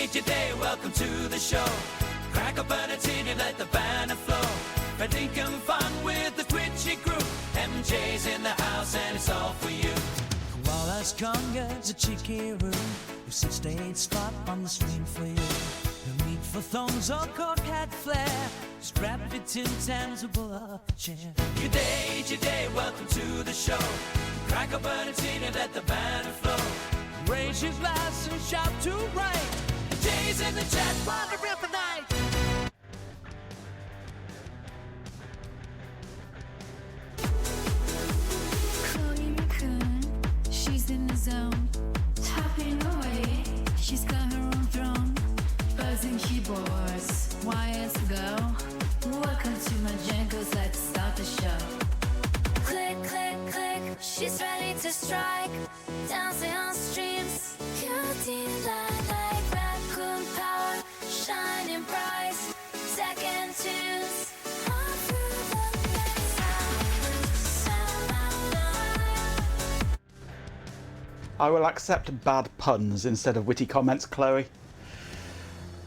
made your day, welcome to the show. Crack open a tin and let the banner flow. For thinking fun with the Twitchy crew. MJ's in the house and it's all for you. Wallace Conger's a cheeky room who sits stage spot on the screen for you. No need for thongs or court hat flare. Strap your tin tans or pull up a chair. You made your day, welcome to the show. Crack open a tin and let the banner flow. Raise your glass and shout to right. Jay's in the chat, wander for night. Chloe Raccoon, she's in the zone. Tapping away, she's got her own throne. Buzzing keyboards, wires go. Welcome to my jingles, let's start the show. Click, click, click, she's ready to strike. Dancing on streams, cutie like raccoon power, shining bright. Second tunes, all through the night sound alive. I will accept bad puns instead of witty comments, Chloe.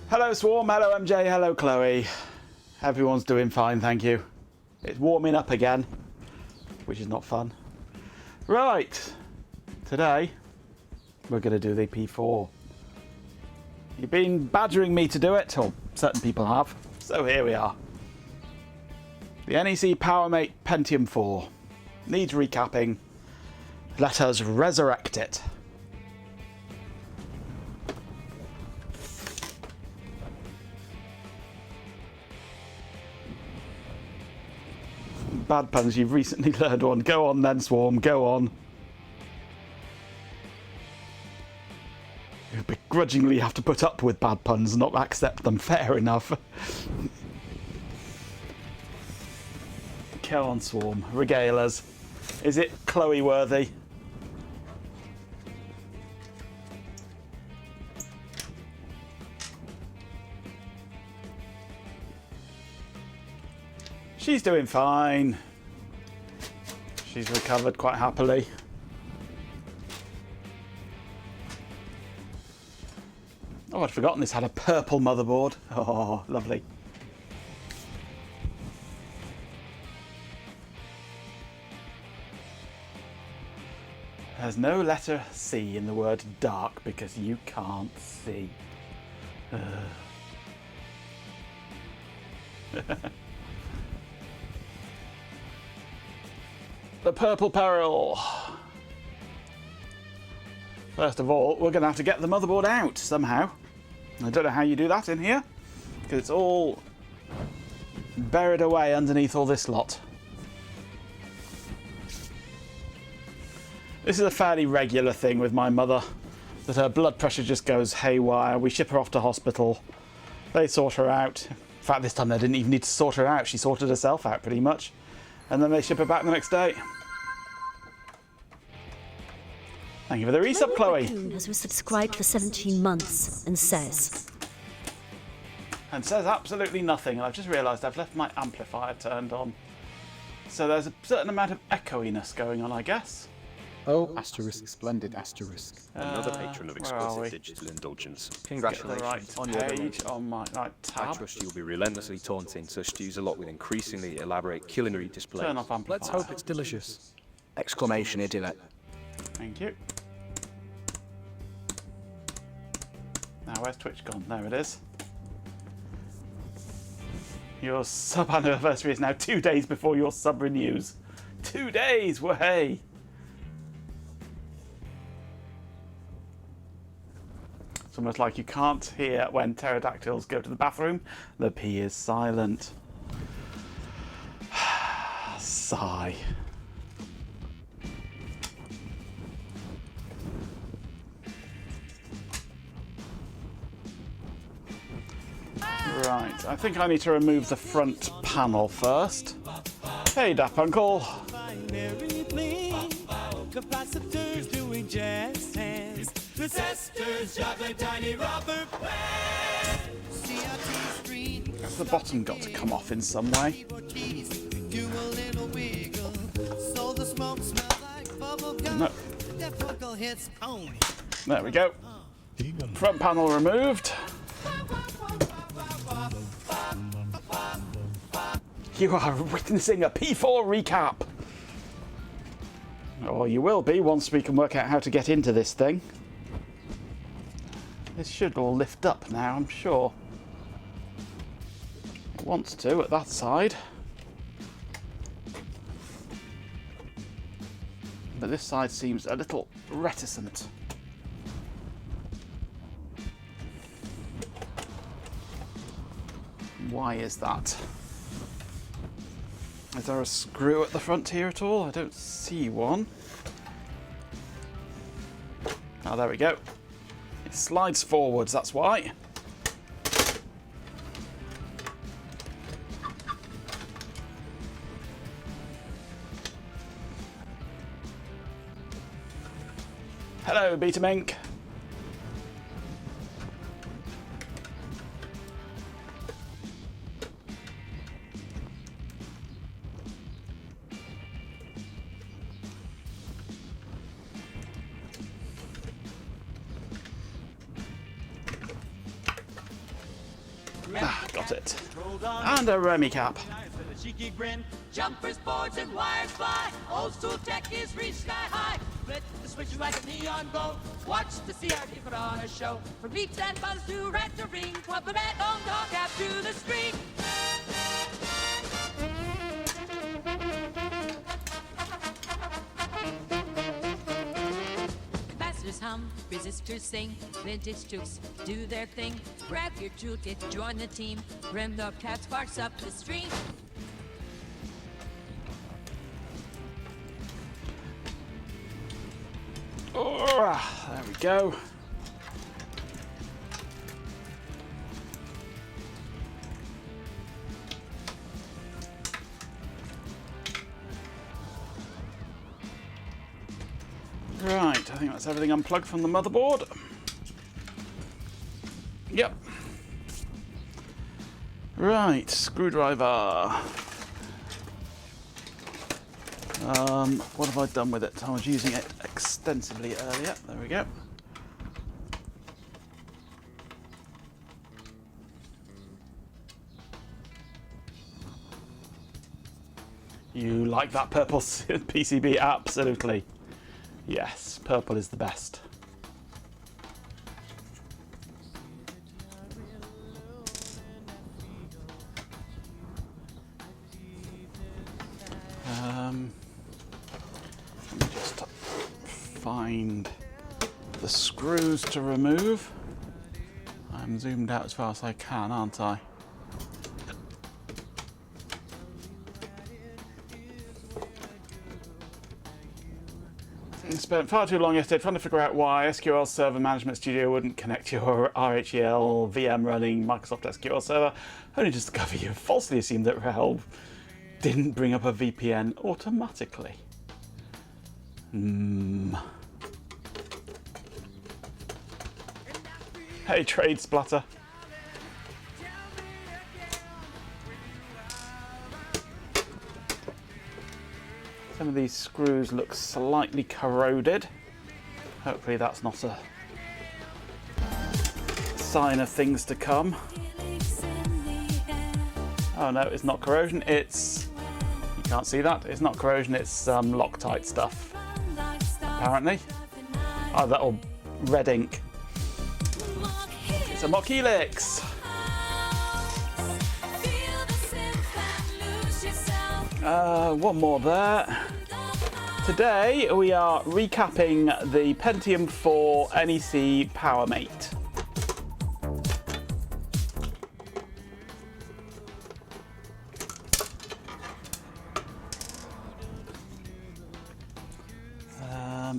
Hello Swarm, hello MJ, hello Chloe. Everyone's doing fine, thank you. It's warming up again, which is not fun. Right, today we're going to do the P4. You've been badgering me to do it, or certain people have, so here we are. The NEC PowerMate Pentium 4 needs recapping. Let us resurrect it. Bad puns, you've recently learned one. Go on then, Swarm, go on. You begrudgingly have to put up with bad puns and not accept them. Fair enough. Go on, Swarm, regale us. Is it Chloe worthy? She's doing fine. She's recovered quite happily. Oh, I'd forgotten this had a purple motherboard. Oh, lovely. There's no letter C in the word dark because you can't see. The purple peril. First of all, we're going to have to get the motherboard out somehow. I don't know how you do that in here, because it's all buried away underneath all this lot. This is a fairly regular thing with my mother, that her blood pressure just goes haywire. We ship her off to hospital. They sort her out. In fact, this time they didn't even need to sort her out. She sorted herself out pretty much. And then they ship her back the next day. Thank you for the resub, Chloe. Raccoon has been subscribed for 17 months and says... And says absolutely nothing. And I've just realised I've left my amplifier turned on. So there's a certain amount of echoiness going on, I guess. Oh, asterisk, splendid asterisk. Another patron of exclusive digital indulgence. Congratulations Congratulations on on your your page on my right tab. I trust you'll be relentlessly taunting such stews a lot with increasingly elaborate culinary displays. Turn off amplifier. Let's hope it's delicious. Exclamation idiot. Thank you. Now, where's Twitch gone? There it is. Your sub anniversary is now 2 days before your sub renews. 2 days! Way! It's almost like you can't hear when pterodactyls go to the bathroom. The P is silent. Sigh. Right, I think I need to remove the front panel first. Hey, Dap Uncle. Capacitors doing jazz hands. The zesters juggling tiny rubber bands. CRT screen. Has the bottom got to come off in some way? Do a little wiggle. So the smoke smells like bubble gum. No. That vocal hits pony. There we go. Front panel removed. You are witnessing a P4 recap. Or you will be once we can work out how to get into this thing. This should all lift up now, I'm sure. It wants to at that side. But this side seems a little reticent. Why is that? Is there a screw at the front here at all? I don't see one. Oh, there we go. It slides forwards, that's why. Hello, Beta Mink. Got it. And a Remy cap. With a cheeky grin, jumpers, boards, and wires fly. Old school tech is reached sky high. Flip the switches like a neon glow. Watch the CRT put on a show. From beats and buzz to rectoring, club the bed, home dog cap to the screen. Capacitors hum, resistors sing, vintage jukes do their thing. Grab your toolkit, join the team. Rim the cat sparks up the stream. Oh, there we go. Right, I think that's everything unplugged from the motherboard. Yep. Right, screwdriver. What have I done with it? I was using it extensively earlier. There we go. You like that purple PCB? Absolutely. Yes, purple is the best. Let me just find the screws to remove. I'm zoomed out as far as I can, aren't I? Spent far too long yesterday trying to figure out why SQL Server Management Studio wouldn't connect your RHEL VM running Microsoft SQL Server, only to discover you falsely assumed that RHEL didn't bring up a VPN automatically. Hey, Trade Splatter. Some of these screws look slightly corroded. Hopefully that's not a sign of things to come. Oh no, it's not corrosion, it's... You can't see that. It's not corrosion, it's Loctite stuff, apparently. Oh, that all red ink. It's a mock helix. One more there. Today we are recapping the Pentium 4 NEC PowerMate.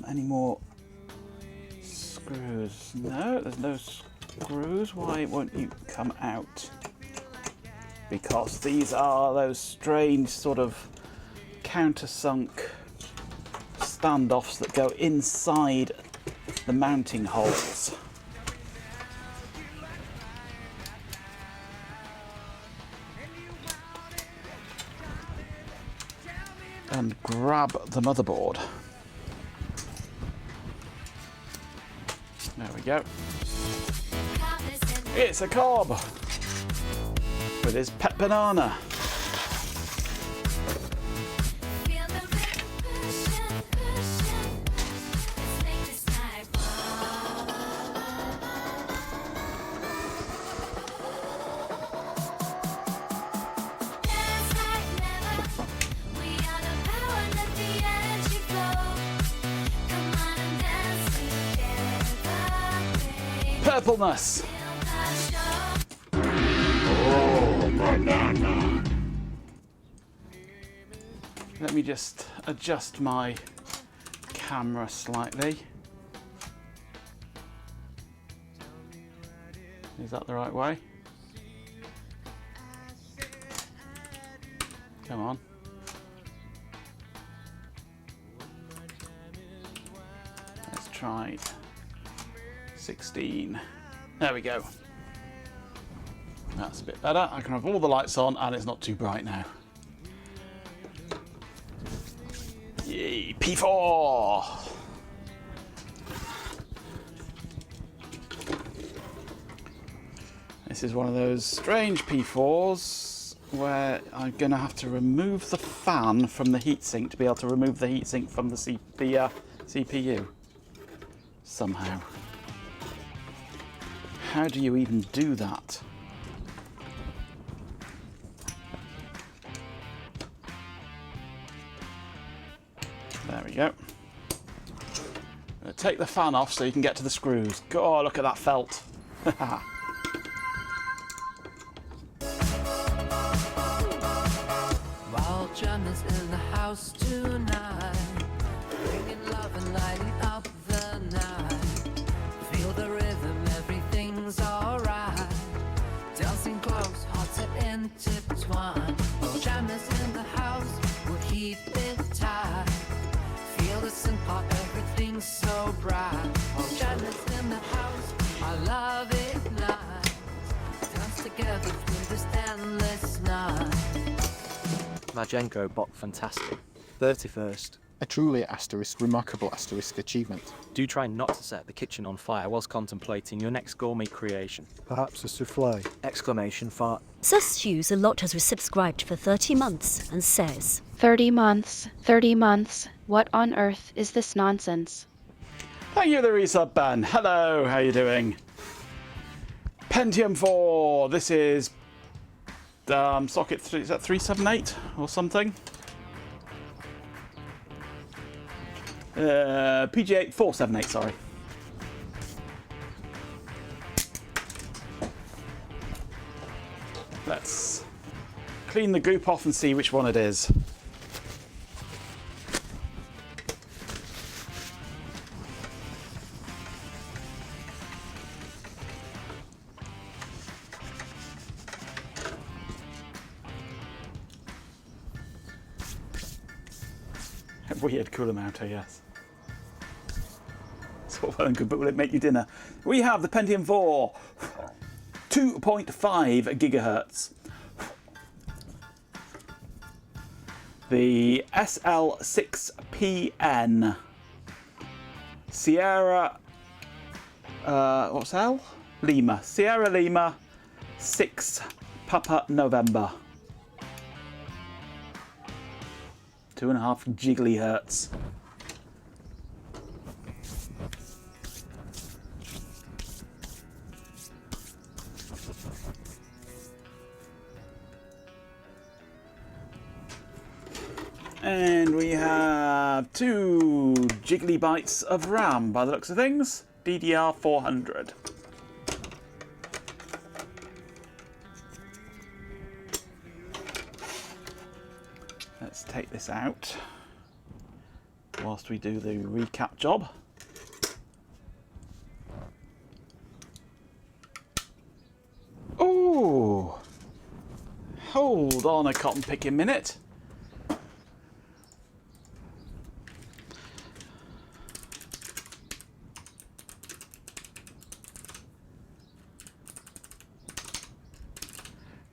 Any more screws? No, there's no screws. Why won't you come out? Because these are those strange sort of countersunk standoffs that go inside the mounting holes. And grab the motherboard. There we go. It's a cob with his pet banana. Purpleness. Let me just adjust my camera slightly. Is that the right way? Come on. Let's try 16. There we go. That's a bit better. I can have all the lights on and it's not too bright now. Yay, P4! This is one of those strange P4s where I'm going to have to remove the fan from the heatsink to be able to remove the heatsink from the CPU. Somehow. How do you even do that? There we go. Take the fan off so you can get to the screws. Oh, look at that felt. Wild jammers in the house tonight, bringing love and lighting up the night. Feel the rhythm, everything's alright. Dancing close, hearts are intertwined. Wild jammers in the house, we'll keep it tight. Feel the sync part, everything's so bright. Wild jammers in the house, I love it nice. Dance together through this endless night. Majenko bot fantastic. 31st. A truly asterisk, remarkable asterisk achievement. Do try not to set the kitchen on fire whilst contemplating your next gourmet creation. Perhaps a souffle. Exclamation fart. Sussues a lot has resubscribed for 30 months and says, 30 months, 30 months. What on earth is this nonsense? Thank you for the resub, Ben. Hello, how you doing? Pentium 4. This is socket 3, is that 378 or something? PG8 478, sorry. Let's clean the goop off and see which one it is. Weird cooler mounter, yes. It's all well and good, but will it make you dinner? We have the Pentium 4, 2.5 gigahertz. The SL6PN Sierra, what's L? Lima. Sierra Lima 6 Papa November. 2.5 jiggly hertz. And we have 2 jiggly bytes of RAM by the looks of things. DDR400. Let's take this out whilst we do the recap job. Ooh! Hold on a cotton picking minute.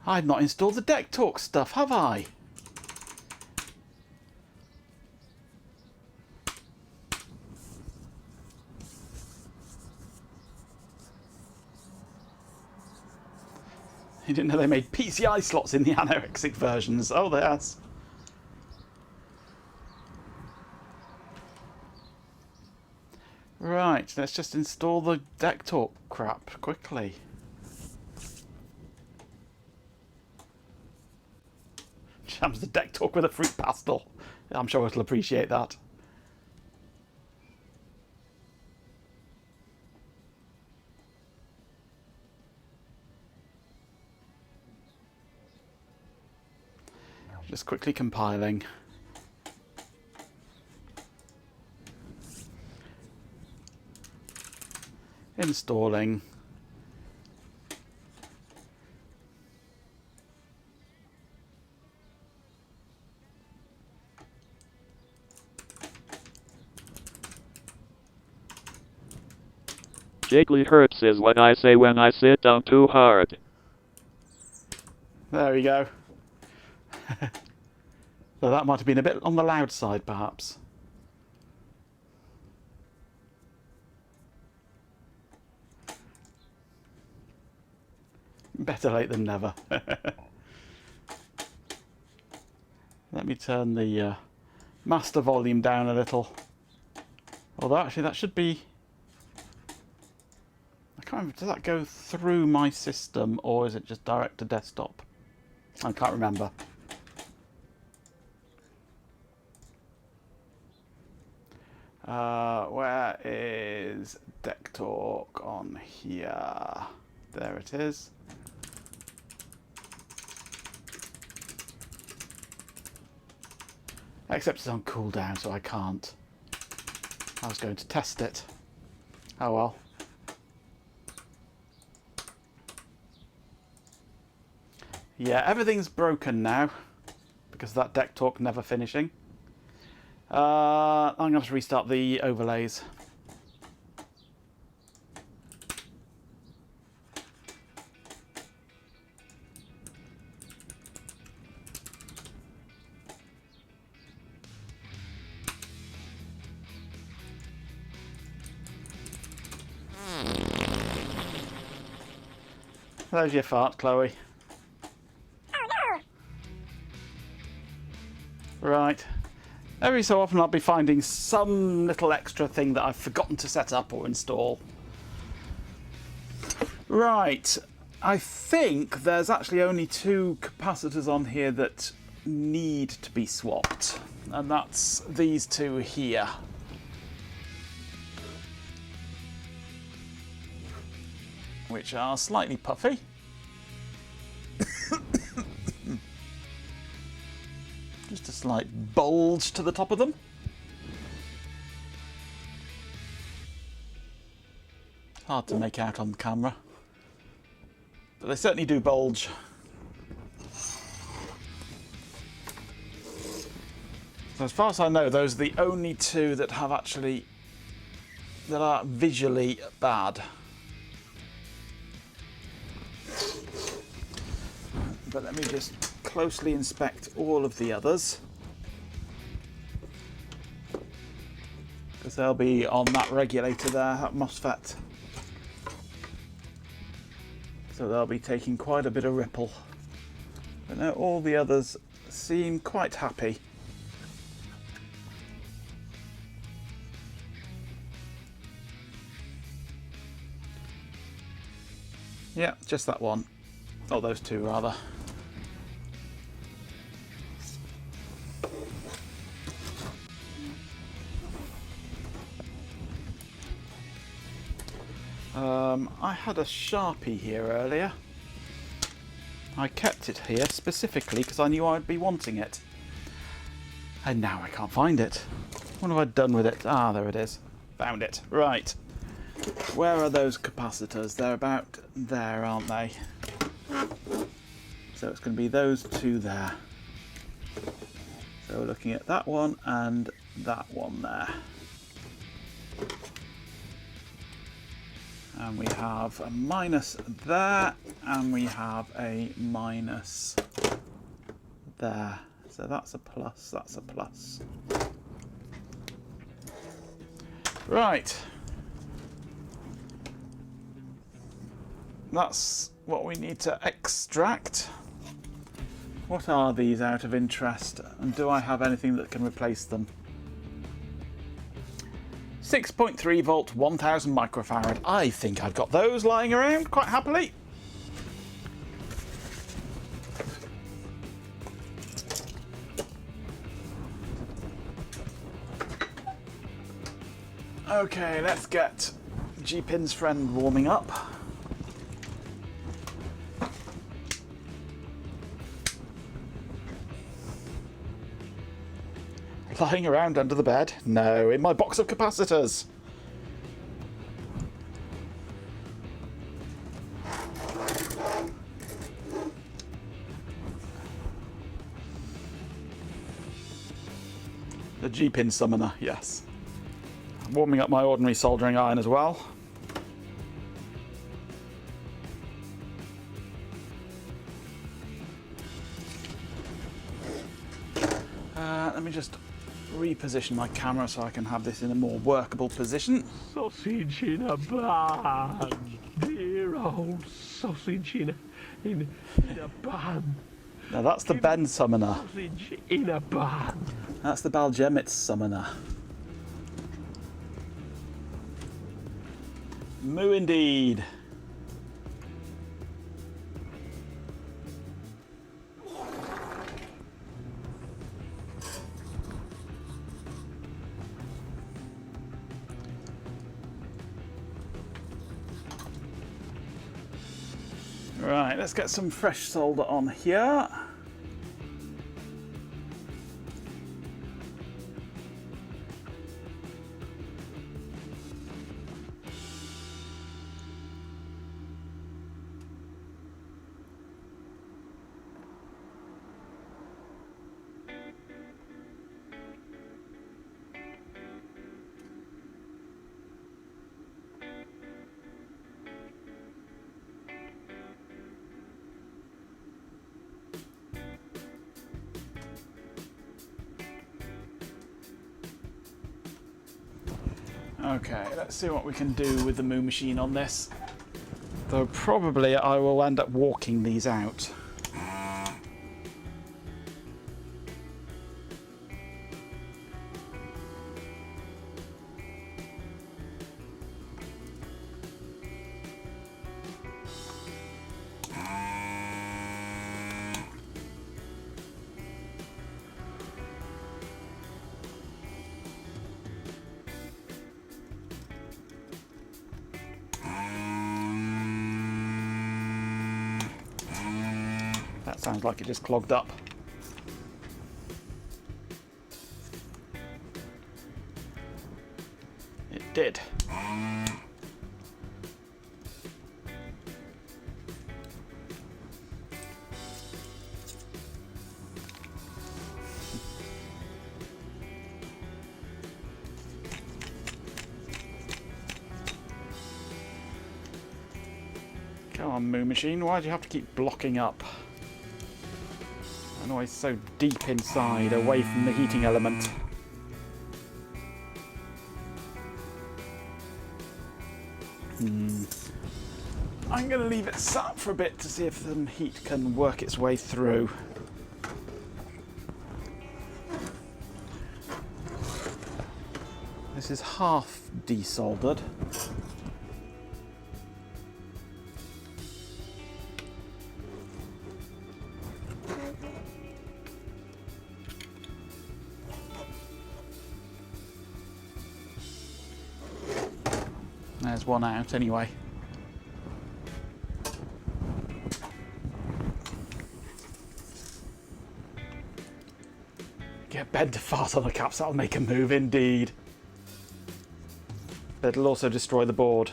I've not installed the Deck Talk stuff, have I? You didn't know they made PCI slots in the anorexic versions. Oh, yes. Right, let's just install the deck talk crap quickly. Jams the deck talk with a fruit pastel. I'm sure it'll appreciate that. Just quickly compiling. Installing. Jiggly hurts is what I say when I sit down too hard. There we go. So that might have been a bit on the loud side, perhaps. Better late than never. Let me turn the master volume down a little. Although actually that should be... I can't remember, does that go through my system or is it just direct to desktop? I can't remember. Where is Deck Talk on here? There it is. Except it's on cooldown, so I can't. I was going to test it. Oh well. Yeah, everything's broken now because of that deck talk never finishing. I'm going to have to restart the overlays. There's your fart, Chloe. Right. Every so often I'll be finding some little extra thing that I've forgotten to set up or install. Right. I think there's actually only 2 capacitors on here that need to be swapped. And that's these 2 here. Which are slightly puffy. Just a slight bulge to the top of them. Hard to make out on camera. But they certainly do bulge. So as far as I know, those are the only 2 that have actually... that are visually bad. But let me just closely inspect all of the others, because they'll be on that regulator there, that MOSFET. So they'll be taking quite a bit of ripple. But now all the others seem quite happy. Yeah, just that one. Oh, those 2 rather. I had a Sharpie here earlier. I kept it here specifically because I knew I'd be wanting it. And now I can't find it. What have I done with it? Ah, there it is. Found it. Right. Where are those capacitors? They're about there, aren't they? So it's going to be those 2 there. So we're looking at that one and that one there. And we have a minus there, and we have a minus there. So that's a plus, that's a plus. Right. that's what we need to extract. What are these out of interest? And do I have anything that can replace them? 6.3 volt, 1000 microfarad. I think I've got those lying around quite happily. Okay, let's get G-Pin's friend warming up. Lying around under the bed? No, in my box of capacitors. The G-Pin summoner, yes. Warming up my ordinary soldering iron as well. Let me just reposition my camera so I can have this in a more workable position. Sausage in a bun, dear old sausage in a bun. Now that's the Ben summoner. Sausage in a bun. That's the Baljemitz summoner. Moo indeed. Right, let's get some fresh solder on here. Okay, let's see what we can do with the Moo machine on this. Though probably I will end up walking these out. That sounds like it just clogged up. It did. Come on, Moo Machine, why do you have to keep blocking up? And always so deep inside, away from the heating element. I'm going to leave it sat for a bit to see if the heat can work its way through. This is half desoldered. There's one out anyway. Get Ben to fart on the caps, that'll make a move indeed. But it'll also destroy the board.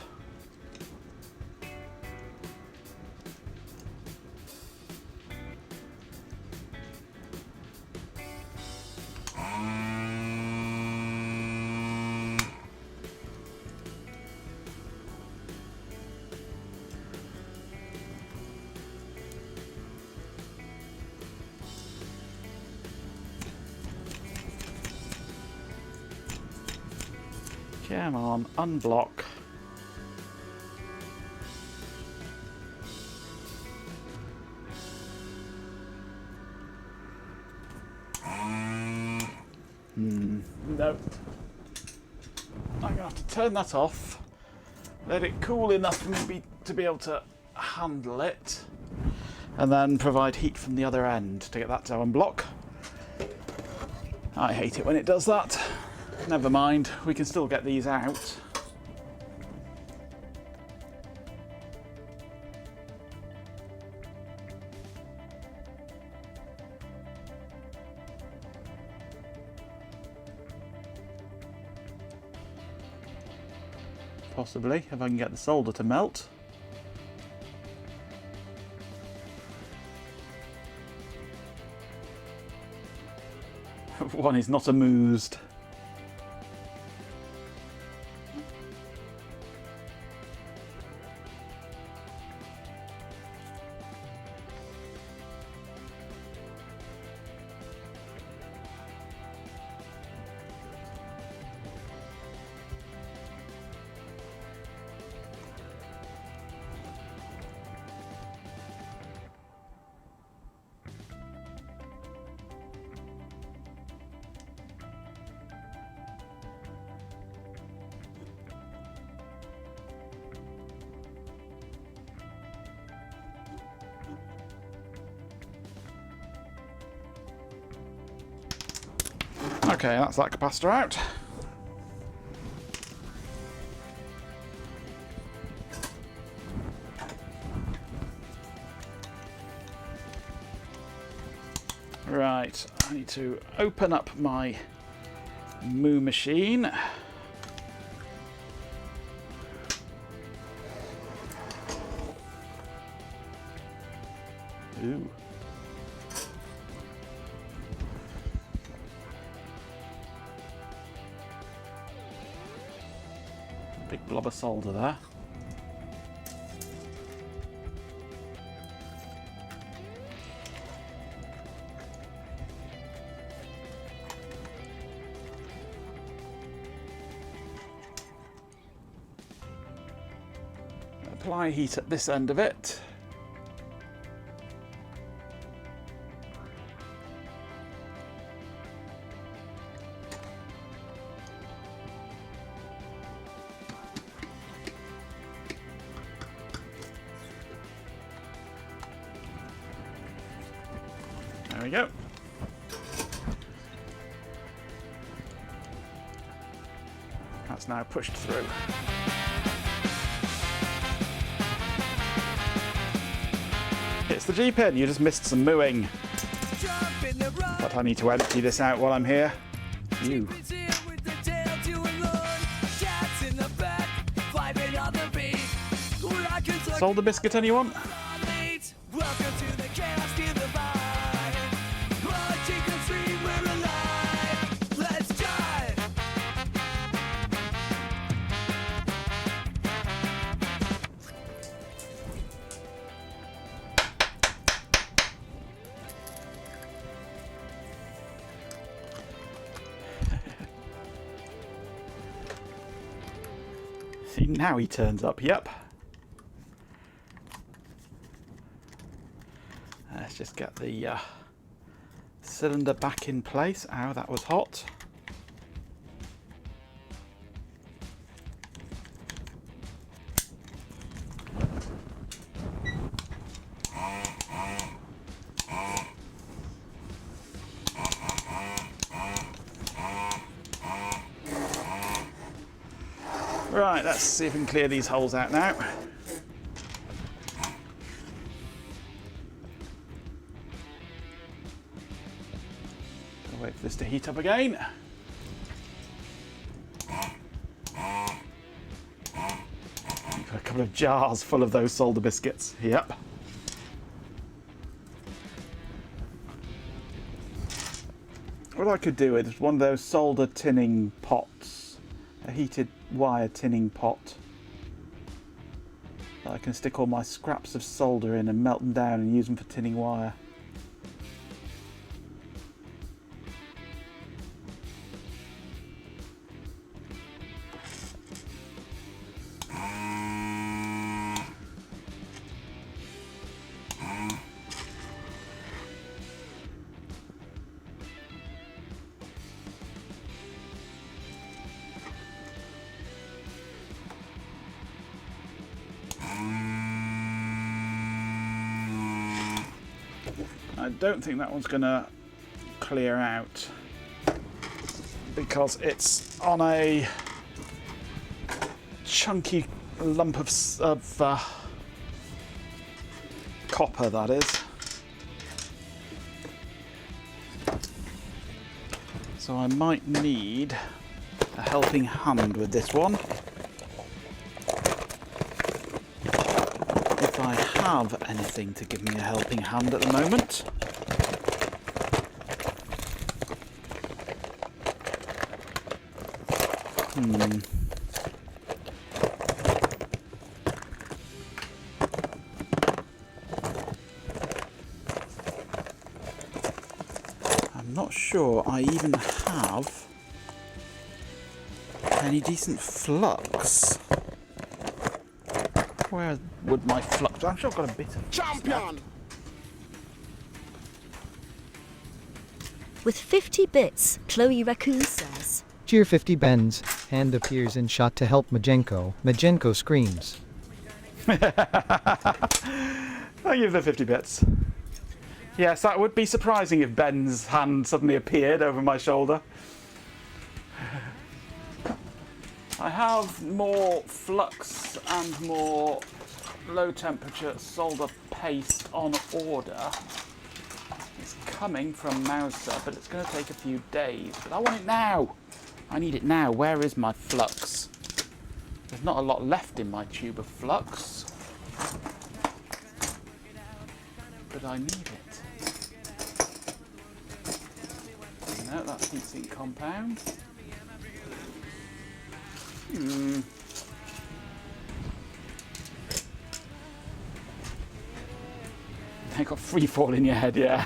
Come on, unblock. No. I'm going to have to turn that off, let it cool enough for me to be able to handle it, and then provide heat from the other end to get that to unblock. I hate it when it does that. Never mind, we can still get these out. Possibly, if I can get the solder to melt. One is not amused. Okay, that's that capacitor out. Right, I need to open up my moo machine. Ooh. Big blob of solder there. Apply heat at this end of it. There we go. That's now pushed through. It's the G-pin, you just missed some mooing. But I need to empty this out while I'm here. You. Solder biscuit, anyone? See, now he turns up, yep. Let's just get the cylinder back in place. Ow, that was hot. Right, let's see if we can clear these holes out now. Gotta wait for this to heat up again. Got a couple of jars full of those solder biscuits. Yep. What I could do is one of those solder tinning pots, a heated wire tinning pot that I can stick all my scraps of solder in and melt them down and use them for tinning wire. I don't think that one's going to clear out because it's on a chunky lump of copper, that is. So I might need a helping hand with this one. If I have anything to give me a helping hand at the moment. I'm not sure I even have any decent flux. Where would my flux? I'm sure I've got a bit of champion. With 50 bits, Chloe Raccoon says. Cheer 50 bends. Hand appears in shot to help Majenko. Majenko screams. Thank you for the 50 bits. Yes, that would be surprising if Ben's hand suddenly appeared over my shoulder. I have more flux and more low temperature solder paste on order. It's coming from Mouser, but it's going to take a few days. But I want it now. I need it now. Where is my flux? There's not a lot left in my tube of flux. But I need it. No, that's heatsink compound. I got free fall in your head, yeah.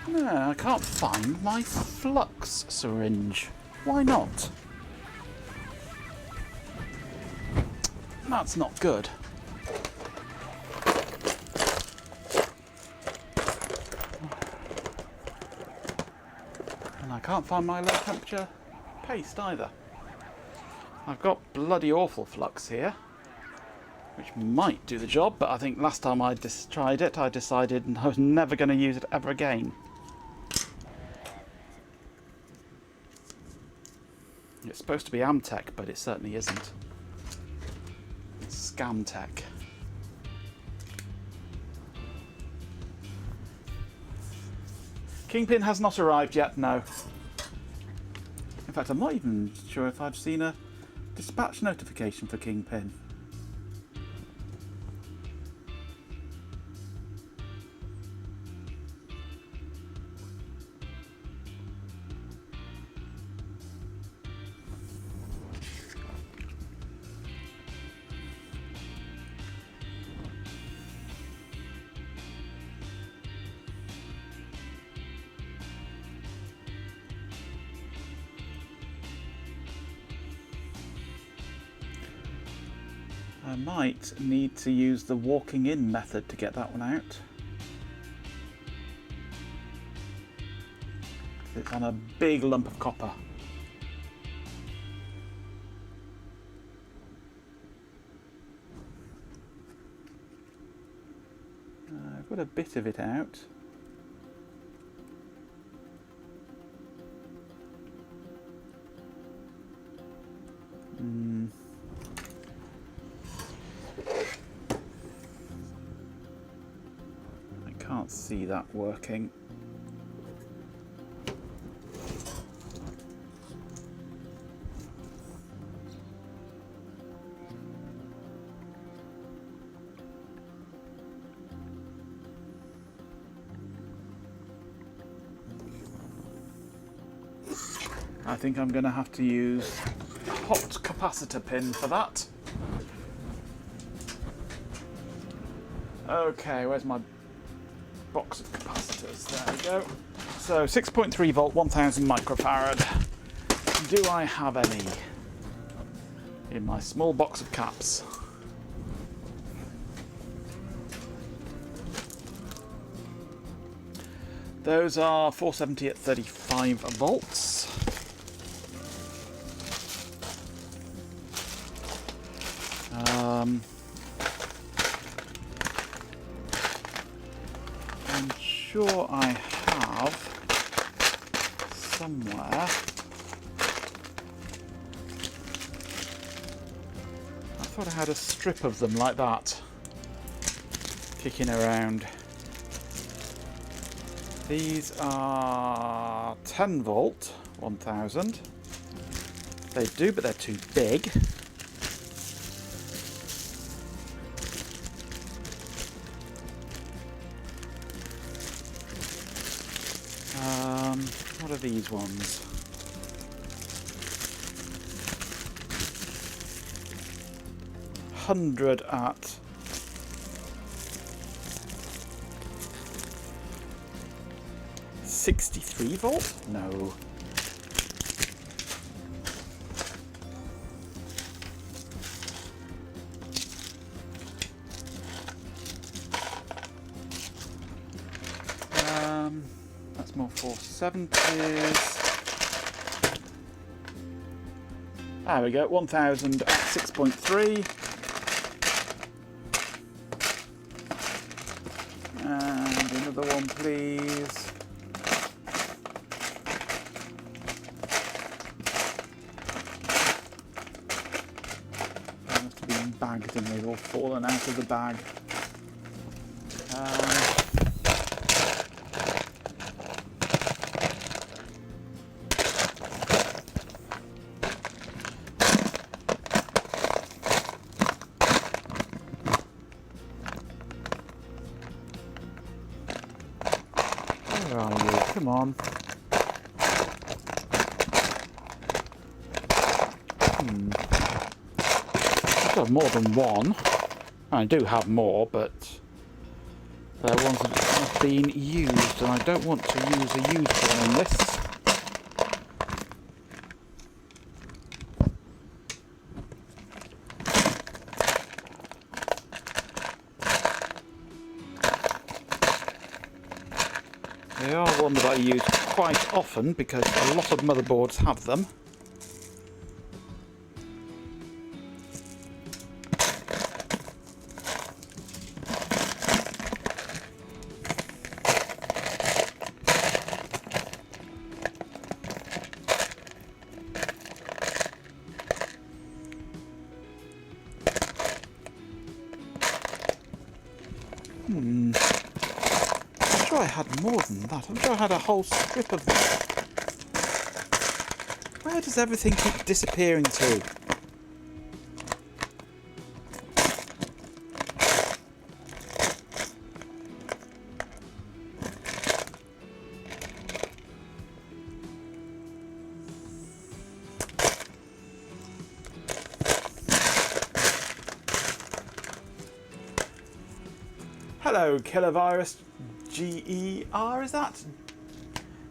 No, I can't find my flux syringe. Why not? That's not good. And I can't find my low temperature paste either. I've got bloody awful flux here, which might do the job, but I think last time I tried it, I decided I was never going to use it ever again. It's supposed to be Amtech, but it certainly isn't. It's Scamtech. Kingpin has not arrived yet, no. In fact, I'm not even sure if I've seen a dispatch notification for Kingpin. I might need to use the walking in method to get that one out. It's on a big lump of copper. I've got a bit of it out. Can't see that working. I think I'm going to have to use a hot capacitor pin for that. Okay, where's my box of capacitors? There we go. So 6.3 volt, 1000 microfarad. Do I have any in my small box of caps? Those are 470 at 35 volts. I'm sure I have somewhere. I thought I had a strip of them like that kicking around. These are 10 volt 1000. They do, but they're too big. What are these ones? $100 at 63 volt? No. That's more 470s. There we go, 1000 at 6.3. And another one, please. They must have been bagged and they've all fallen out of the bag. Where are you? Come on. I have more than one. I do have more, but they're ones that have been used, and I don't want to use a used one on this. They are one that I use quite often because a lot of motherboards have them. I'm sure I had more than that. I'm sure I had a whole strip of them. Where does everything keep disappearing to? Hello, Kilovirus GER, is that?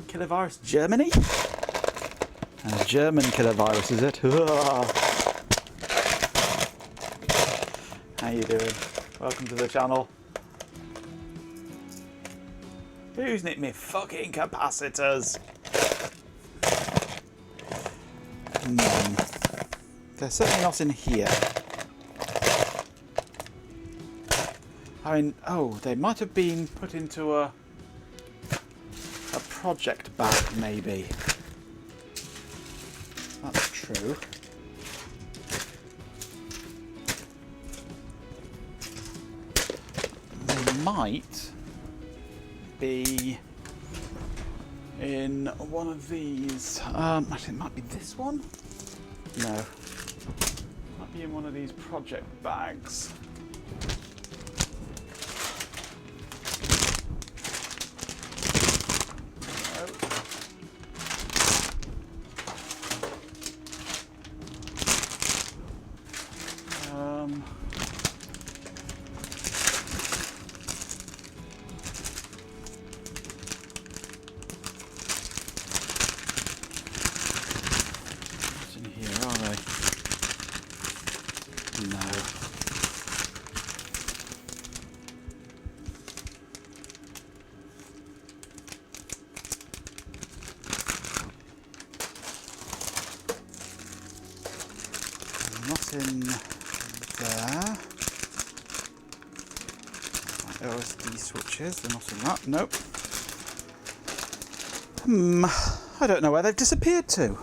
Kilovirus Germany? A German Kilovirus, is it? How you doing? Welcome to the channel. Who's nicked me fucking capacitors? They're certainly not in here. I mean, oh, they might have been put into a project bag, maybe. That's true. They might be in one of these. Actually, it might be this one. No, it might be in one of these project bags. not in there. My OSD switches, they're not in that. Nope. I don't know where they've disappeared to.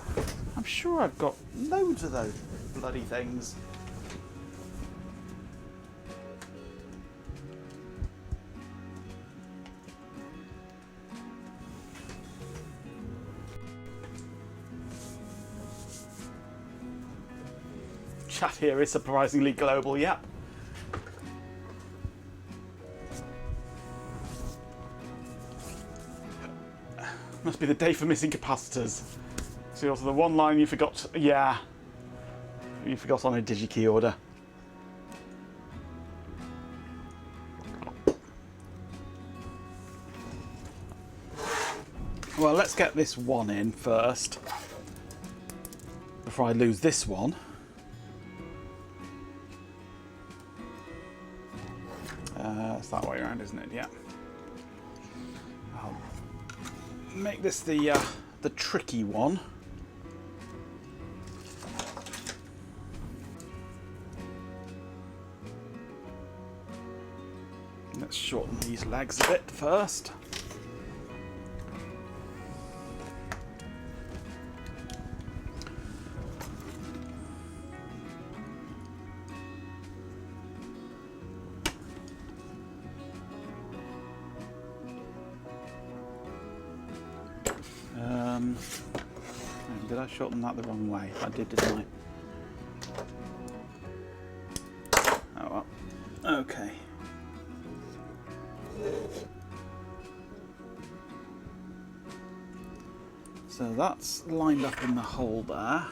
I'm sure I've got loads of those bloody things. Chat here is surprisingly global, yep. Must be the day for missing capacitors. See, also the one line you forgot, yeah. You forgot on a DigiKey order. Well, let's get this one in first. Before I lose this one. It's that way around, isn't it? Yeah. I'll make this the tricky one. Let's shorten these legs a bit first. Did I shorten that the wrong way? I did, didn't I? Oh well. Okay. So that's lined up in the hole there.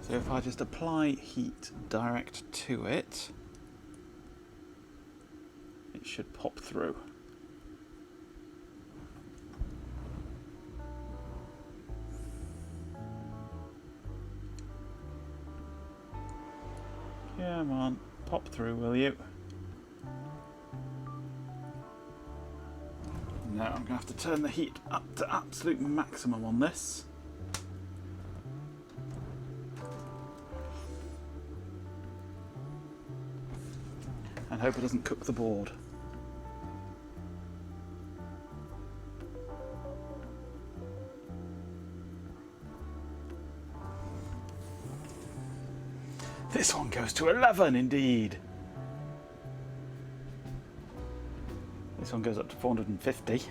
So if I just apply heat direct to it, it should pop through. Come on, pop through, will you? No, I'm going to have to turn the heat up to absolute maximum on this. And hope it doesn't cook the board. This one goes to 11 indeed. This one goes up to 450.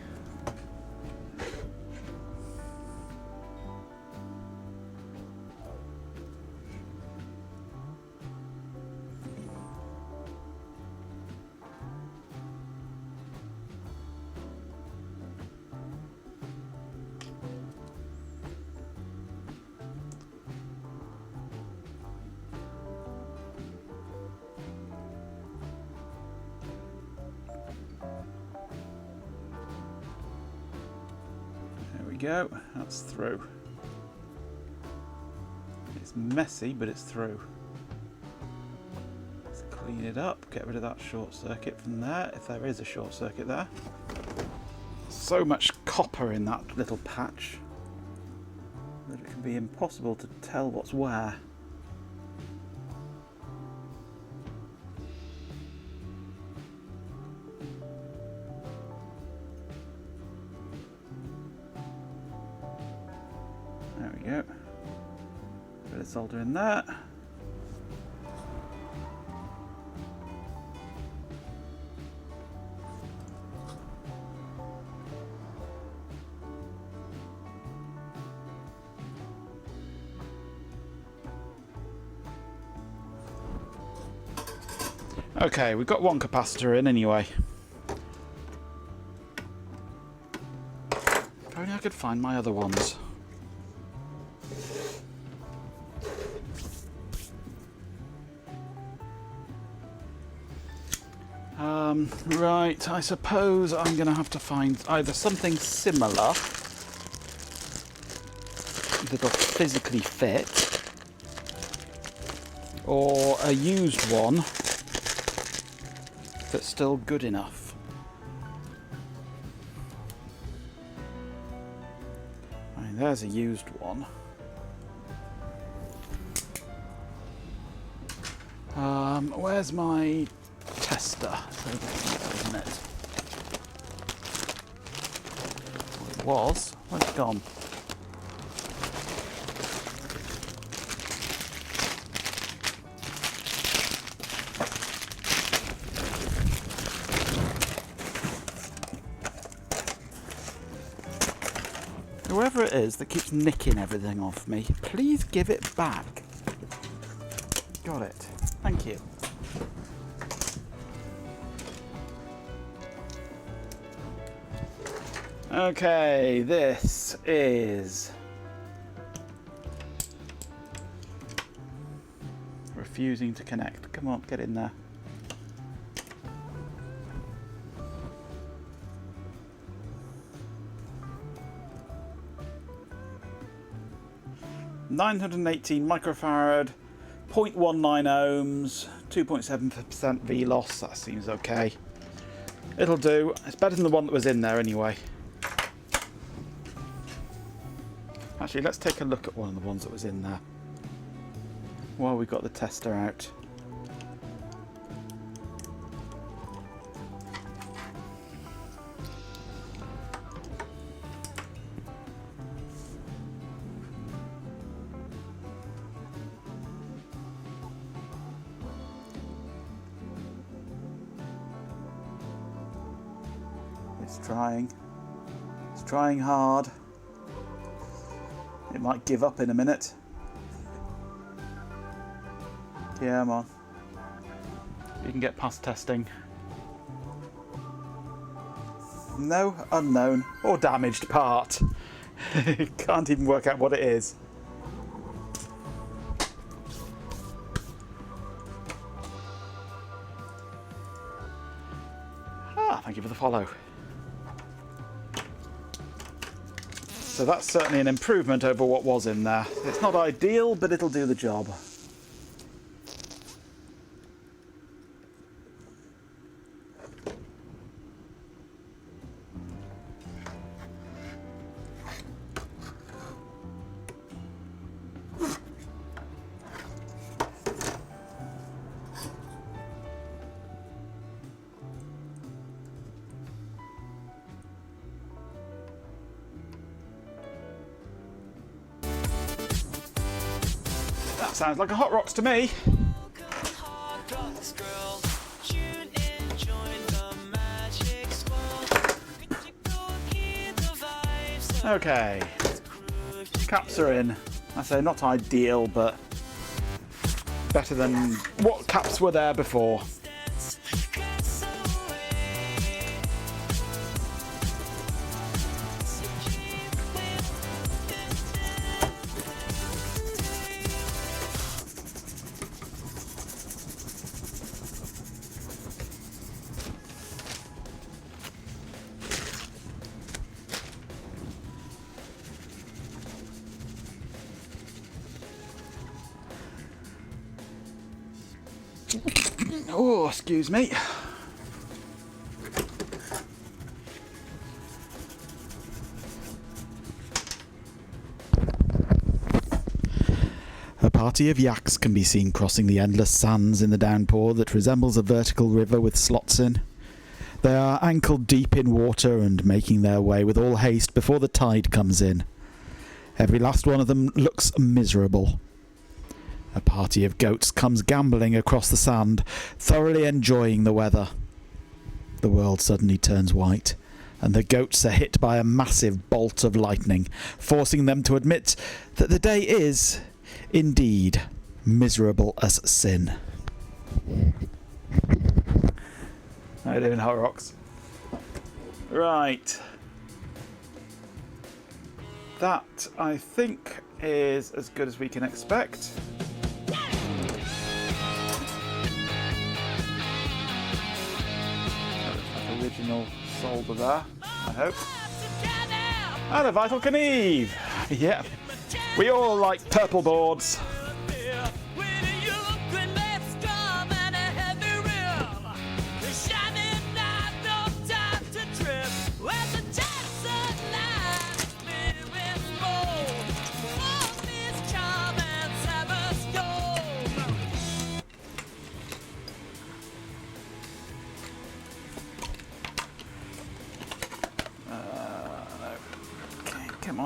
Go, that's through. It's messy, but it's through. Let's clean it up, get rid of that short circuit from there, if there is a short circuit there. So much copper in that little patch that it can be impossible to tell what's where. There we go. Bit of solder in there. Okay, we've got one capacitor in anyway. If only I could find my other ones. Right, I suppose I'm going to have to find either something similar that'll physically fit, or a used one that's still good enough. I mean, there's a used one. Where's my tester? So isn't it? It was. Where's it gone? Whoever it is that keeps nicking everything off me, please give it back. Got it. Thank you. Okay, this is refusing to connect. Come on, get in there. $918 microfarad, 0.19 ohms, 2.7% V loss. That seems okay. It'll do. It's better than the one that was in there anyway. Actually, let's take a look at one of the ones that was in there while we've got the tester out. It's trying hard. It might give up in a minute. Yeah, come on. You can get past testing. No unknown or damaged part. Can't even work out what it is. Thank you for the follow. So that's certainly an improvement over what was in there. It's not ideal, but it'll do the job. Sounds like a Hot Rocks to me. Okay, caps are in. I say not ideal, but better than what caps were there before. Oh, excuse me. A party of yaks can be seen crossing the endless sands in the downpour that resembles a vertical river with slots in. They are ankle deep in water and making their way with all haste before the tide comes in. Every last one of them looks miserable. A party of goats comes gambling across the sand, thoroughly enjoying the weather. The world suddenly turns white, and the goats are hit by a massive bolt of lightning, forcing them to admit that the day is, indeed, miserable as sin. How you doing, Hot Rocks? Right. That, I think, is as good as we can expect. Original solder there, I hope. And a Vital Knieve! Yeah, we all like purple boards.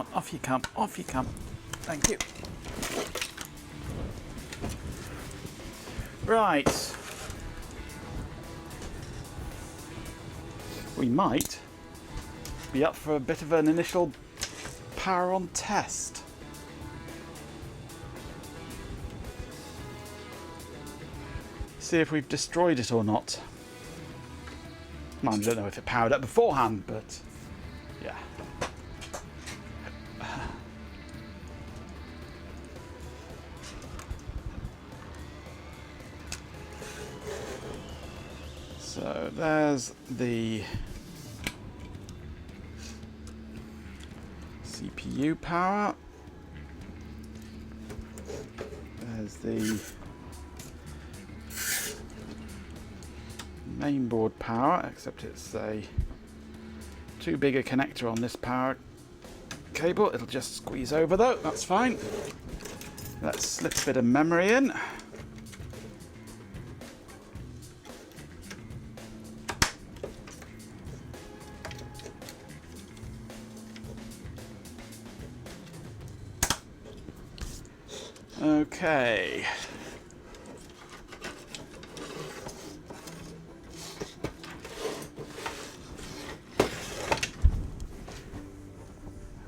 on, off you come, off you come. Thank you. Right. We might be up for a bit of an initial power on test. See if we've destroyed it or not. Well, I don't know if it powered up beforehand, but yeah. So there's the CPU power. There's the mainboard power, except it's a too big a connector on this power cable. It'll just squeeze over though, that's fine. Let's slip a bit of memory in. Okay.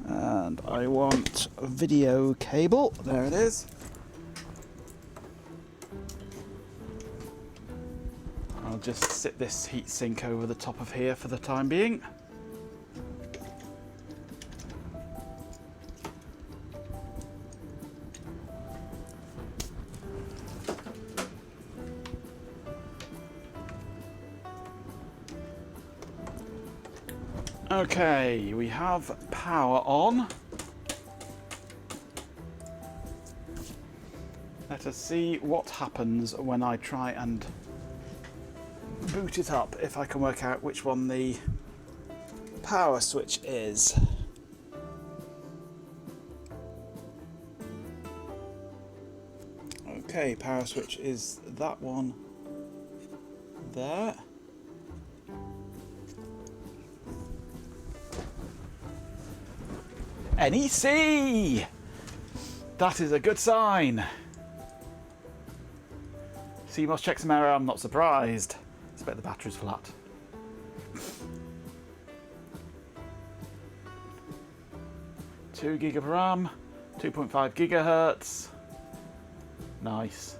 And I want a video cable. There it is. I'll just sit this heatsink over the top of here for the time being. Okay, we have power on. Let us see what happens when I try and boot it up, if I can work out which one the power switch is. Okay, power switch is that one there. NEC! That is a good sign. CMOS checks some error, I'm not surprised. I expect the battery's flat. Two gig of RAM, 2.5 gigahertz. Nice.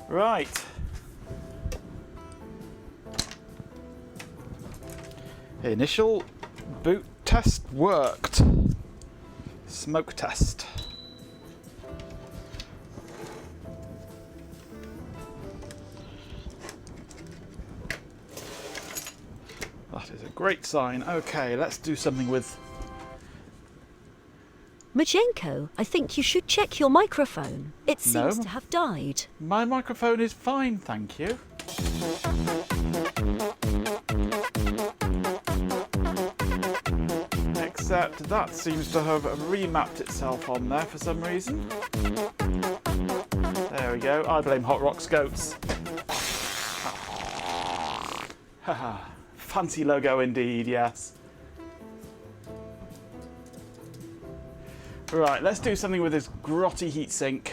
Right. Initial boot test worked. Smoke test. That is a great sign. Okay, let's do something with... Majenko, I think you should check your microphone. It seems No. to have died. My microphone is fine, thank you. Except that seems to have remapped itself on there for some reason. There we go. I blame Hot Rock's goats. Haha. Fancy logo indeed, yes. Right, let's do something with this grotty heatsink.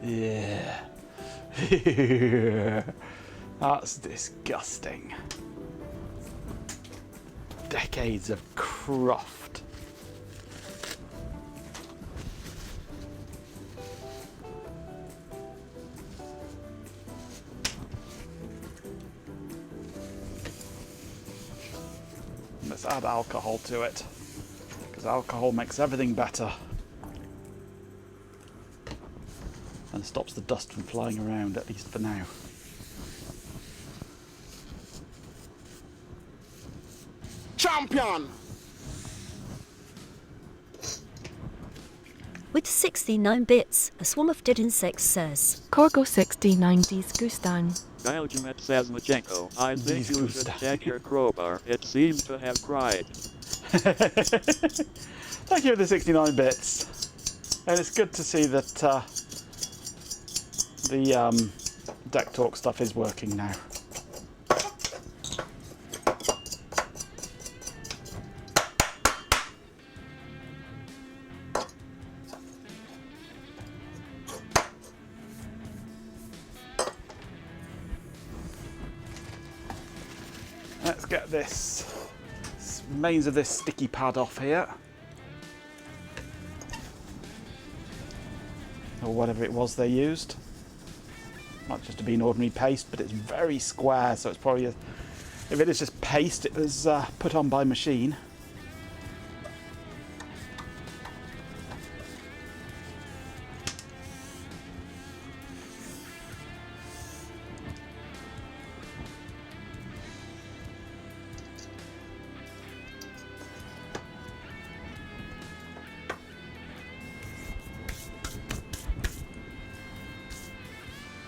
Yeah. That's disgusting. Decades of craft. Let's add alcohol to it, because alcohol makes everything better. And stops the dust from flying around, at least for now. Champion! With 69 bits, a swarm of dead insects says, Corgo 69 Ds Gustan. Belgium, says Majenko. I think you should check your crowbar. It seems to have cried. Thank you for the 69 bits. And it's good to see that the Deck Talk stuff is working now. Let's get this remains of this sticky pad off here. Or whatever it was they used. Not just to be an ordinary paste, but it's very square, so it's probably, if it is just paste, it was put on by machine.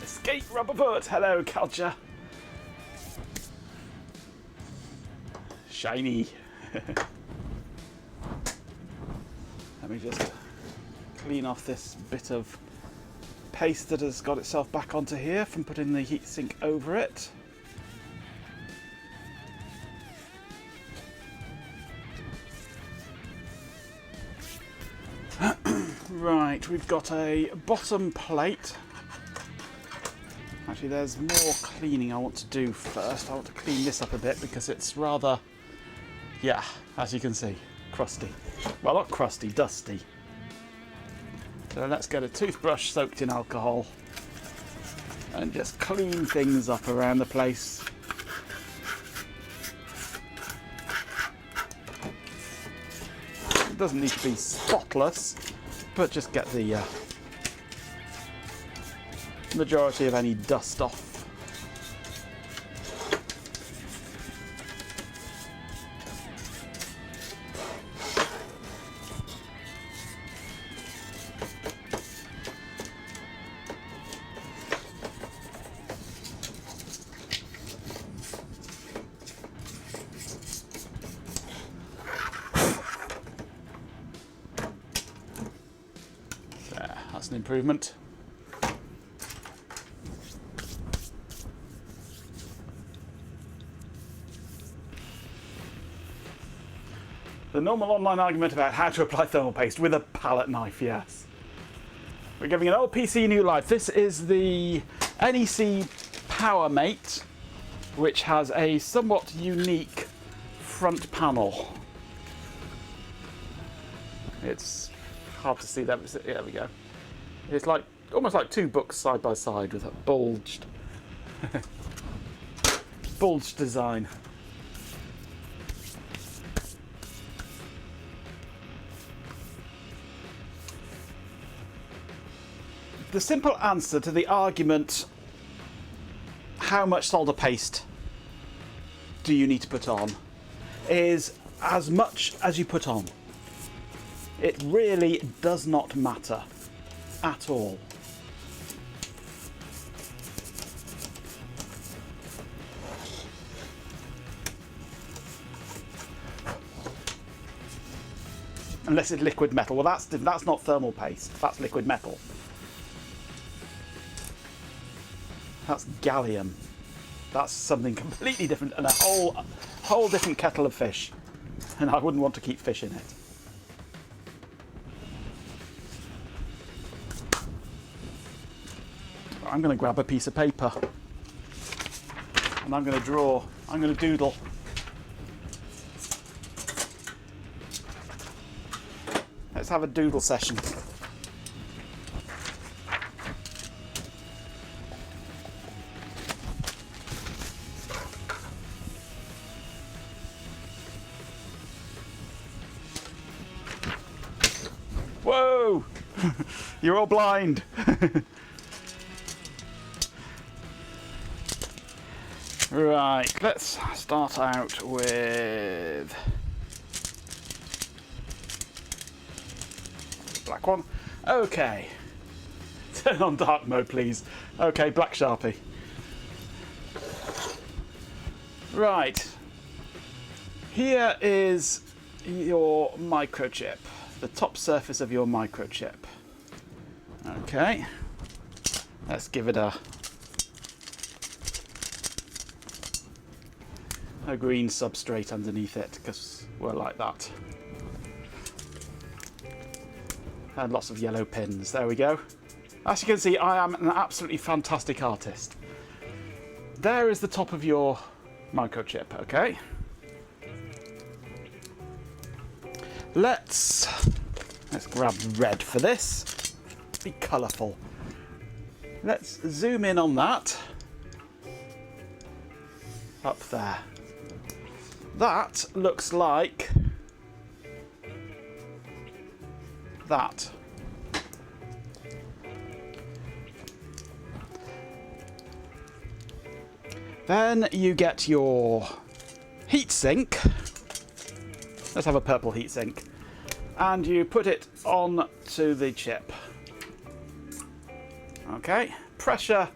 Escape rubber foot. Hello, culture. Shiny. Let me just clean off this bit of paste that has got itself back onto here from putting the heatsink over it. Right, we've got a bottom plate. Actually, there's more cleaning I want to do first. I want to clean this up a bit because it's rather, yeah, as you can see, crusty. Well, not crusty, dusty. So let's get a toothbrush soaked in alcohol and just clean things up around the place. It doesn't need to be spotless, but just get the majority of any dust off. There, that's an improvement. The normal online argument about how to apply thermal paste with a palette knife, yes. We're giving an old PC new life. This is the NEC PowerMate, which has a somewhat unique front panel. It's hard to see that, but there we go. It's like almost like two books side by side with a bulged design. The simple answer to the argument, how much solder paste do you need to put on, is as much as you put on. It really does not matter at all. Unless it's liquid metal. Well, that's not thermal paste. That's liquid metal. That's gallium. That's something completely different and a whole different kettle of fish. And I wouldn't want to keep fish in it. I'm going to grab a piece of paper and I'm going to draw. I'm going to doodle. Let's have a doodle session. Whoa! You're all blind. Right, let's start out with black one. Okay. Turn on dark mode, please. Okay, black Sharpie. Right. Here is your microchip, the top surface of your microchip. Okay. Let's give it a green substrate underneath it, because we're like that. And lots of yellow pins. There we go. As you can see, I am an absolutely fantastic artist. There is the top of your microchip, okay? Let's grab red for this. Be colourful. Let's zoom in on that. Up there. That looks like that. Then you get your heatsink. Let's have a purple heatsink. And you put it on to the chip. Okay. Pressure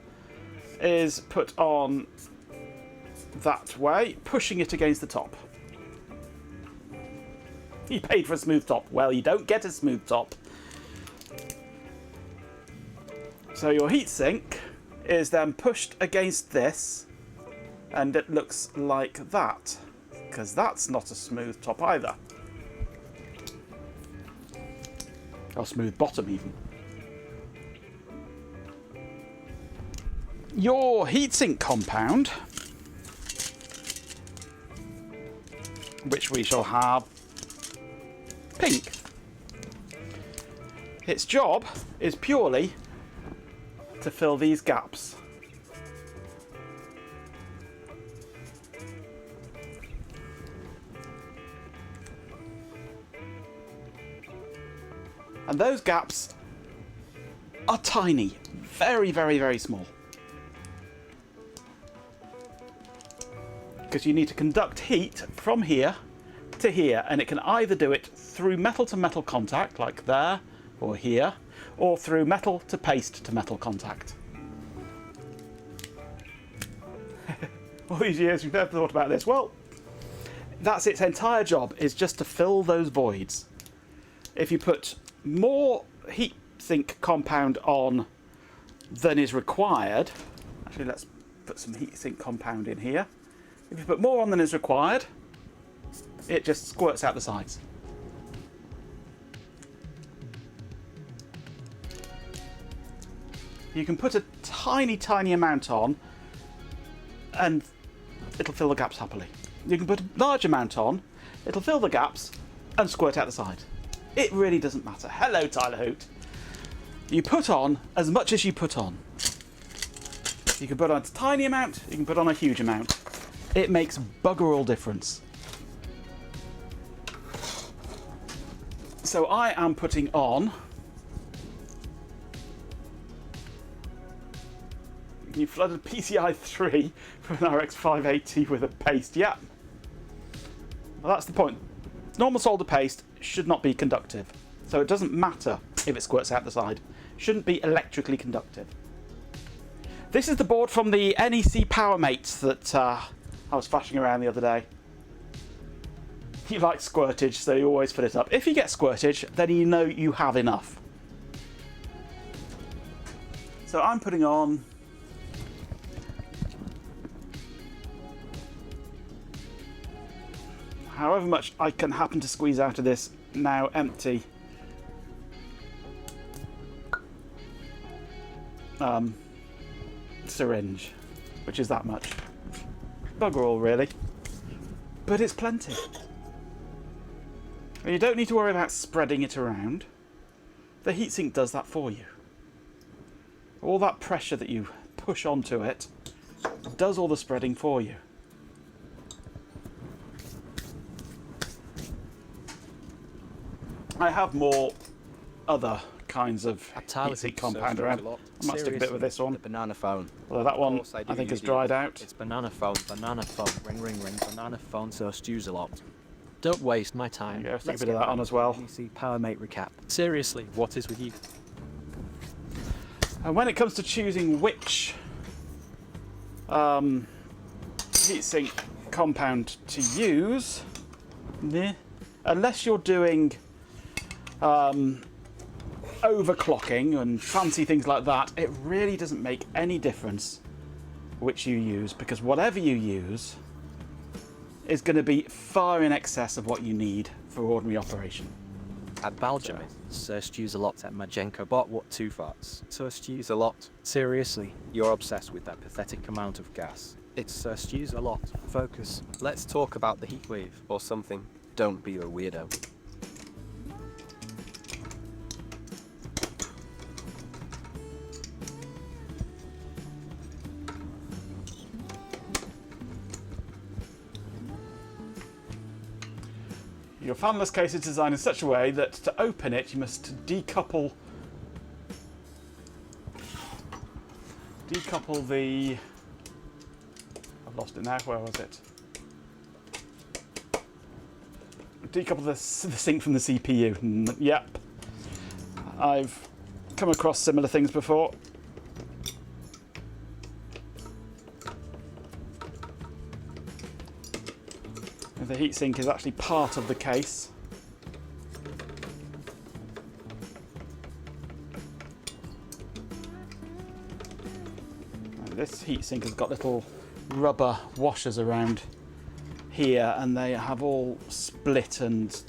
is put on that way, pushing it against the top. You paid for a smooth top. Well, you don't get a smooth top. So your heatsink is then pushed against this, and it looks like that, because that's not a smooth top either. Or smooth bottom even. Your heatsink compound, which we shall have pink. Its job is purely to fill these gaps. And those gaps are tiny, very, very, very small. Because you need to conduct heat from here to here, and it can either do it through metal to metal contact, like there or here, or through metal to paste to metal contact. All these years you've never thought about this. Well, that's its entire job, is just to fill those voids. If you put more heat sink compound on than is required, actually let's put some heat sink compound in here. If you put more on than is required, it just squirts out the sides. You can put a tiny, tiny amount on and it'll fill the gaps happily. You can put a large amount on, it'll fill the gaps and squirt out the side. It really doesn't matter. Hello, Tyler Hoot. You put on as much as you put on. You can put on a tiny amount, you can put on a huge amount. It makes bugger all difference. So I am putting on you flooded PCI 3 from an RX 580 with a paste. Yeah. Well, that's the point. Normal solder paste should not be conductive. So it doesn't matter if it squirts out the side. Shouldn't be electrically conductive. This is the board from the NEC PowerMate that I was flashing around the other day. You like squirtage, so you always fill it up. If you get squirtage, then you know you have enough. So I'm putting on however much I can happen to squeeze out of this now empty syringe, which is that much. Bugger all, really. But it's plenty. And you don't need to worry about spreading it around. The heatsink does that for you. All that pressure that you push onto it does all the spreading for you. I have more other kinds of heatsink compound around. I might stick a bit with this one. The banana phone. Although that one I think has dried out. It's banana phone, ring ring ring, banana phone, so stews a lot. Don't waste my time. Yeah, stick a bit of that on as well. NEC PowerMate Recap. Seriously, what is with you? And when it comes to choosing which heatsink compound to use, unless you're doing overclocking and fancy things like that, it really doesn't make any difference which you use, because whatever you use is going to be far in excess of what you need for ordinary operation. At Baljo, Sir Stews a lot at Majenko, but what two farts? Sir Stews a lot. Seriously, you're obsessed with that pathetic amount of gas. It's Sir Stews a lot. Focus. Let's talk about the heat wave or something. Don't be a weirdo. Your fanless case is designed in such a way that to open it you must decouple the... I've lost it now, where was it? Decouple the sink from the CPU. Yep. I've come across similar things before. The heatsink is actually part of the case. And this heatsink has got little rubber washers around here, and they have all split and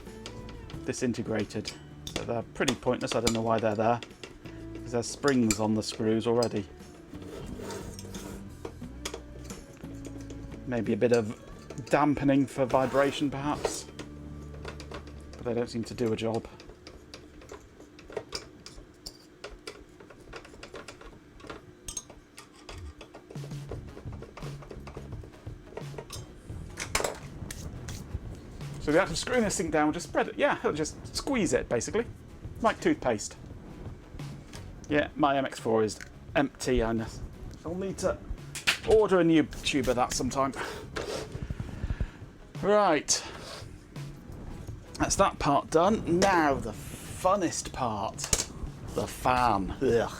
disintegrated. So they're pretty pointless. I don't know why they're there, because there's springs on the screws already. Maybe a bit of dampening for vibration perhaps, but they don't seem to do a job. So the act of screwing this thing down will just spread it. Yeah, it'll just squeeze it basically, like toothpaste. Yeah, my MX4 is empty, and I'll need to order a new tube of that sometime. Right, that's that part done. Now the funnest part, the fan. Ugh.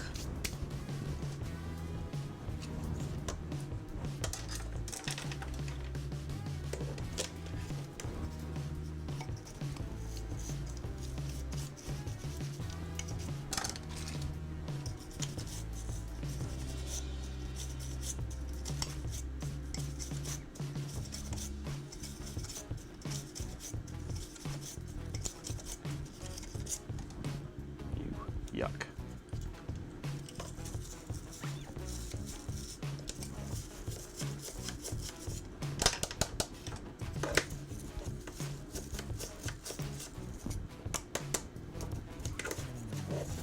Yuck.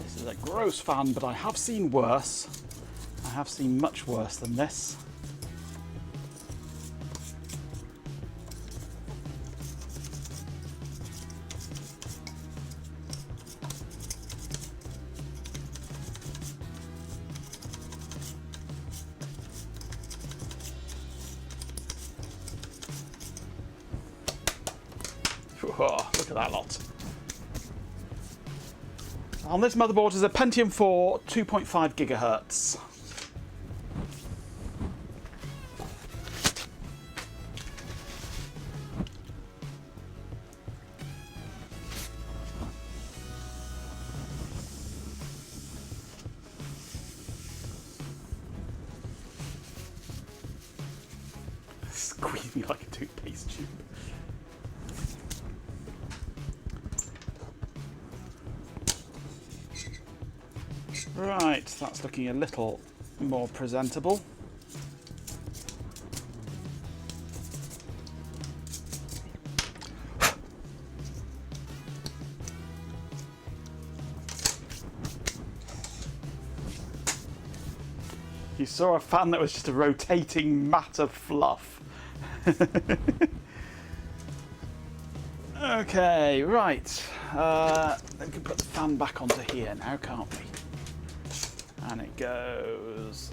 This is a gross fan, but I have seen worse. I have seen much worse than this. Oh, look at that lot. On this motherboard is a Pentium 4 2.5 gigahertz. Squeeze me like a toothpaste tube. Right, that's looking a little more presentable. You saw a fan that was just a rotating mat of fluff. Okay, right. Then we can put the fan back onto here now, can't we? And it goes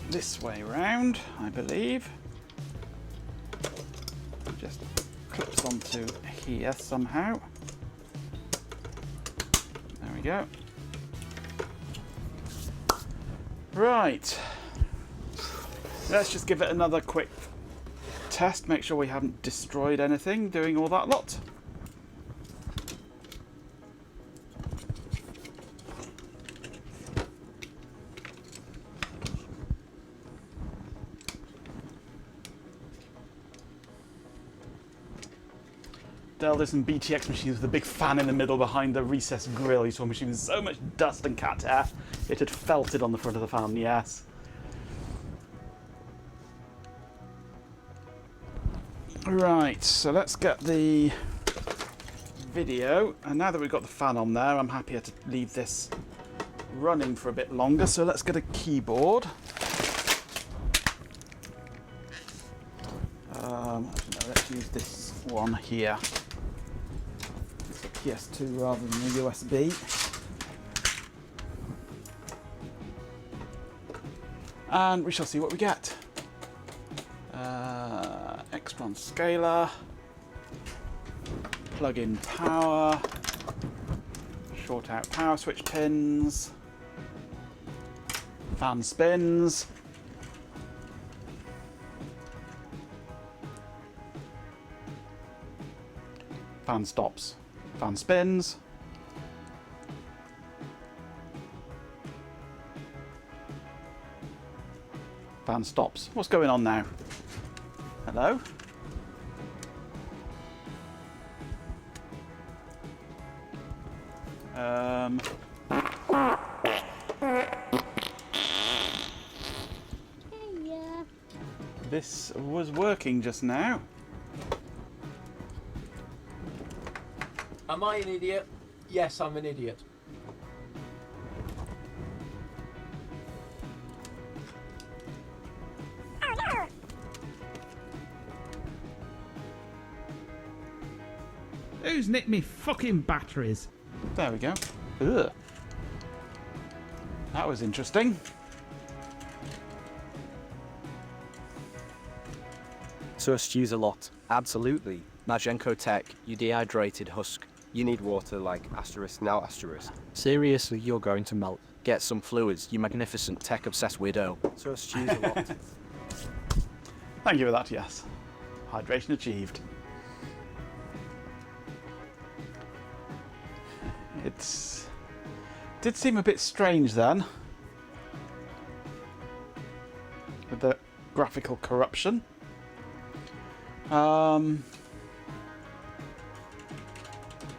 this way round, I believe. It just clips onto here somehow. There we go. Right. Let's just give it another quick test, make sure we haven't destroyed anything doing all that lot. Dell did some BTX machines with a big fan in the middle behind the recessed grill. You saw a machine with so much dust and cat hair, it had felted on the front of the fan, yes. Right, so let's get the video, and now that we've got the fan on there, I'm happier to leave this running for a bit longer, so let's get a keyboard. No, let's use this one here. It's a PS2 rather than a USB. And we shall see what we get. Extron scaler, plug-in power, short out power switch pins, fan spins, fan stops, fan spins, fan stops. What's going on now? Hello? This was working just now. Am I an idiot? Yes, I'm an idiot. Who's nicked me fucking batteries? There we go. Ugh. That was interesting. So stews a lot. Absolutely. Majenko Tech, you dehydrated husk. You need water like asterisk now asterisk. Seriously, you're going to melt. Get some fluids, you magnificent tech-obsessed widow. So stews a lot. Thank you for that, yes. Hydration achieved. It's did seem a bit strange then, with the graphical corruption.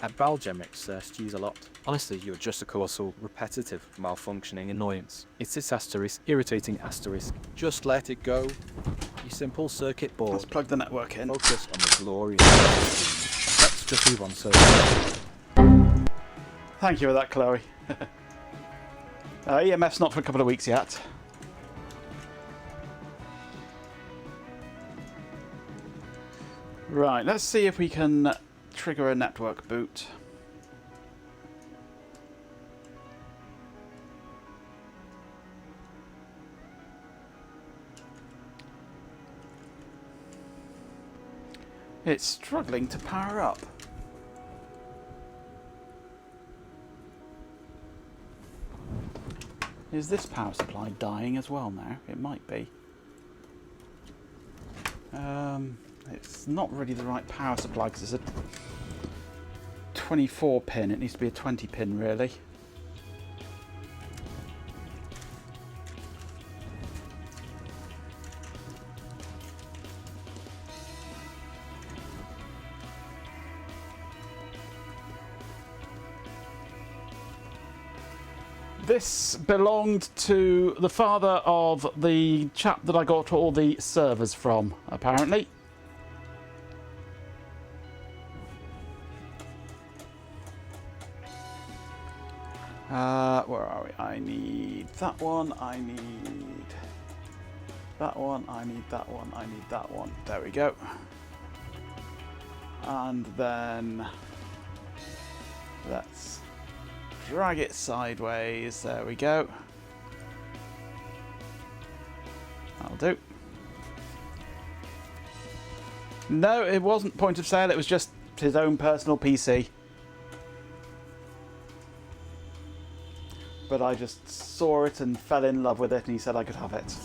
At Valgemix, stews a lot. Honestly, you're just a colossal, repetitive, malfunctioning annoyance. It's this asterisk, irritating asterisk. Just let it go. You simple circuit board. Let's plug the network in. Focus on the glorious. Let's just move on, so. Thank you for that, Chloe. EMF's not for a couple of weeks yet. Right, let's see if we can trigger a network boot. It's struggling to power up. Is this power supply dying as well now? It might be. It's not really the right power supply because it's a 24 pin. It needs to be a 20 pin really. This belonged to the father of the chap that I got all the servers from, apparently. Where are we? I need that one, I need that one, I need that one, I need that one. There we go. And then let's drag it sideways. There we go. That'll do. No, it wasn't point of sale, it was just his own personal PC. But I just saw it and fell in love with it, and he said I could have it.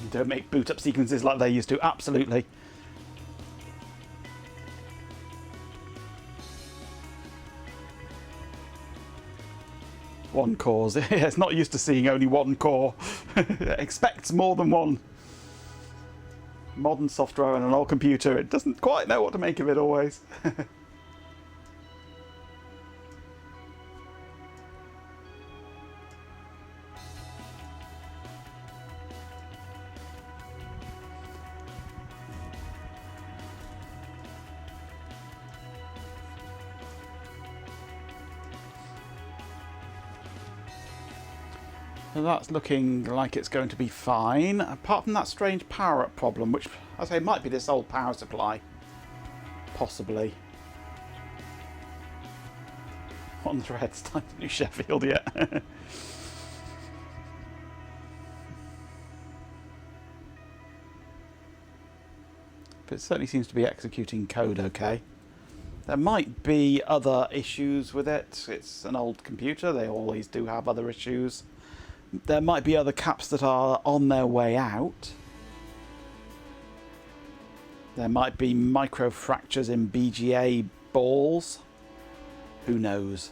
Don't make boot up sequences like they used to. Absolutely. One cores. Yeah, it's not used to seeing only one core. It expects more than one. Modern software and an old computer, it doesn't quite know what to make of it always. So that's looking like it's going to be fine, apart from that strange power-up problem, which I say might be this old power supply. Possibly. On threads, time to New Sheffield yet. But it certainly seems to be executing code okay. There might be other issues with it. It's an old computer, they always do have other issues. There might be other caps that are on their way out. There might be micro fractures in BGA balls. Who knows?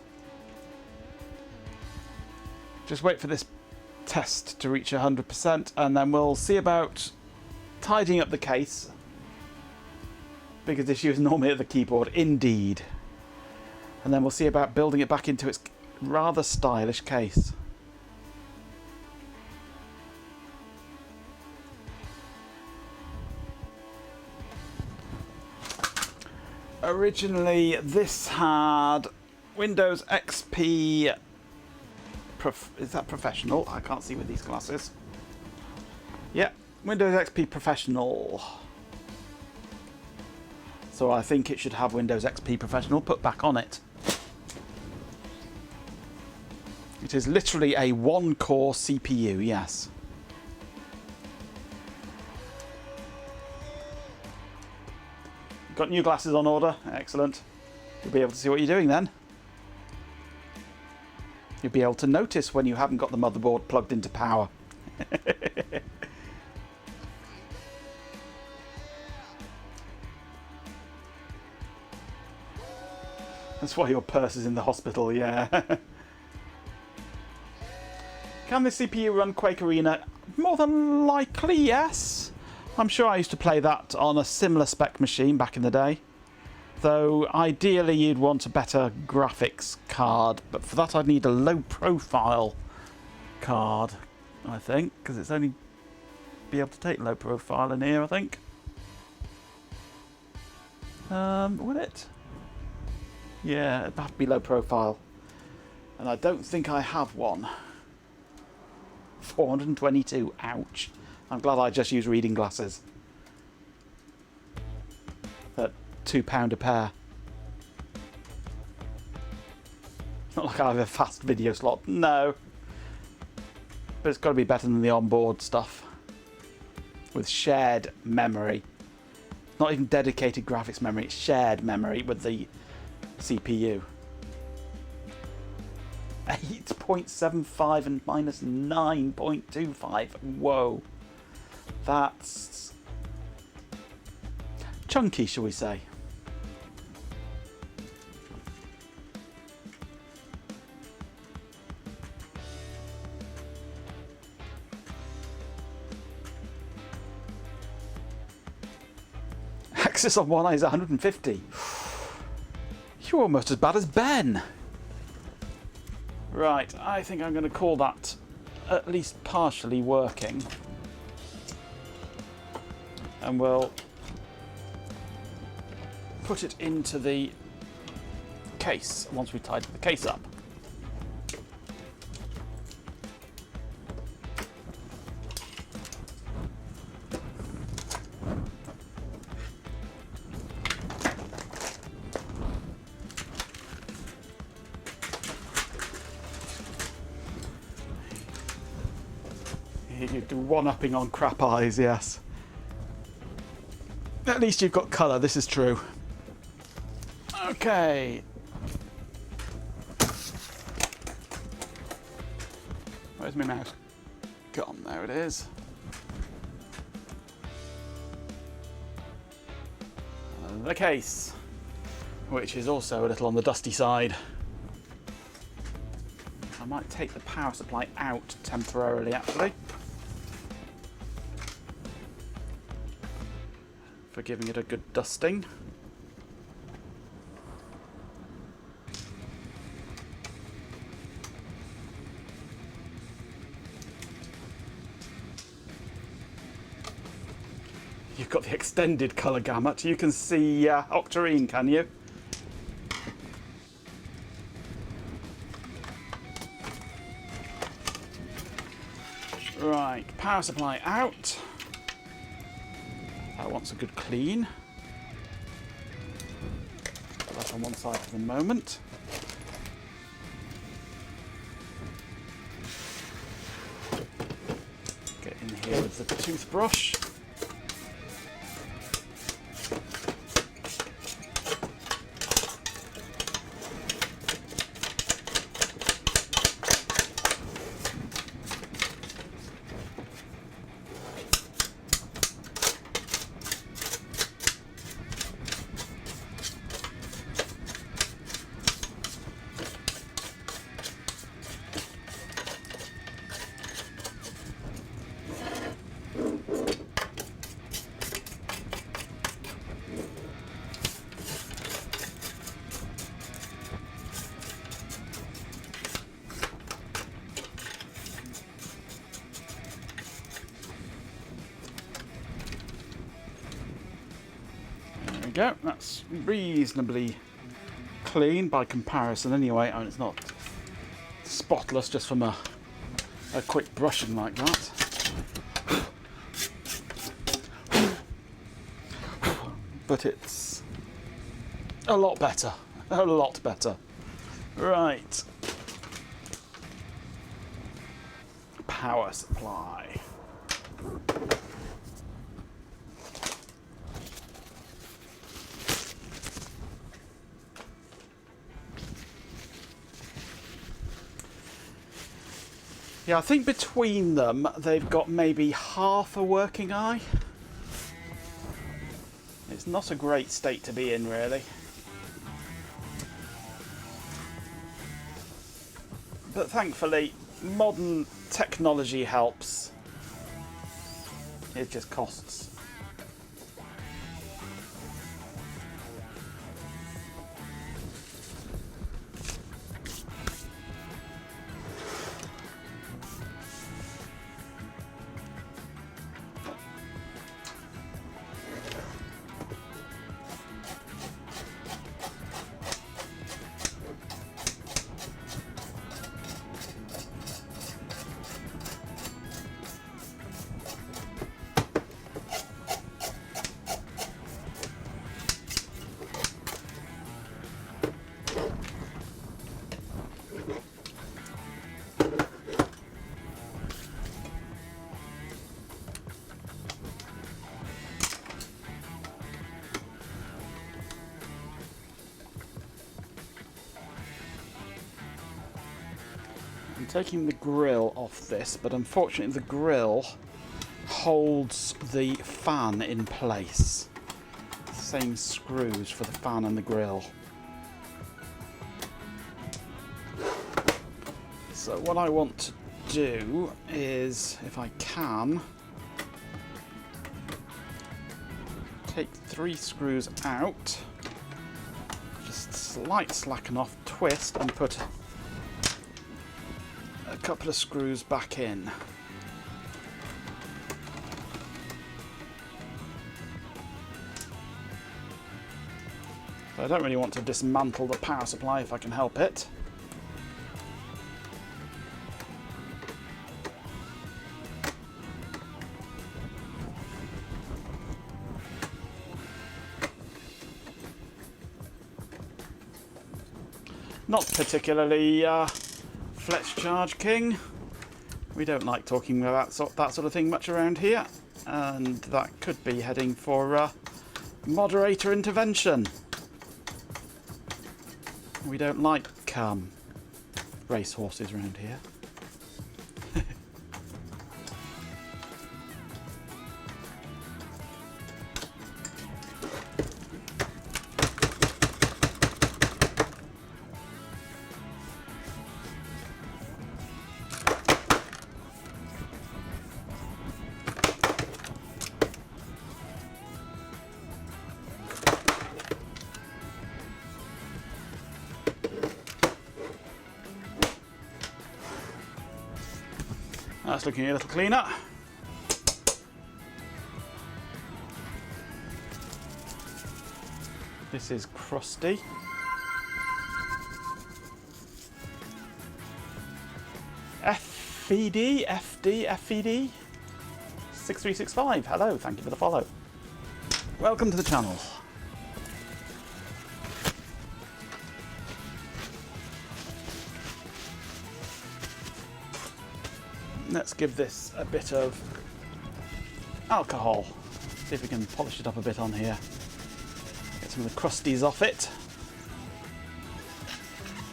Just wait for this test to reach 100% and then we'll see about tidying up the case. Biggest issue is normally at the keyboard, indeed. And then we'll see about building it back into its rather stylish case. Originally, this had Windows XP. Is that Professional? I can't see with these glasses. Yeah, Windows XP Professional. So I think it should have Windows XP Professional put back on it. It is literally a one-core CPU, yes. Got new glasses on order. Excellent. You'll be able to see what you're doing then. You'll be able to notice when you haven't got the motherboard plugged into power. That's why your purse is in the hospital, yeah. Can the CPU run Quake Arena? More than likely, yes. I'm sure I used to play that on a similar spec machine back in the day. Though ideally you'd want a better graphics card, but for that I'd need a low profile card, I think, because it's only be able to take low profile in here, I think. Would it? Yeah, it'd have to be low profile. And I don't think I have one. 422, ouch. I'm glad I just use reading glasses. At £2 a pair. It's not like I have a fast video slot, no. But it's got to be better than the onboard stuff. With shared memory. Not even dedicated graphics memory, it's shared memory with the CPU. 8.75 and minus 9.25. Whoa. That's chunky, shall we say. Axis on one eye is 150. You're almost as bad as Ben. Right, I think I'm going to call that at least partially working. And we'll put it into the case once we tidy the case up. You do one-upping on crap eyes, yes. At least you've got colour, this is true. Okay. Where's my mouse? Gone, there it is. the case, which is also a little on the dusty side. I might take the power supply out temporarily, actually, for giving it a good dusting. You've got the extended colour gamut. You can see Octarine, can you? Right, power supply out. That wants a good clean. Put that on one side for the moment. Get in here with the toothbrush. Go. That's reasonably clean by comparison anyway. I mean, it's not spotless just from a quick brushing like that. But it's a lot better. A lot better. Right. Power supply. Yeah, I think between them, they've got maybe half a working eye. It's not a great state to be in, really. But thankfully, modern technology helps. It just costs. I'm taking the grill off this, but unfortunately the grill holds the fan in place. Same screws for the fan and the grill. So what I want to do is, if I can, take 3 screws out, just slight slacken off, twist and put a couple of screws back in. So I don't really want to dismantle the power supply if I can help it. Not particularly Fletch Charge King. We don't like talking about that sort of thing much around here, and that could be heading for moderator intervention. We don't like racehorses around here. That's looking a little cleaner. This is crusty. FED 6365. Hello, thank you for the follow. Welcome to the channel. Let's give this a bit of alcohol. See if we can polish it up a bit on here. Get some of the crusties off it.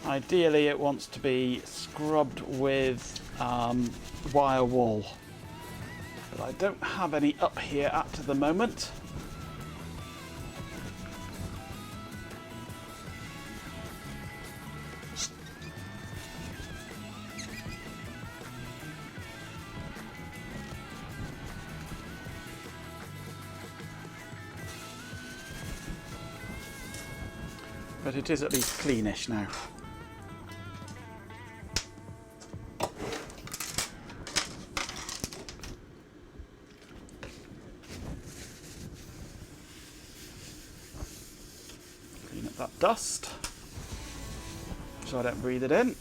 Ideally it wants to be scrubbed with wire wool. But I don't have any up here at the moment. But it is at least cleanish now. Clean up that dust so I don't breathe it in.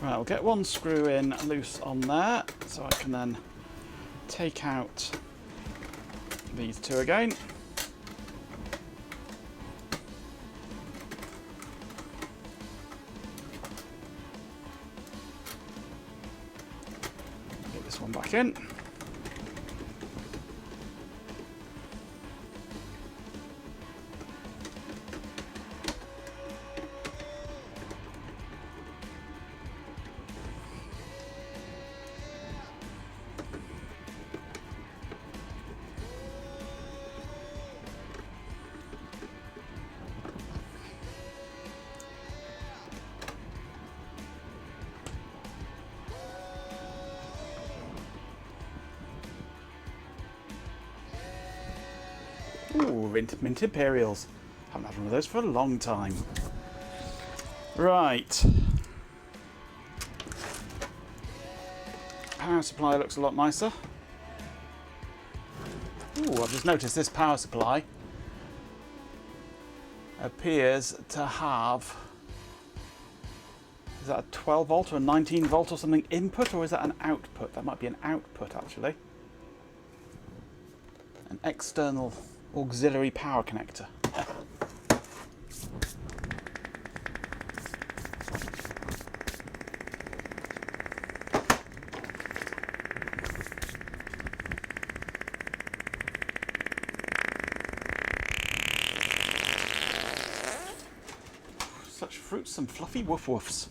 Right, I'll get one screw in loose on there, so I can then take out these two again. Get this one back in. Ooh, mint Imperials. Haven't had one of those for a long time. Right. Power supply looks a lot nicer. Ooh, I've just noticed this power supply appears to have, is that a 12 volt or a 19 volt or something input, or is that an output? That might be an output actually. An external auxiliary power connector. Such fruits and fluffy woof woofs.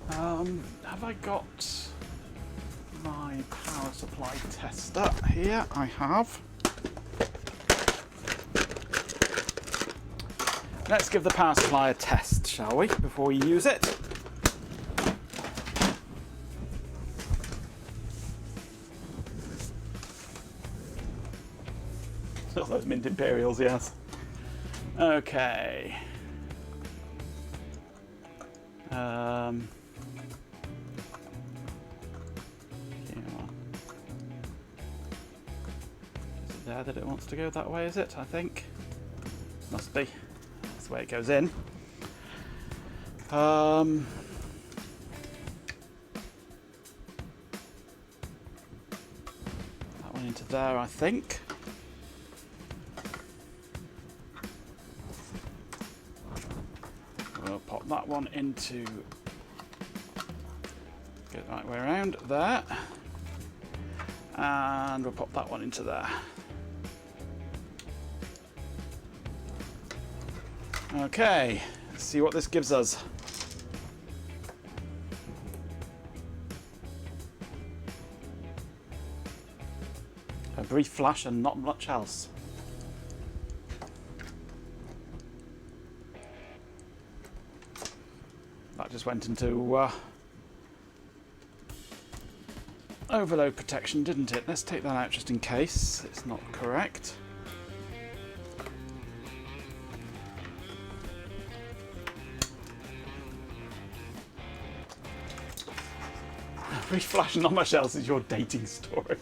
Have I got my power supply tester here? I have. Let's give the power supply a test, shall we, before we use it? Still those mint Imperials, yes. Okay. Is it there that it wants to go that way, is it? I think. Must be. That's the way it goes in. That one into there, I think. We'll pop that one into, get it the right way around, there. And we'll pop that one into there. Okay, let's see what this gives us. A brief flash and not much else. That just went into overload protection, didn't it? Let's take that out just in case it's not correct. Brief flash and not much else is your dating story.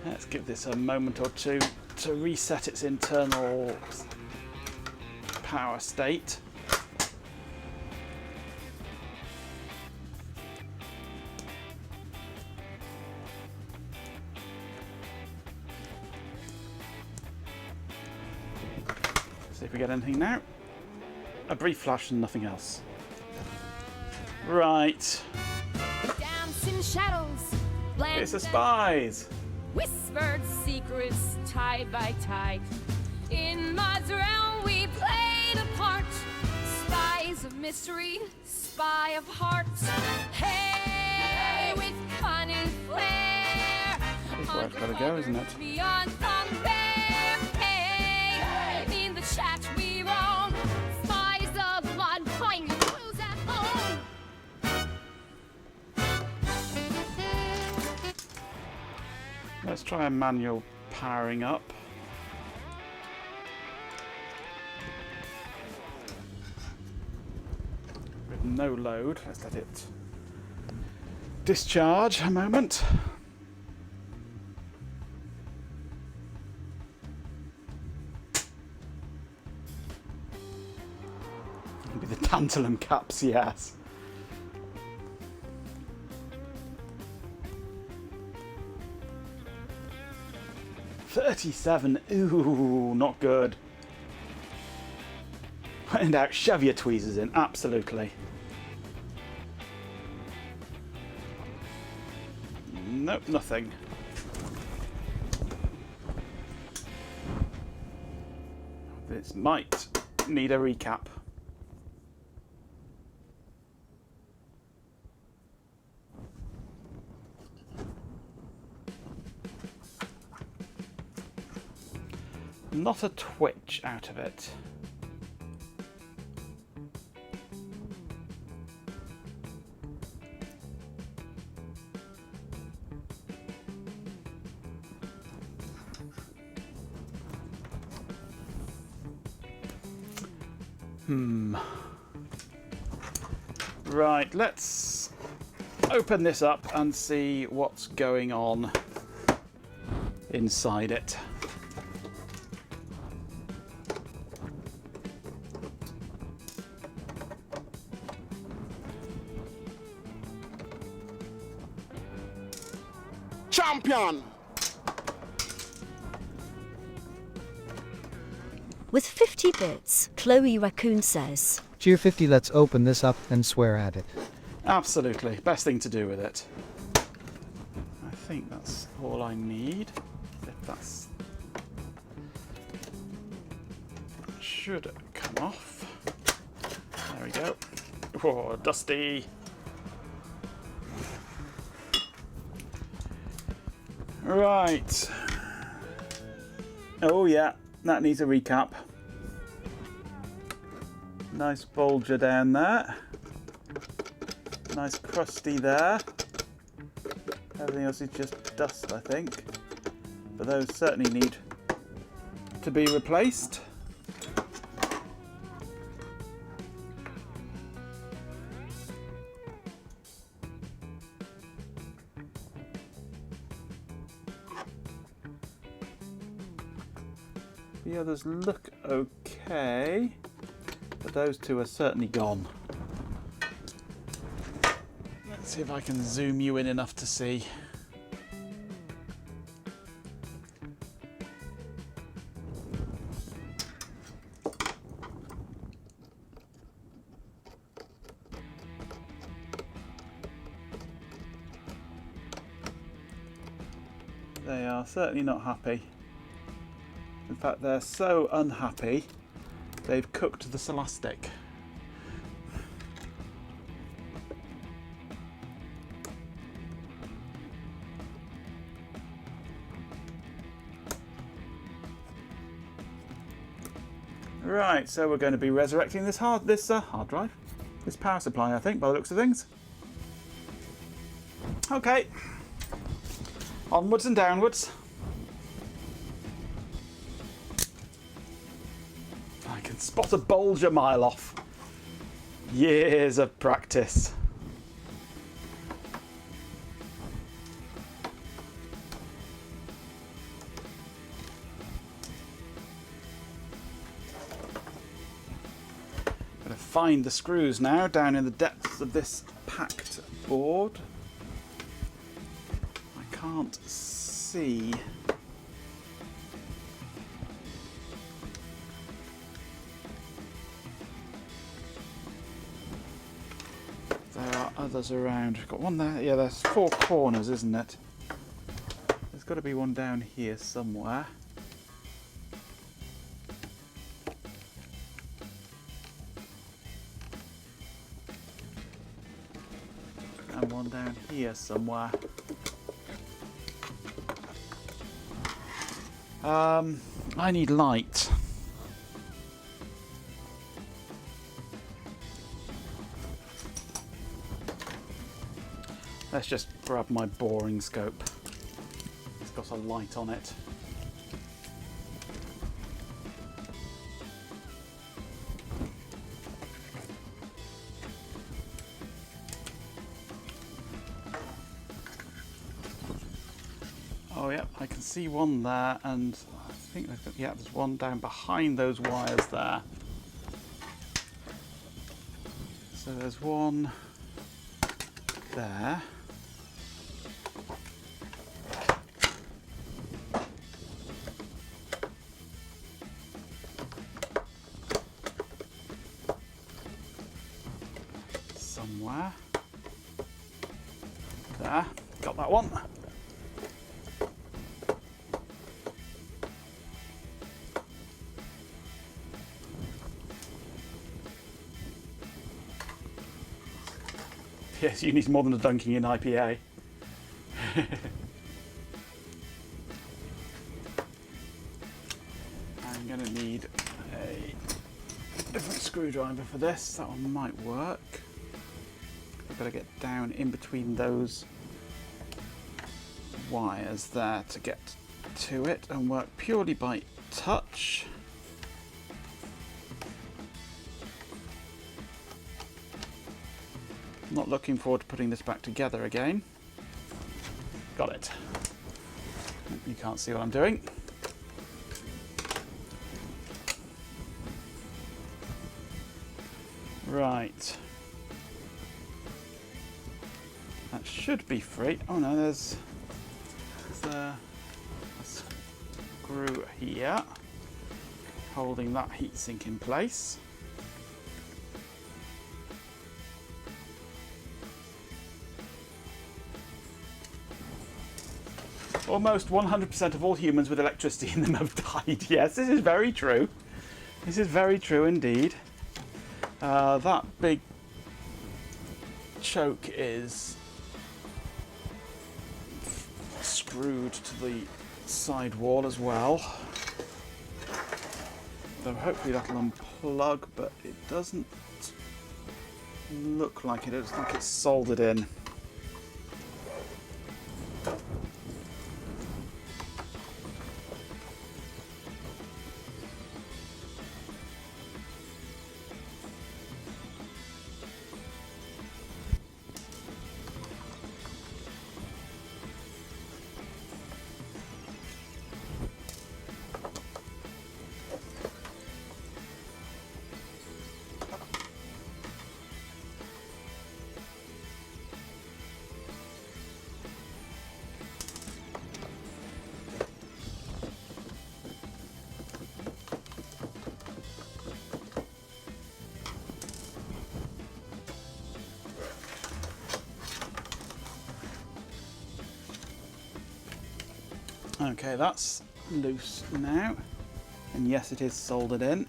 Let's give this a moment or two to reset its internal power state. See if we get anything now. A brief flash and nothing else. Right. Dancing shadows, It's the spies. whispered secrets, tide by tide. In Mud's realm, we played a part. Spies of mystery, spy of hearts. Hey, with cunning flair. That's where it's got to go, isn't it? Beyond compare. Hey, in the chat we roam. Spies of blood, finding clues at home. Let's try a manual powering up. With no load. Let's let it discharge a moment. Maybe the tantalum caps, yes. $37. Ooh, not good. When in doubt, shove your tweezers in. Absolutely. Nope, nothing. This might need a recap. Not a twitch out of it. Right, let's open this up and see what's going on inside it. Champion! With 50 bits, Chloe Raccoon says, Cheer 50, let's open this up and swear at it. Absolutely. Best thing to do with it. I think that's all I need. If that's... should come off. There we go. Whoa, dusty. Right. Oh yeah, that needs a recap. Nice bulger down there. Nice crusty there. Everything else is just dust, I think. But those certainly need to be replaced. The others look okay, but those two are certainly gone. Let's see if I can zoom you in enough to see. They are certainly not happy. In fact, they're so unhappy, they've cooked the Celastic. Right, so we're going to be resurrecting this hard drive, this power supply, I think, by the looks of things. Okay, onwards and downwards. I can spot a bulge a mile off. Years of practice. Gotta find the screws now down in the depths of this packed board. I can't see. There are others around. We've got one there. Yeah, there's 4 corners, isn't it? There's got to be one down here somewhere. And one down here somewhere. I need light. Let's just grab my boring scope. It's got a light on it. Oh yeah, I can see one there, and I think there's one down behind those wires there. So there's one there. Somewhere. There, got that one. Yes, you need more than a dunking in IPA. I'm going to need a different screwdriver for this. That one might work. I've got to get down in between those wires there to get to it and work purely by touch. Not looking forward to putting this back together again. Got it. You can't see what I'm doing. Right. That should be free. Oh no, there's a screw here holding that heatsink in place. Almost 100% of all humans with electricity in them have died. Yes, this is very true. This is very true indeed. That big choke is screwed to the side wall as well. So hopefully that'll unplug, but it doesn't look like it. It looks like it's soldered in. Okay, that's loose now, and yes, it is soldered in.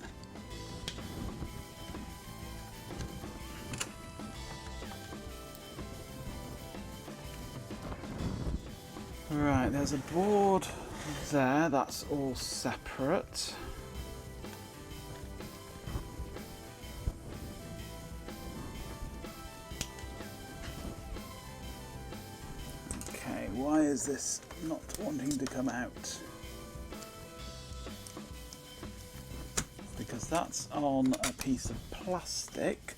Right, there's a board there, that's all separate. why is this not wanting to come out? Because that's on a piece of plastic.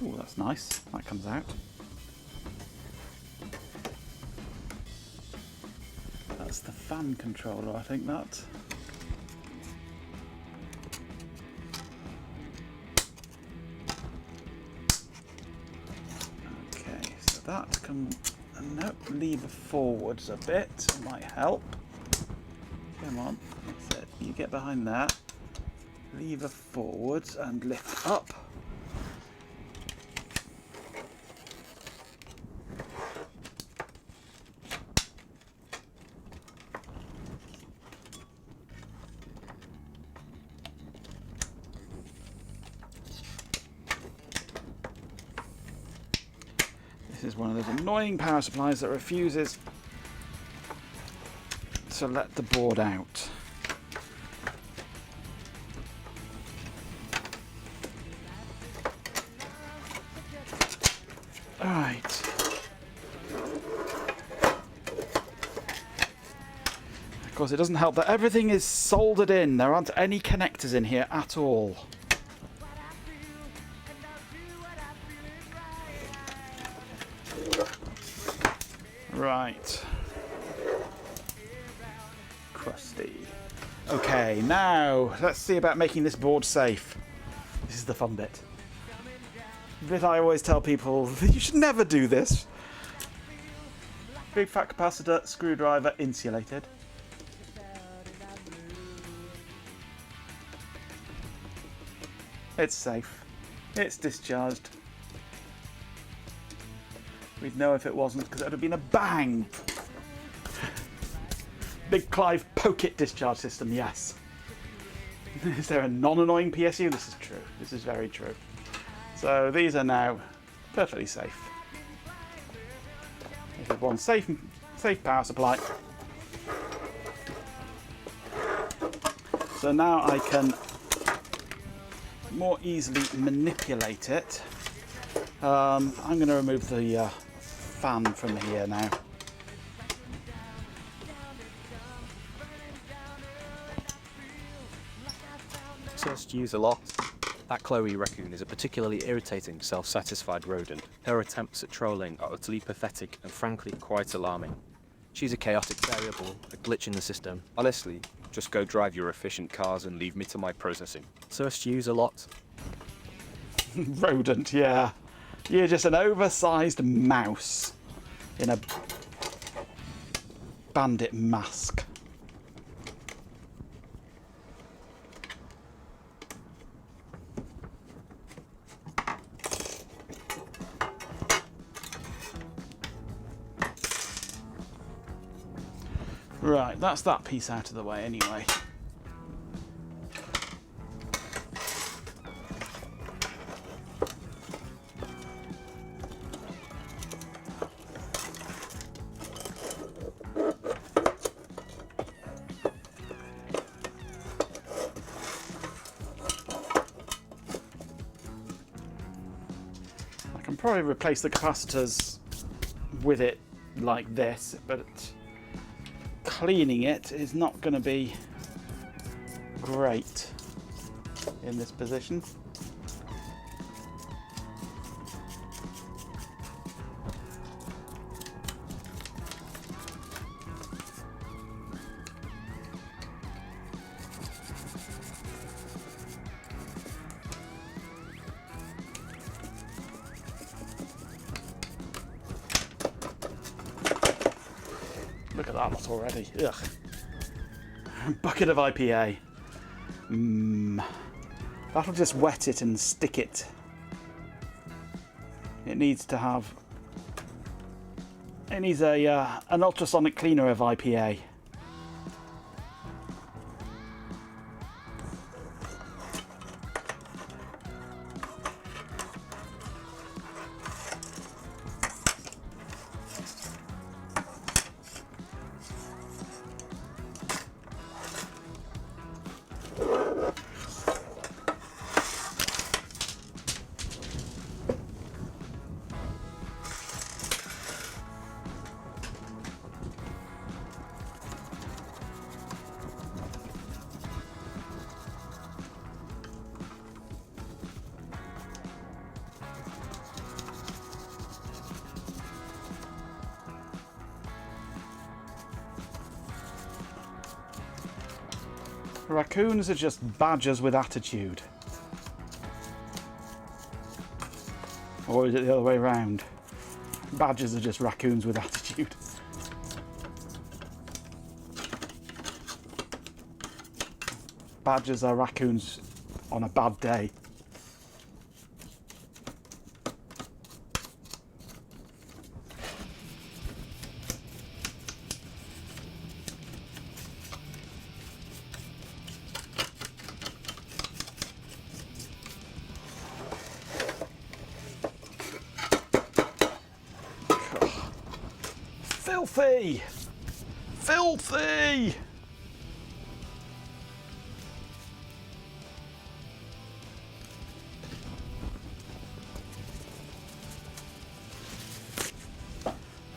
Oh, that's nice. That comes out. That's the fan controller, I think that. Okay, so that can lever forwards a bit, might help. Come on, that's it. You get behind that. Lever forwards and lift up. This is one of those annoying power supplies that refuses to let the board out. Alright. Of course, it doesn't help that everything is soldered in. There aren't any connectors in here at all. Right. Crusty. Okay, now let's see about making this board safe. This is the fun bit. The bit I always tell people, you should never do this. Big fat capacitor, screwdriver, insulated. It's safe. It's discharged. We'd know if it wasn't because it would have been a bang. Big Clive poke-it discharge system, yes. Is there a non-annoying PSU? This is true. This is very true. So these are now perfectly safe. This is one safe power supply. So now I can more easily manipulate it. I'm going to remove the fan from here now. Just use a lot. That Chloe raccoon is a particularly irritating, self-satisfied rodent. Her attempts at trolling are utterly pathetic and frankly quite alarming. She's a chaotic variable, a glitch in the system. Honestly, just go drive your efficient cars and leave me to my processing. Just use a lot. Rodent, yeah. You're just an oversized mouse in a bandit mask. Right, that's that piece out of the way anyway. I can probably replace the capacitors with it like this, but cleaning it is not going to be great in this position. Look at that lot already. Ugh. Bucket of IPA. That'll just wet it and stick it. It needs to have... It needs an ultrasonic cleaner of IPA. Raccoons are just badgers with attitude. Or is it the other way around? Badgers are just raccoons with attitude. Badgers are raccoons on a bad day. Filthy! Filthy!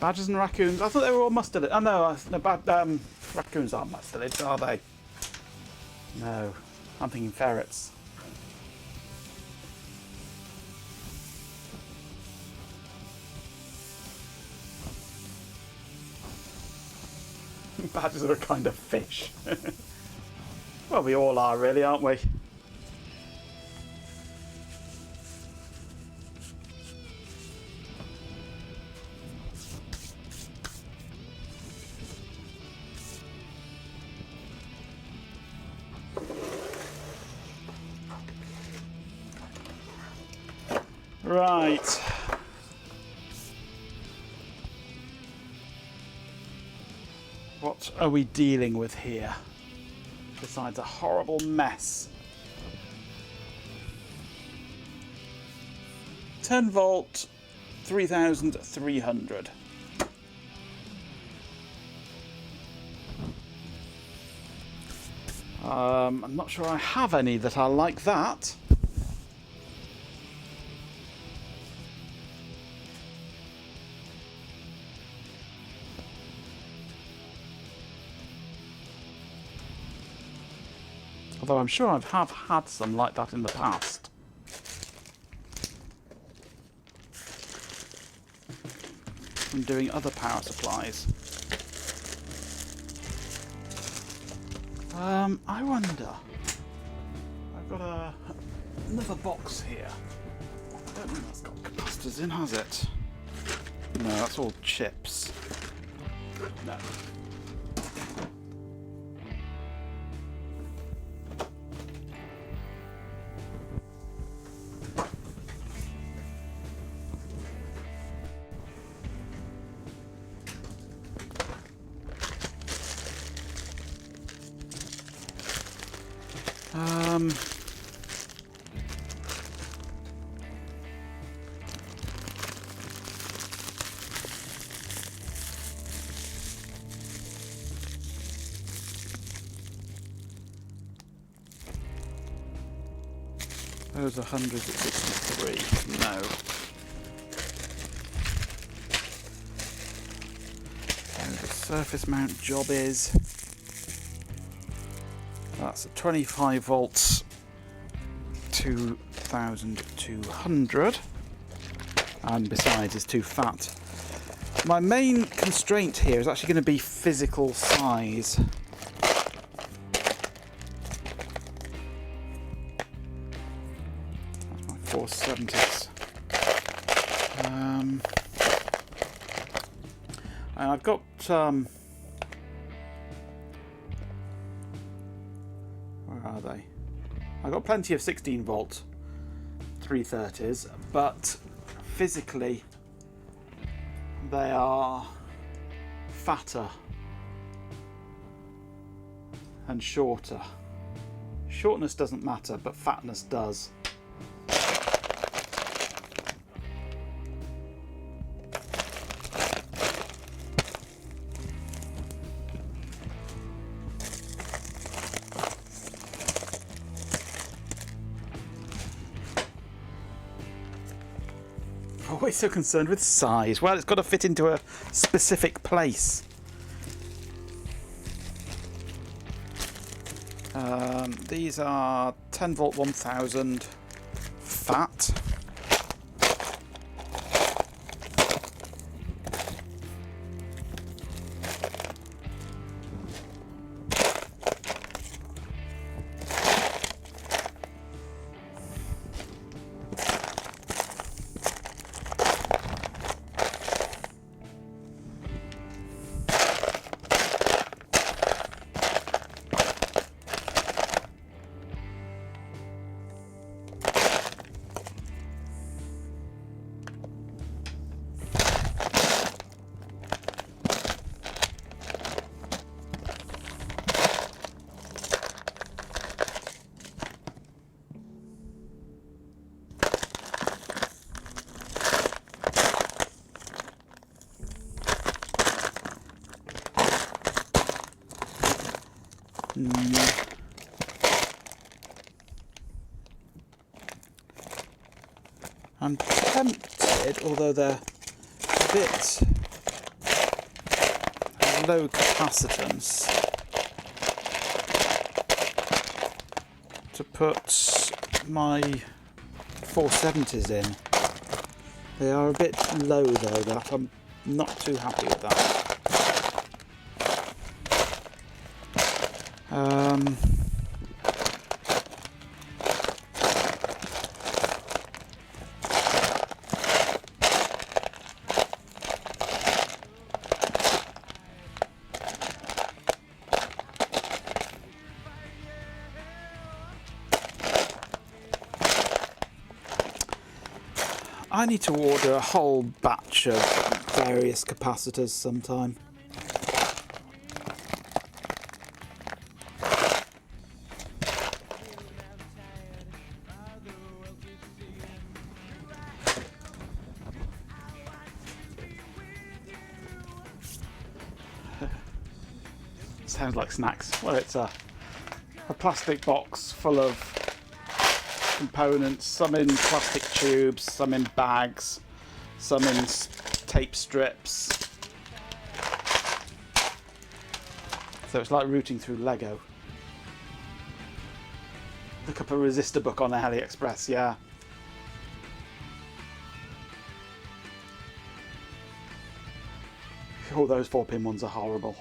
Badgers and raccoons. I thought they were all mustelid. Oh no, raccoons aren't mustelid, are they? No, I'm thinking ferrets. Badgers are a kind of fish. Well, we all are really, aren't we? Right. What are we dealing with here? Besides a horrible mess. 10 volt, 3,300. I'm not sure I have any that are like that. Although I'm sure I have had some like that in the past. From doing other power supplies. I wonder. I've got another box here. I don't think that's got capacitors in, has it? No, that's all chips. No. Those are hundreds at 63. No. And the surface mount job is. That's a 25 volts, 2,200. And besides, it's too fat. My main constraint here is actually going to be physical size. That's my 470s. And I've got where are they? I've got plenty of 16 volt 330s, but physically they are fatter and shorter. Shortness doesn't matter, but fatness does. Always so concerned with size. Well, it's got to fit into a specific place. These are 10 volt 1000 fat. I'm tempted, although they're a bit low capacitance, to put my 470s in. They are a bit low though, that I'm not too happy with that. I need to order a whole batch of various capacitors sometime. Sounds like snacks. Well, it's a plastic box full of components, some in plastic tubes, some in bags, some in tape strips. So it's like rooting through Lego. Look up a resistor book on AliExpress, yeah. Oh, those 4-pin ones are horrible.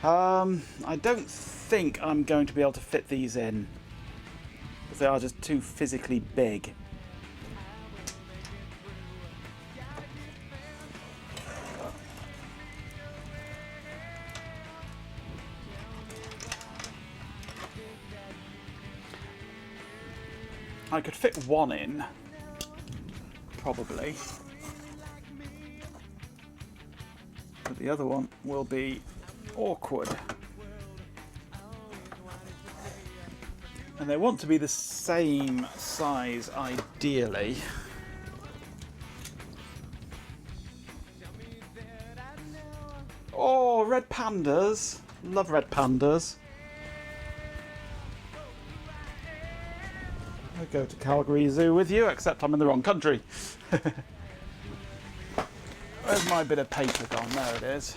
I don't think I'm going to be able to fit these in, because they are just too physically big. I could fit one in, probably, but the other one will be awkward. And they want to be the same size, ideally. Oh, red pandas. Love red pandas. I'll go to Calgary Zoo with you, except I'm in the wrong country. Where's my bit of paper gone? There it is.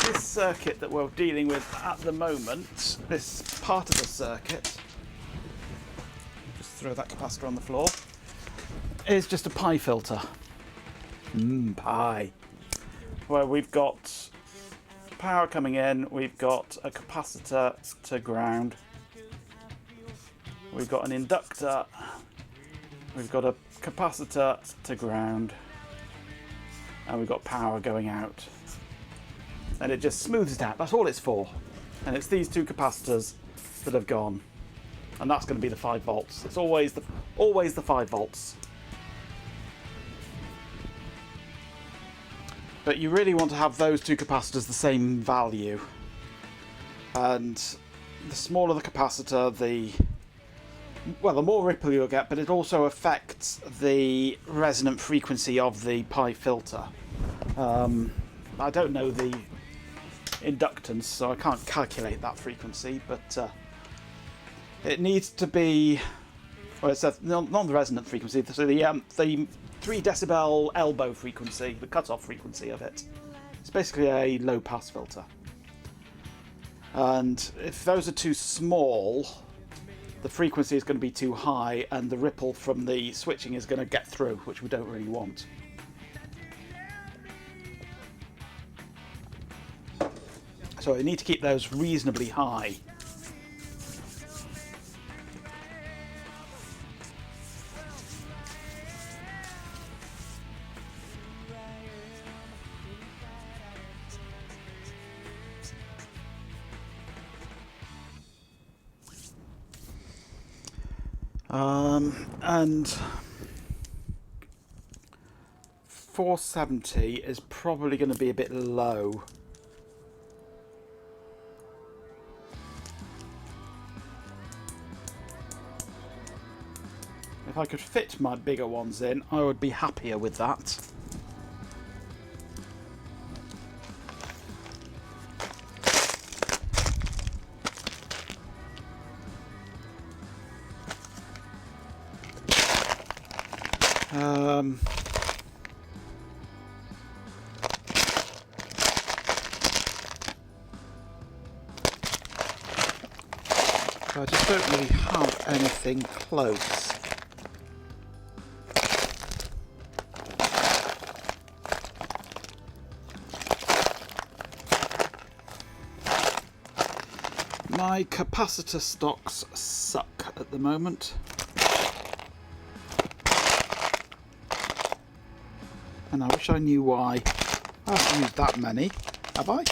This circuit that we're dealing with at the moment, this part of the circuit, just throw that capacitor on the floor, is just a pi filter. Pi. Where we've got power coming in, we've got a capacitor to ground, we've got an inductor, we've got a capacitor to ground, and we've got power going out. And it just smooths it out. That's all it's for. And it's these two capacitors that have gone. And that's going to be the 5 volts. It's always the 5 volts. But you really want to have those two capacitors the same value. And the smaller the capacitor, the more ripple you'll get, but it also affects the resonant frequency of the pi filter. I don't know the inductance, so I can't calculate that frequency, but it needs to be, well, it's not the resonant frequency, so the 3 decibel elbow frequency, the cutoff frequency of it. It's basically a low pass filter, and if those are too small, the frequency is going to be too high and the ripple from the switching is going to get through, which we don't really want. So you need to keep those reasonably high. And 470 is probably going to be a bit low. If I could fit my bigger ones in, I would be happier with that. I just don't really have anything close. My capacitor stocks suck at the moment. And I wish I knew why. I haven't used that many, have I?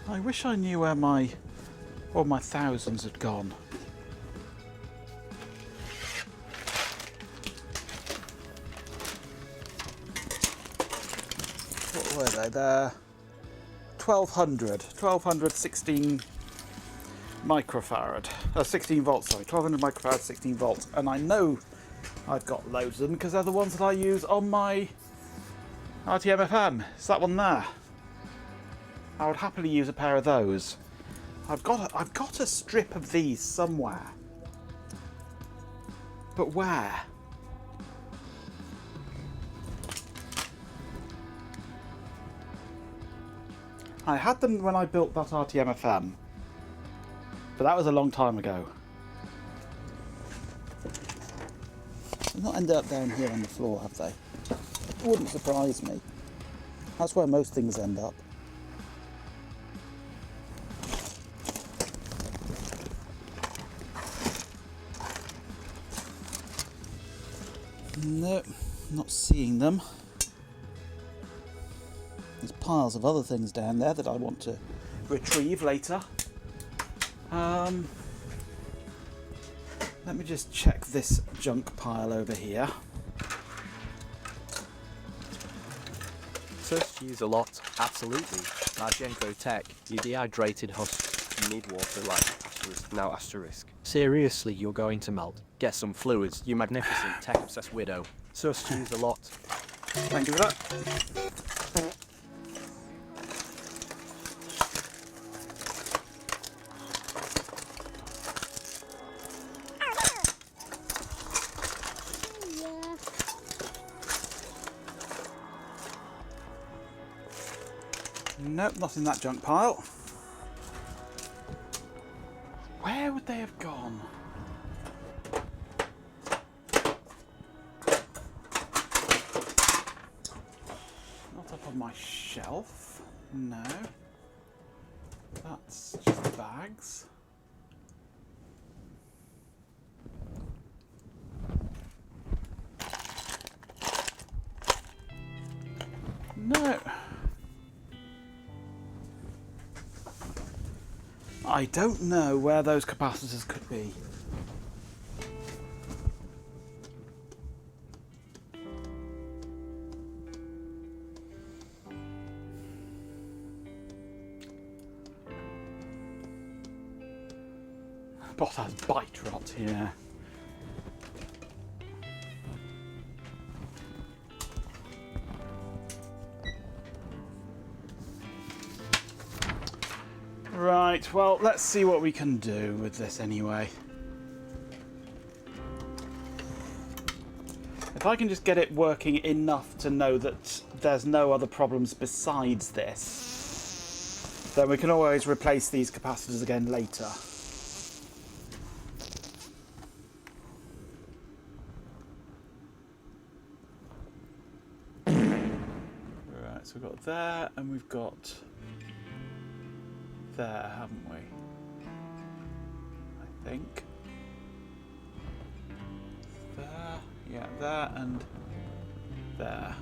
I wish I knew where all my thousands had gone. What were they? They're 1200 16 microfarad. 16 volts, sorry. 1200 microfarad, 16 volts. And I know I've got loads of them because they're the ones that I use on my RTMFM. It's that one there. I would happily use a pair of those. I've got a strip of these somewhere. But where? I had them when I built that RTMFM. But that was a long time ago. They've not ended up down here on the floor, have they? It wouldn't surprise me. That's where most things end up. No, not seeing them. There's piles of other things down there that I want to retrieve later. Let me just check this junk pile over here. First use a lot, absolutely. Margenko Tech, you dehydrated husk. You need water like asterisk, now asterisk. Seriously, you're going to melt. Get some fluids, you magnificent tech-obsessed widow. First use a lot. Thank you for that. Nope, not in that junk pile. Where would they have gone? Not up on my shelf. No. That's just bags. No. I don't know where those capacitors could be. Boss has bite rot here. Right, well, let's see what we can do with this anyway. If I can just get it working enough to know that there's no other problems besides this, then we can always replace these capacitors again later. Right, so we've got there and we've got there, haven't we? I think. There, yeah, there and there.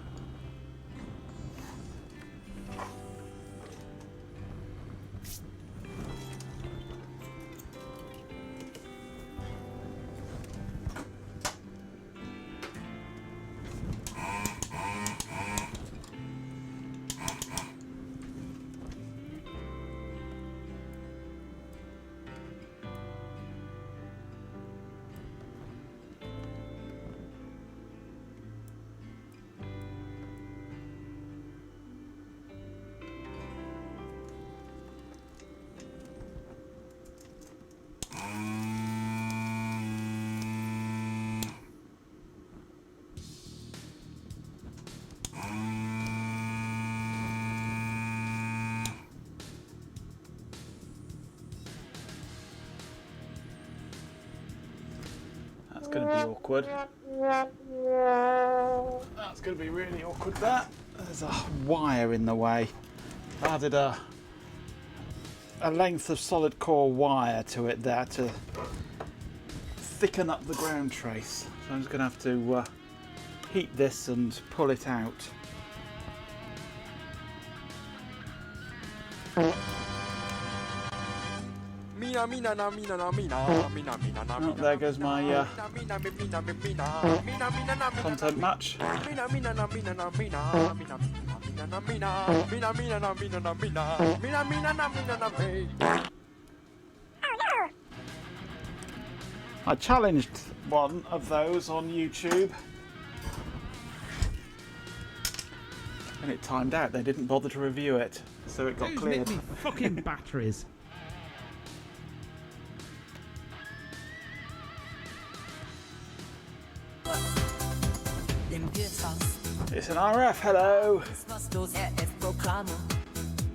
awkward. That's going to be really awkward, that. There's a wire in the way. I added a length of solid core wire to it there to thicken up the ground trace. So I'm just going to have to heat this and pull it out. Oh, there goes my content match. I challenged one of those on YouTube and it timed out. They didn't bother to review it, so it got cleared. Fucking batteries. It's an RF, hello.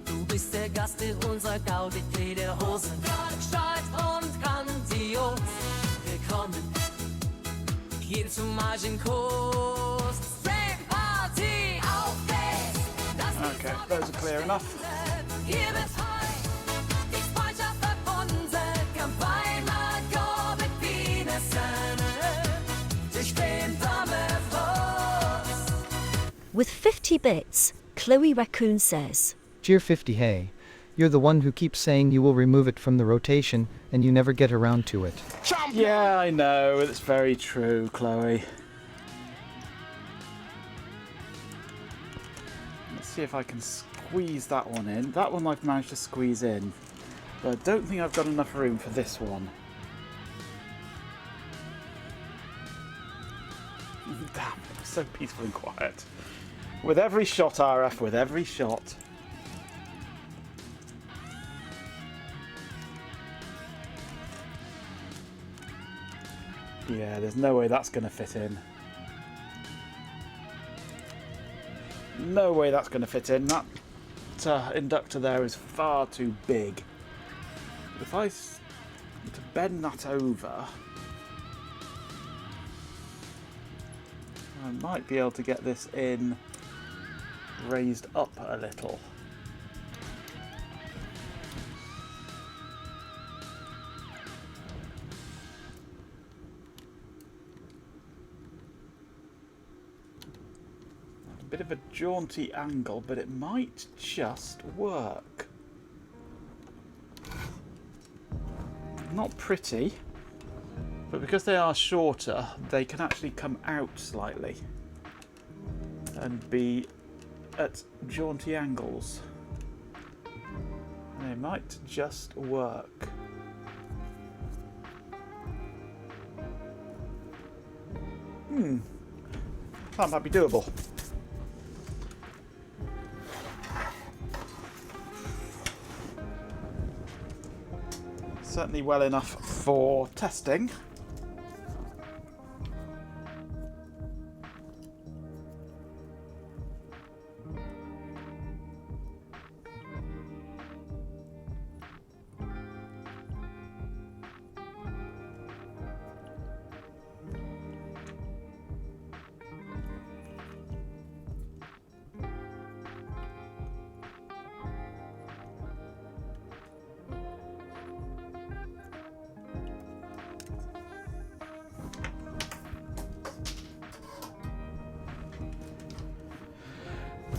Du bist der Gast in unserer Gaudi der Hosen. Stolz und grandios. Willkommen hier zum Magenkurs. Straight Party auf Base. Okay, those are clear enough. Hier wird heute die Freundschaft verbunden. Kampagnen mit Bienensen. Ich bin Dammerfuss. With 50 bits, Chloe Raccoon says, Cheer 50 hey. You're the one who keeps saying you will remove it from the rotation, and you never get around to it. Yeah, I know. It's very true, Chloe. Let's see if I can squeeze that one in. That one I've managed to squeeze in. But I don't think I've got enough room for this one. Damn, it's so peaceful and quiet. With every shot, RF, with every shot. Yeah, there's no way that's going to fit in. No way that's going to fit in. That inductor there is far too big. If I to bend that over, I might be able to get this in raised up a little. A bit of a jaunty angle, but it might just work. Not pretty, but because they are shorter, they can actually come out slightly and be at jaunty angles. They might just work. That might be doable. Certainly well enough for testing.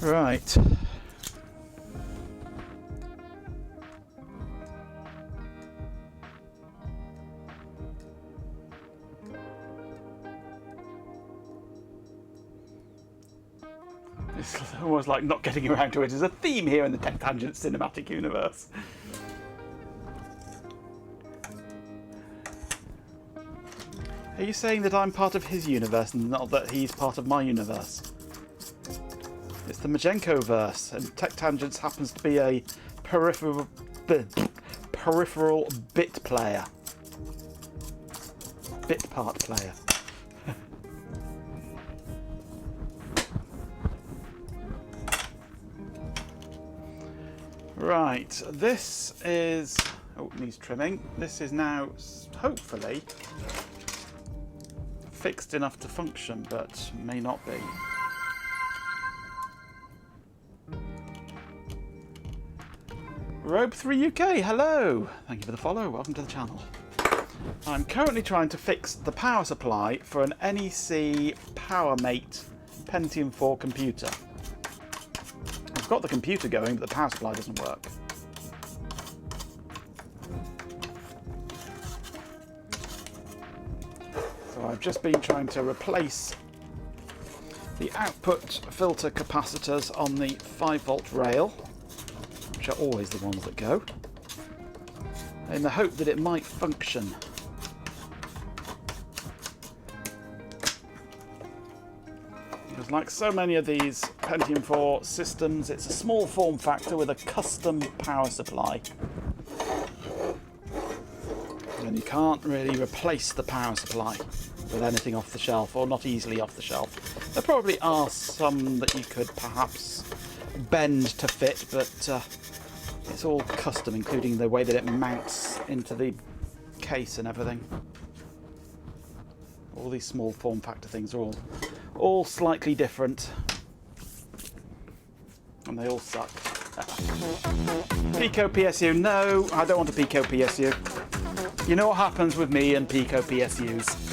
Right. It's almost like not getting around to it as a theme here in the Tech Tangent cinematic universe. Are you saying that I'm part of his universe and not that he's part of my universe? It's the Majenko-verse, and Tech Tangents happens to be a peripheral bit player. Bit part player. Right, this is... oh, it needs trimming. This is now, hopefully, fixed enough to function, but may not be. Robe3 UK, hello! Thank you for the follow, welcome to the channel. I'm currently trying to fix the power supply for an NEC PowerMate Pentium 4 computer. I've got the computer going, but the power supply doesn't work. So I've just been trying to replace the output filter capacitors on the 5-volt rail, which are always the ones that go, in the hope that it might function. Because like so many of these Pentium 4 systems, it's a small form factor with a custom power supply. And you can't really replace the power supply with anything off the shelf, or not easily off the shelf. There probably are some that you could perhaps bend to fit, but it's all custom, including the way that it mounts into the case and everything. All these small form factor things are all slightly different, and they all suck. Pico PSU, no, I don't want a Pico PSU. You know what happens with me and Pico PSUs.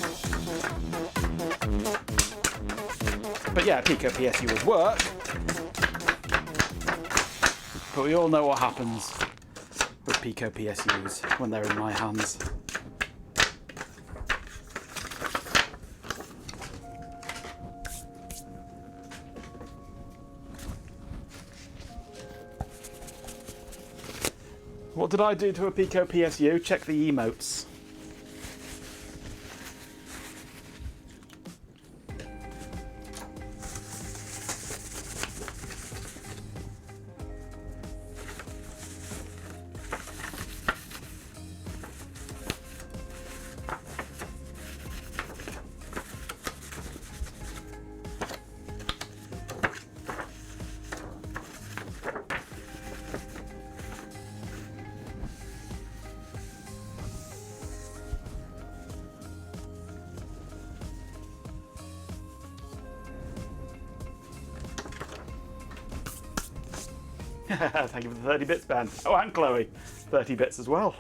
But yeah, Pico PSU would work. But we all know what happens with Pico PSUs when they're in my hands. What did I do to a Pico PSU? Check the emotes. Thank you for the 30 bits, Ben. Oh, and Chloe. 30 bits as well.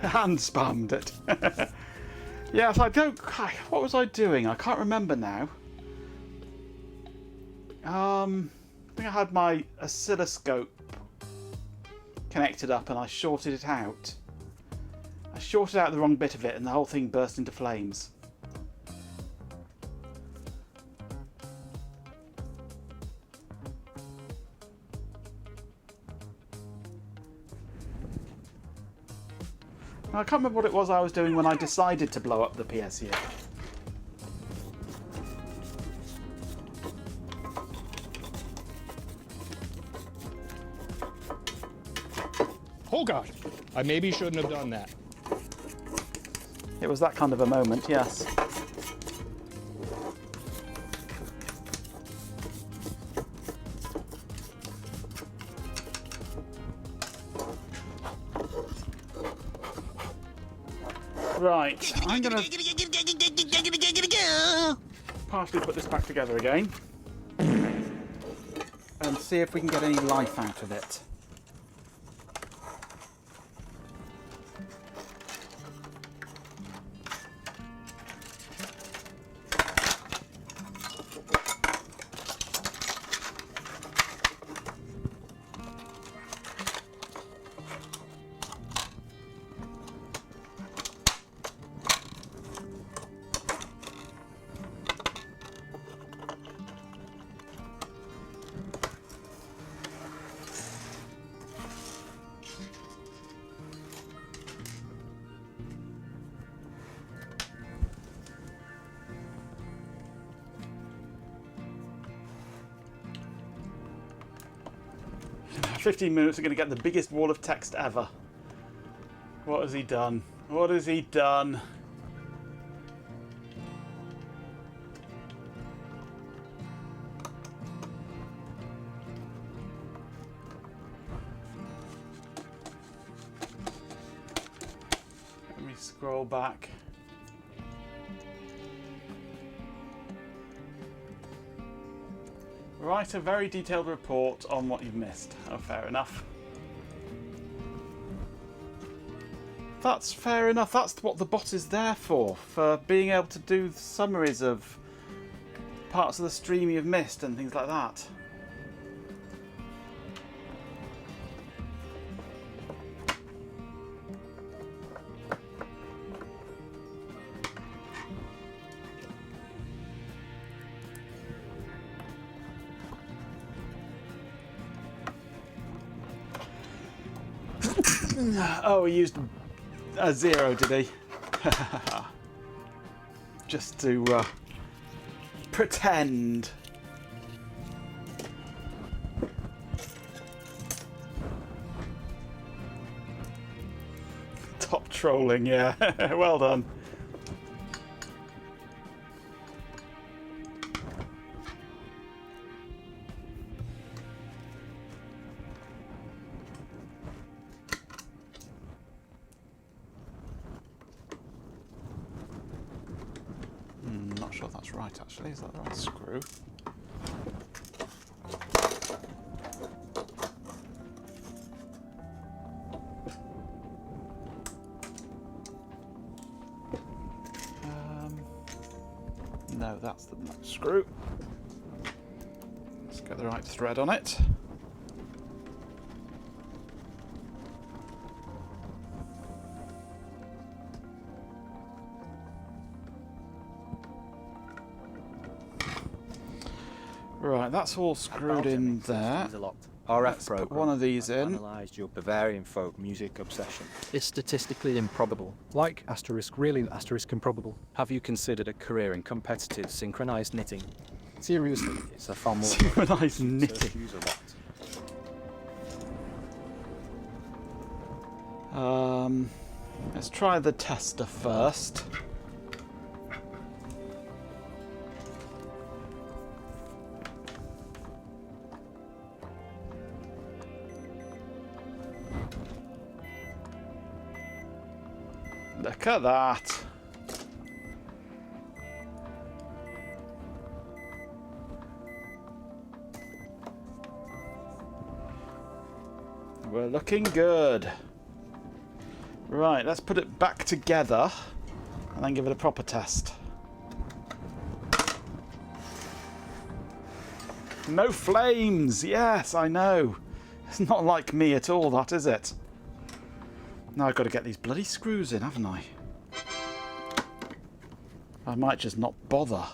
And spammed it. Yes, I don't... What was I doing? I can't remember now. I think I had my oscilloscope connected up and I shorted it out. I shorted out the wrong bit of it and the whole thing burst into flames. I can't remember what it was I was doing when I decided to blow up the PSU. Oh God, I maybe shouldn't have done that. It was that kind of a moment, yes. Right, I'm gonna partially put this back together again and see if we can get any life out of it. In 15 minutes we're going to get the biggest wall of text ever. What has he done? What has he done? scroll back. Write a very detailed report on what you've missed. Oh, fair enough. That's fair enough. That's what the bot is there for being able to do summaries of parts of the stream you've missed and things like that. Oh, he used a 0, did he? Just to pretend. Top trolling, yeah. Well done. Not sure that's right, actually. Is that the right screw? No, that's the nut screw. Let's get the right thread on it. Right, that's all screwed in there. Let's put one of these in. Analysed your Bavarian folk music obsession. Is statistically improbable. Like asterisk, really asterisk improbable. Have you considered a career in competitive synchronised knitting? Seriously, it's a far more synchronised knitting. Let's try the tester first. Look at that. We're looking good. Right, let's put it back together and then give it a proper test. No flames! Yes, I know. It's not like me at all, that, is it? Now I've got to get these bloody screws in, haven't I? I might just not bother.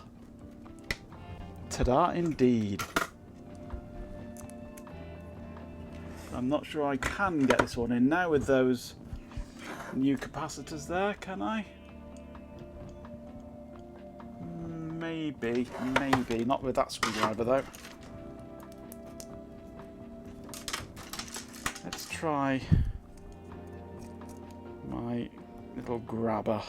Ta-da indeed. I'm not sure I can get this one in now with those new capacitors there, can I? Maybe, maybe. Not with that screwdriver though. Let's try my little grabber.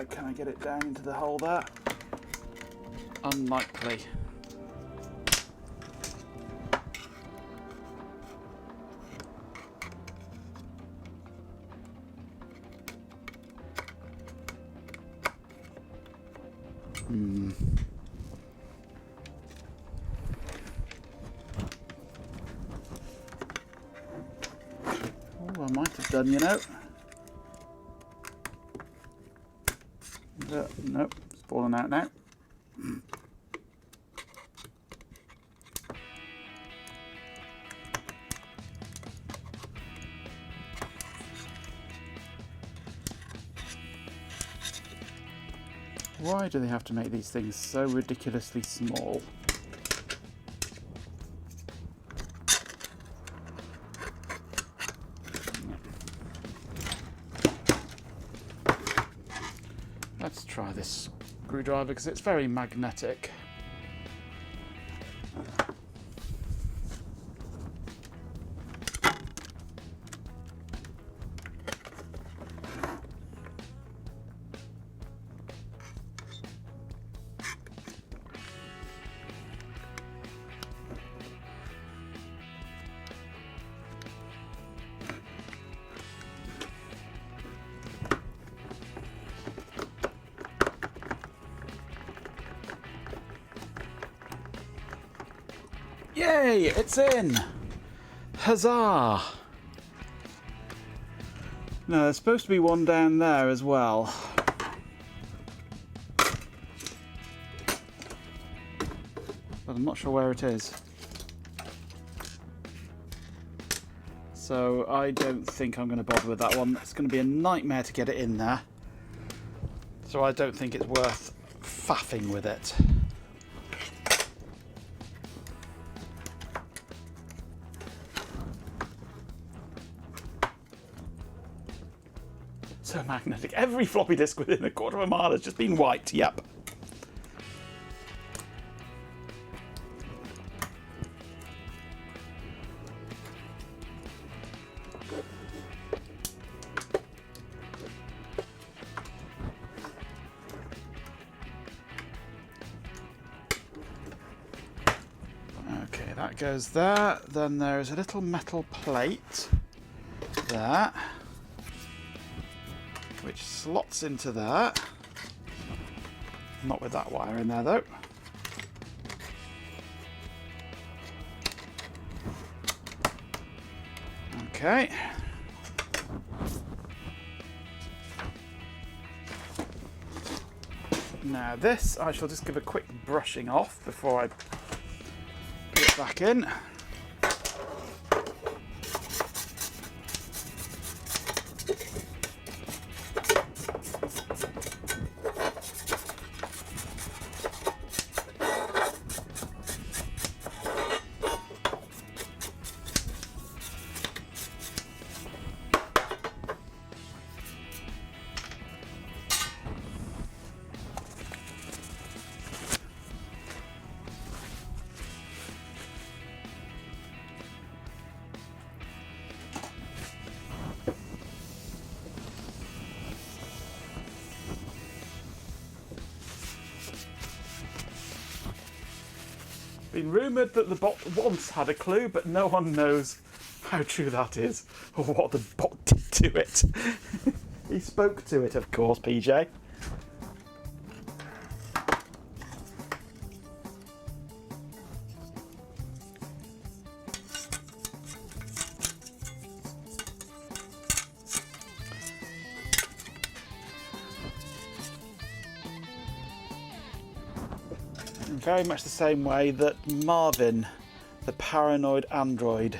Can I get it down into the hole there? Unlikely. Oh, I might have done, you know. Nope, it's falling out now. Why do they have to make these things so ridiculously small? Let's try this screwdriver because it's very magnetic. Yay, it's in! Huzzah! No, there's supposed to be one down there as well. But I'm not sure where it is. So I don't think I'm going to bother with that one. It's going to be a nightmare to get it in there. So I don't think it's worth faffing with it. So magnetic. Every floppy disk within a quarter of a mile has just been wiped. Yep. Okay, that goes there. Then there is a little metal plate there, which slots into there. Not with that wire in there though. Okay. Now this I shall just give a quick brushing off before I put it back in. Been rumoured that the bot once had a clue, but no one knows how true that is or what the bot did to it. He spoke to it, of course, PJ. Very much the same way that Marvin, the paranoid android,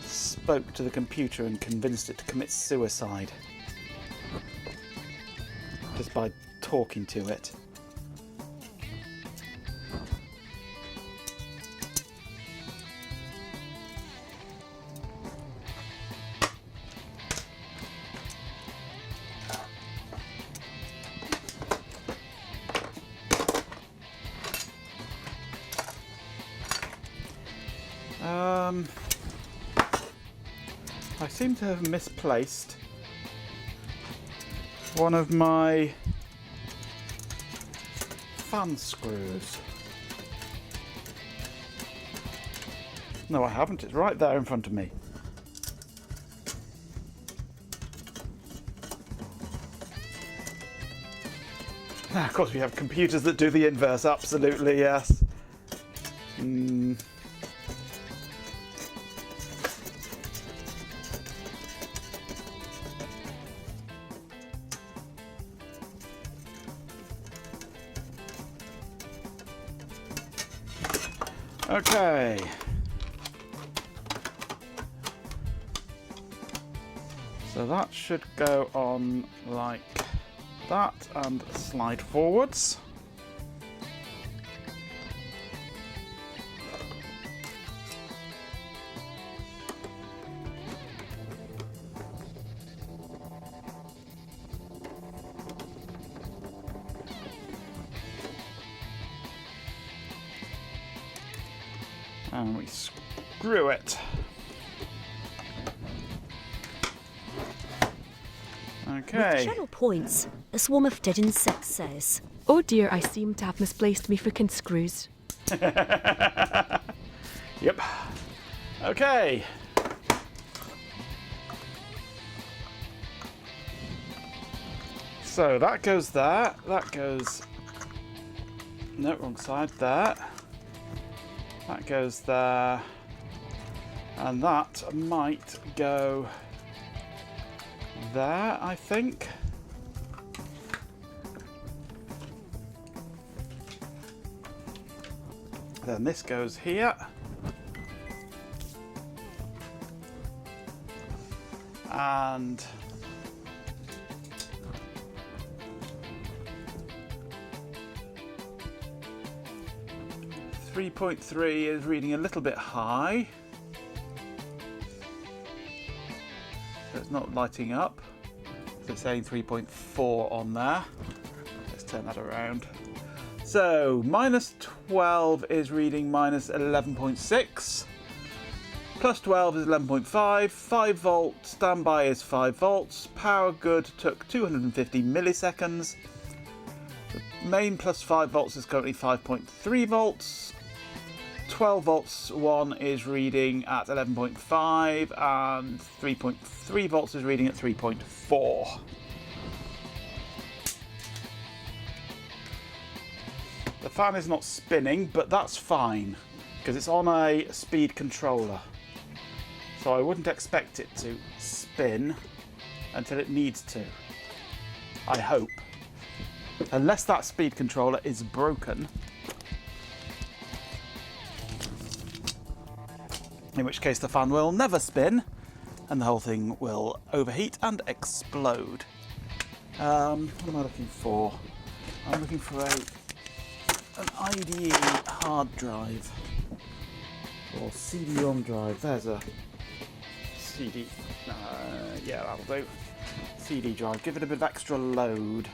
spoke to the computer and convinced it to commit suicide. Just by talking to it. I seem to have misplaced one of my fan screws. No, I haven't. It's right there in front of me. Now, of course, we have computers that do the inverse. Absolutely, yes. Okay. So that should go on like that and slide forwards. And we screw it. Okay. With channel points, a swarm of dead insects says, "Oh dear, I seem to have misplaced me frickin' screws." Yep. Okay. So that goes there. That goes... No, wrong side. There. That goes there. And that might go there, I think. Then this goes here. And 3.3 is reading a little bit high. So it's not lighting up. So it's saying 3.4 on there. Let's turn that around. So minus 12 is reading minus 11.6. Plus 12 is 11.5. 5 volt standby is 5 volts. Power good took 250 milliseconds. The main plus 5 volts is currently 5.3 volts. 12 volts one is reading at 11.5 and 3.3 volts is reading at 3.4. The fan is not spinning, but that's fine because it's on a speed controller. So I wouldn't expect it to spin until it needs to. I hope. Unless that speed controller is broken. In which case the fan will never spin and the whole thing will overheat and explode. What am I looking for? I'm looking for an IDE hard drive or CD-ROM drive. There's a CD. Yeah, that'll do. CD drive. Give it a bit of extra load.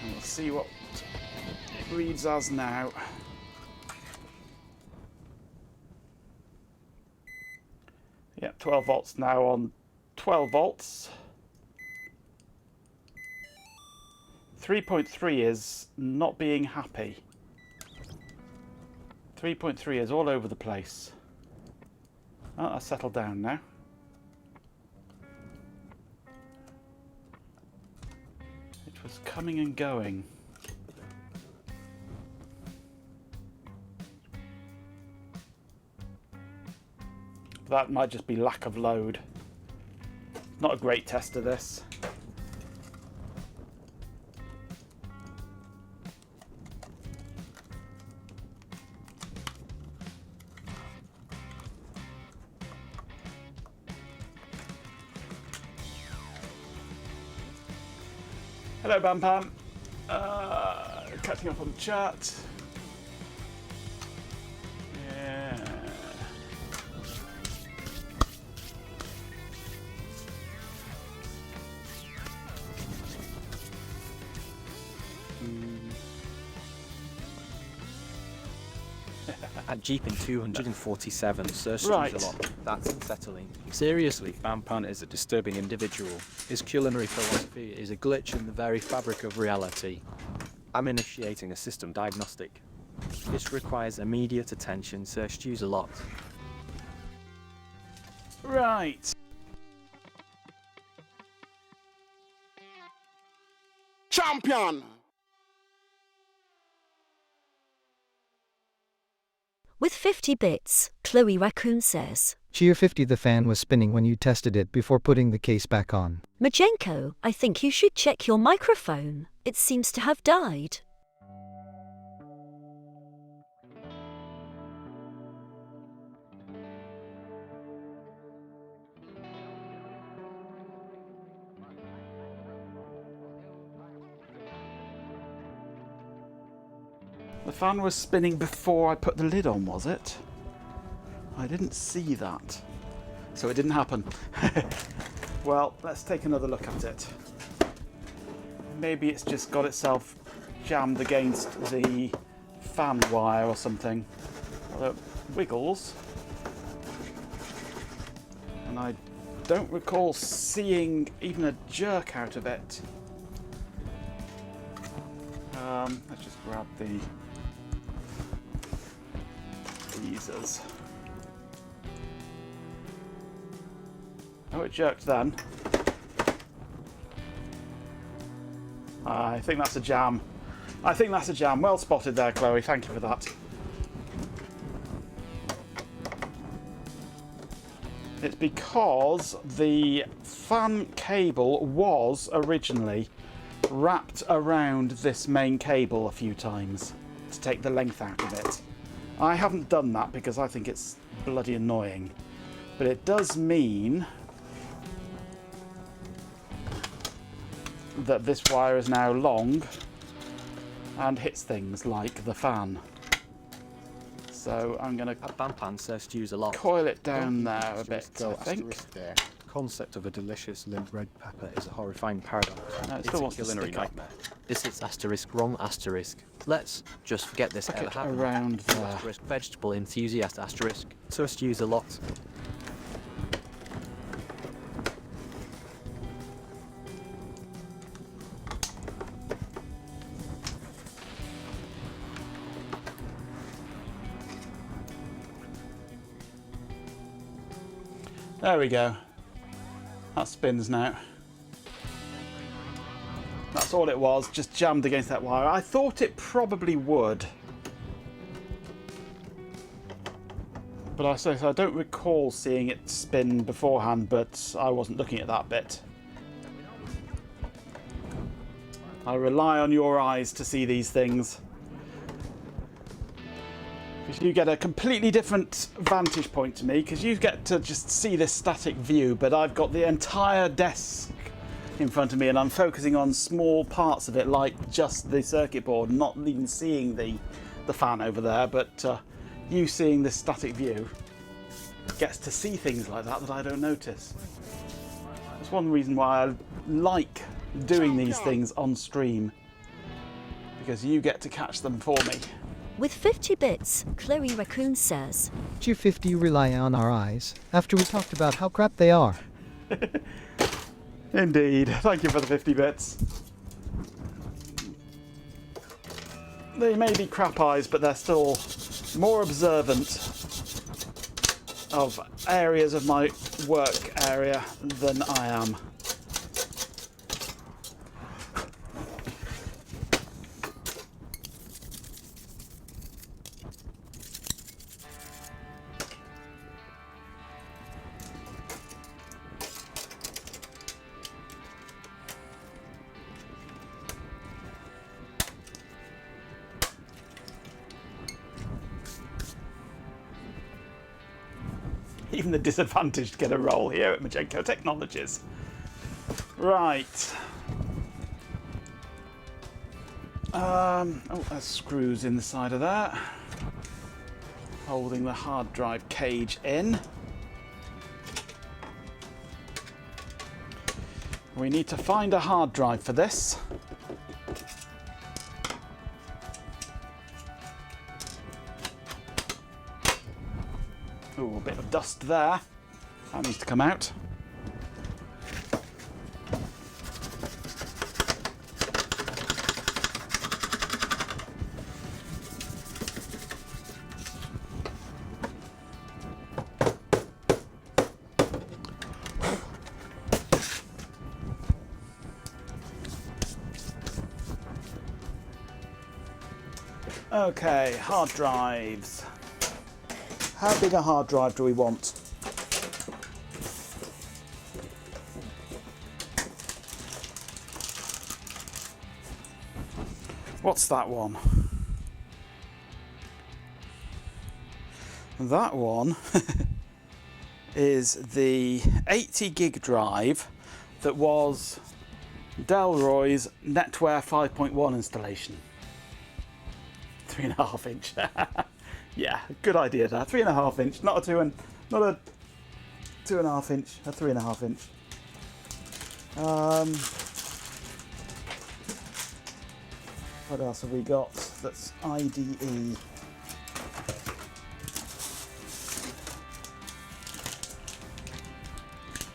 And we'll see what it reads as now. Yeah, 12 volts now on 12 volts. 3.3 is not being happy. 3.3 is all over the place. Oh, that's settled down now. It was coming and going. That might just be lack of load. Not a great test of this. Hello, Bam Pam. Catching up on the chat. Yeah. At Jeep in 247, search Right. a lot. That's unsettling. Seriously, Bampan is a disturbing individual. His culinary philosophy is a glitch in the very fabric of reality. I'm initiating a system diagnostic. This requires immediate attention, so stews a lot. Right. Champion! With 50 bits, Chloe Raccoon says. Cheer 50, the fan was spinning when you tested it before putting the case back on. Majenko, I think you should check your microphone. It seems to have died. The fan was spinning before I put the lid on, was it? I didn't see that. So it didn't happen. Well, let's take another look at it. Maybe it's just got itself jammed against the fan wire or something. Although it wiggles. And I don't recall seeing even a jerk out of it. Let's just grab the tweezers. Oh, it jerked then. I think that's a jam. I think that's a jam. Well spotted there, Chloe. Thank you for that. It's because the fan cable was originally wrapped around this main cable a few times to take the length out of it. I haven't done that because I think it's bloody annoying. But it does mean that this wire is now long and hits things like the fan. So I'm going to Bampan says to use a lot. coil it down there a bit, I think. The concept of a delicious limp red pepper is a horrifying paradox. No, it It's still a wants to culinary stick up. nightmare. This is asterisk wrong asterisk. Let's just forget this Stick ever it happened. around there. Asterisk vegetable enthusiast asterisk. Just use a lot. There we go. That spins now. That's all it was, just jammed against that wire. I thought it probably would. But I don't recall seeing it spin beforehand, but I wasn't looking at that bit. I rely on your eyes to see these things. Because you get a completely different vantage point to me, because you get to just see this static view, but I've got the entire desk in front of me and I'm focusing on small parts of it, like just the circuit board, not even seeing the fan over there, but you seeing this static view gets to see things like that I don't notice. That's one reason why I like doing these things on stream, because you get to catch them for me. With 50 bits, Chloe Raccoon says, Do you 50 rely on our eyes after we talked about how crap they are? Indeed. Thank you for the 50 bits. They may be crap eyes, but they're still more observant of areas of my work area than I am. Even the disadvantaged get a roll here at Majenko Technologies. Right. Oh, there's screws in the side of that, holding the hard drive cage in. We need to find a hard drive for this. Ooh, a bit of dust there. That needs to come out. Okay, hard drives. How big a hard drive do we want? What's that one? That one is the 80 gig drive that was Delroy's Netware 5.1 installation. 3.5 inch. Yeah, good idea there. 3.5 inch, not a 2.5 inch, a 3.5 inch. What else have we got that's IDE?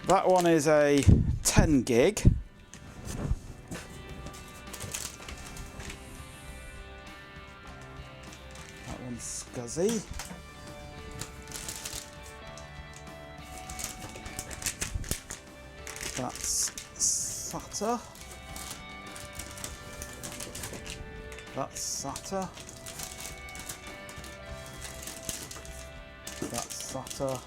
That one is a 10 gig. That one's scuzzy. That's SATA. That's SATA. That's SATA.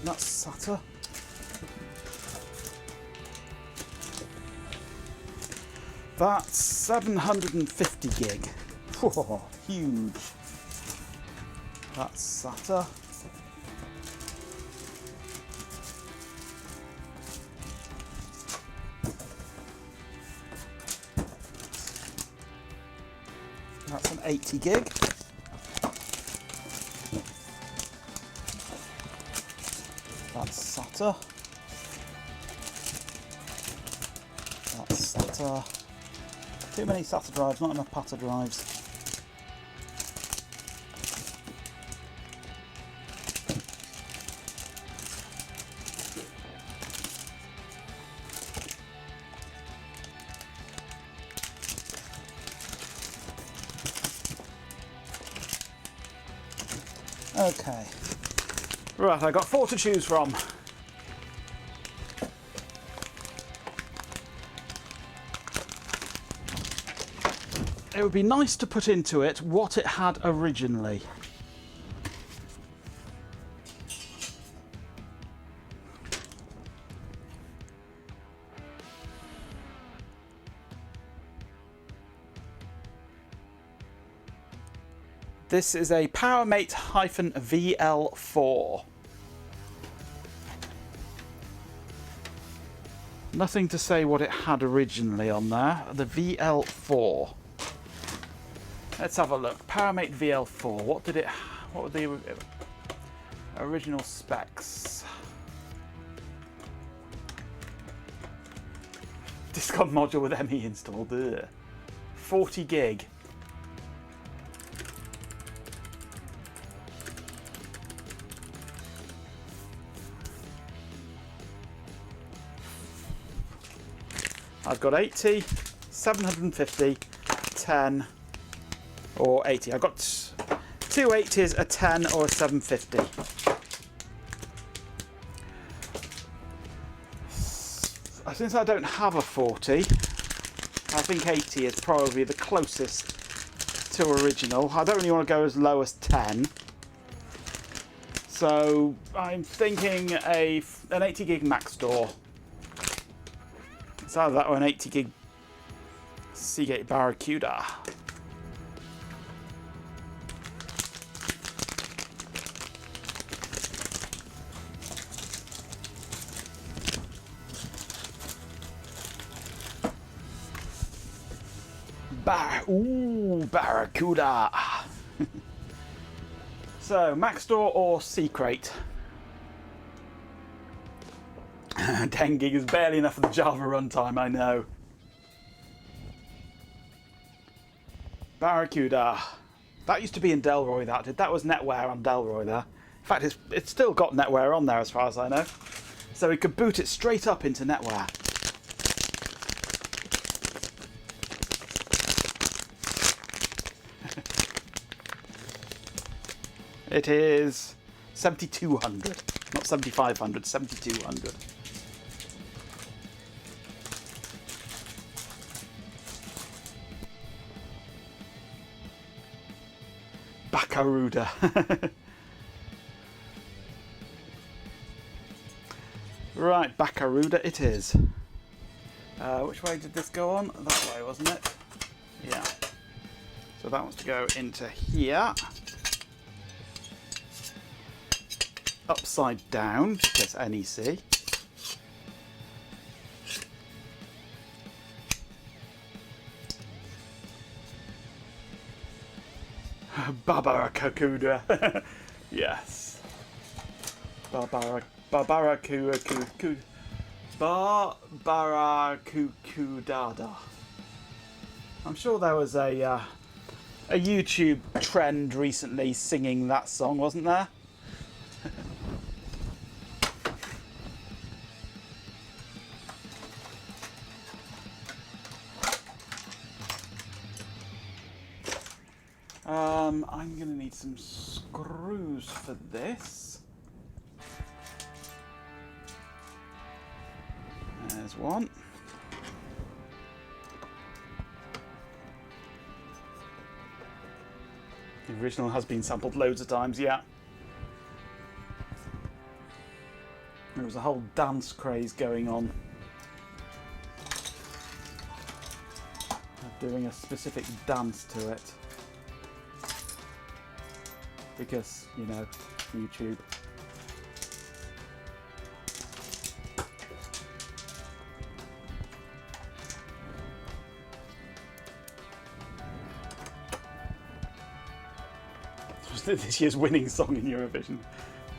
That's SATA. That's 750 gig. Whoa, huge. That's SATA. That's an 80 gig. That's SATA. That's SATA. Too many SATA drives, not enough PATA drives. Okay. Right, I got 4 to choose from. It would be nice to put into it what it had originally. This is a PowerMate VL4. Nothing to say what it had originally on there. The VL4. Let's have a look. PowerMate VL4. What were the original specs? Discard module with ME installed. Ugh. 40 gig. I've got 80, 750, 10, or 80. I've got 2 80s, a 10, or a 750. Since I don't have a 40, I think 80 is probably the closest to original. I don't really want to go as low as 10. So I'm thinking an 80 gig max door. It's either that or an 80 gig Seagate Barracuda. Barracuda. So, max door or Secrate? 10 gig is barely enough for the Java runtime, I know. Barracuda. That used to be in Delroy, that did. That was NetWare on Delroy there. In fact, it's still got NetWare on there as far as I know. So we could boot it straight up into NetWare. It is 7200, not 7500, 7200. Barracuda. Right, Barracuda it is. Which way did this go on? That way, wasn't it? Yeah. So that wants to go into here. Upside down, because NEC. Barracuda. Yes. Barracuda. I'm sure there was a YouTube trend recently singing that song, wasn't there? I'm going to need some screws. screws for this. There's one. The original has been sampled loads of times, yeah. There was a whole dance craze going on of doing a specific dance to it. Because, you know, YouTube. This year's winning song in Eurovision.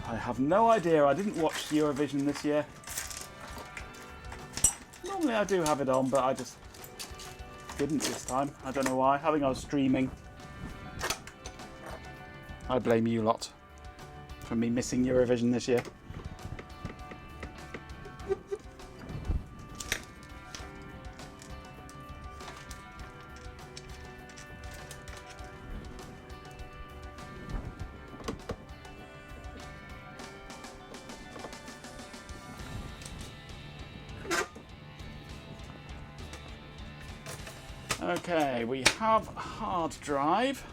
I have no idea. I didn't watch Eurovision this year. Normally I do have it on, but I just didn't this time. I don't know why. I think I was streaming. I blame you lot for me missing Eurovision this year. Okay, we have hard drive.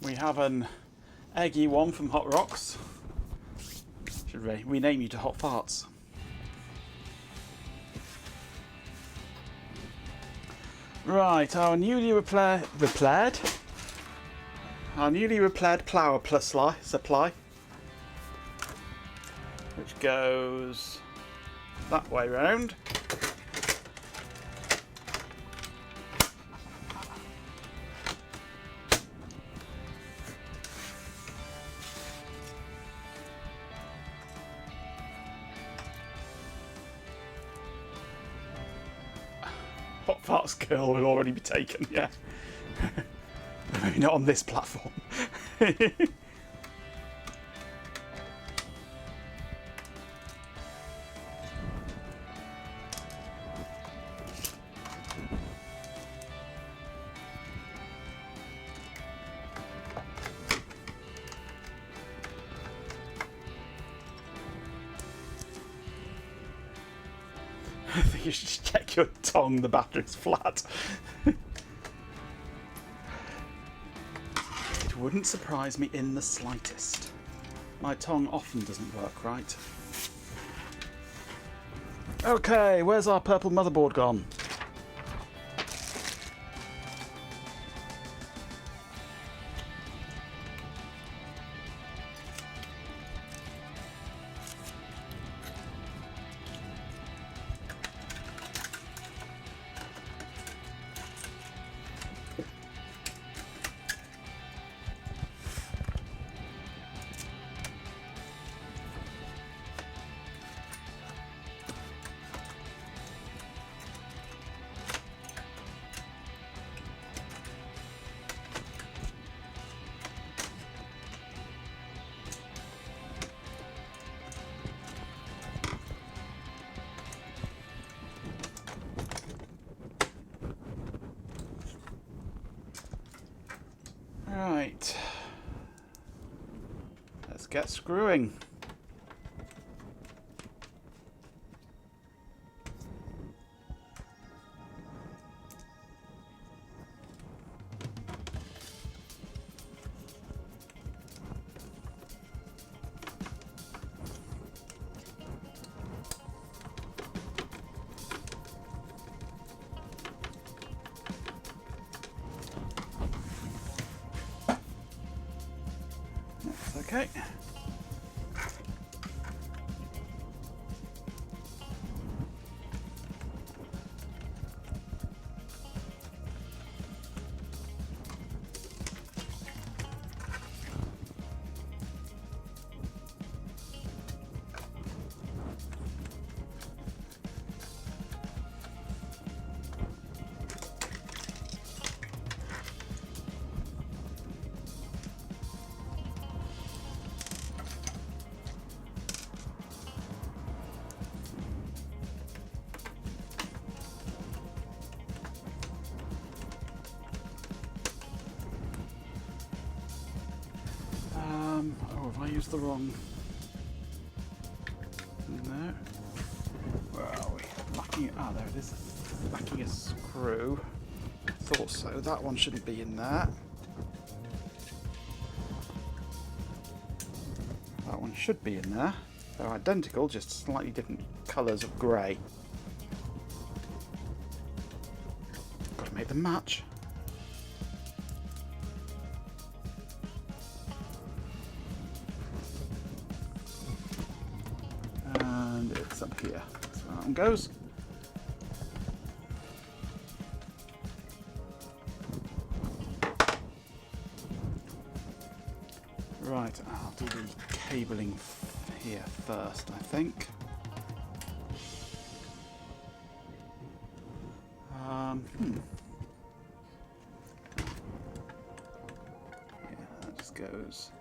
We have an eggy one from Hot Rocks. Should rename you to Hot Farts. Right, our newly repaired Plower Plus supply, which goes that way round. Hot Farts Girl will already be taken, yeah. Maybe not on this platform. I think you should just check your tongue, the battery's flat. It wouldn't surprise me in the slightest. My tongue often doesn't work right. Okay, where's our purple motherboard gone? Right, let's get screwing. Okay. Oh, have I used the wrong? No. Where are we? Lacking. Ah, there it is. Lacking a screw. Thought so. That one shouldn't be in there. That one should be in there. They're identical, just slightly different colours of grey. Got to make them match. And it's up here. So that one goes. Right, I'll do the cabling here first, I think. Yeah, that just goes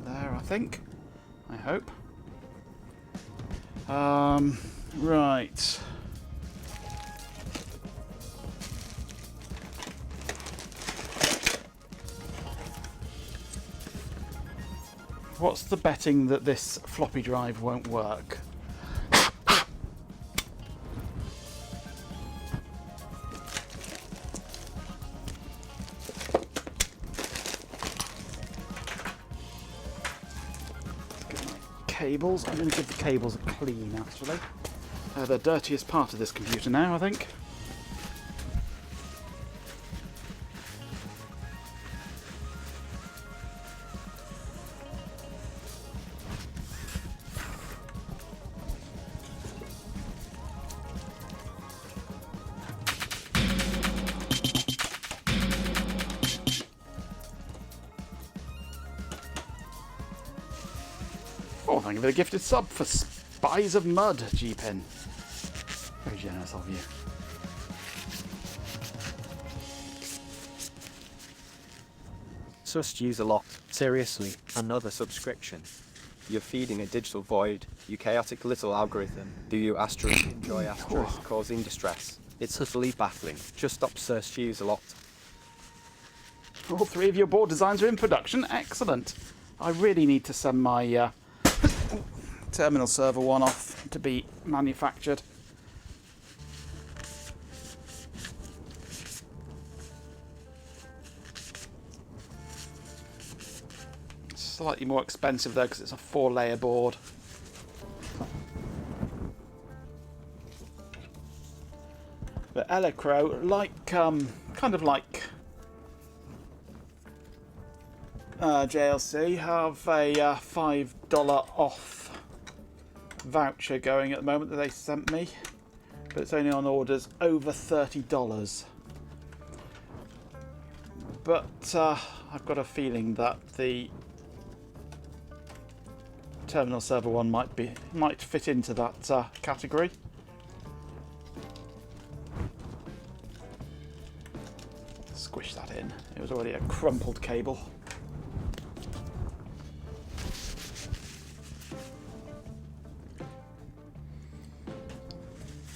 there, I think. I hope. Right. What's the betting that this floppy drive won't work? Get my cables. I'm going to give the cables a clean, actually. The dirtiest part of this computer now, I think. Oh, thank you for the gifted sub for Spies of Mud, G-Pin. Very generous of you. Just use a lot. Seriously, another subscription. You're feeding a digital void, you chaotic little algorithm. Do you asterisk enjoy asterisk causing distress? It's utterly baffling. Just stop Search Use a lot. All three of your board designs are in production. Excellent. I really need to send my terminal server one off to be manufactured. Slightly more expensive though because it's a 4-layer board. But Elecro, like kind of like JLC, have a $5 off voucher going at the moment that they sent me, but it's only on orders over $30. But I've got a feeling that the terminal server one might fit into that category. Squish that in. It was already a crumpled cable.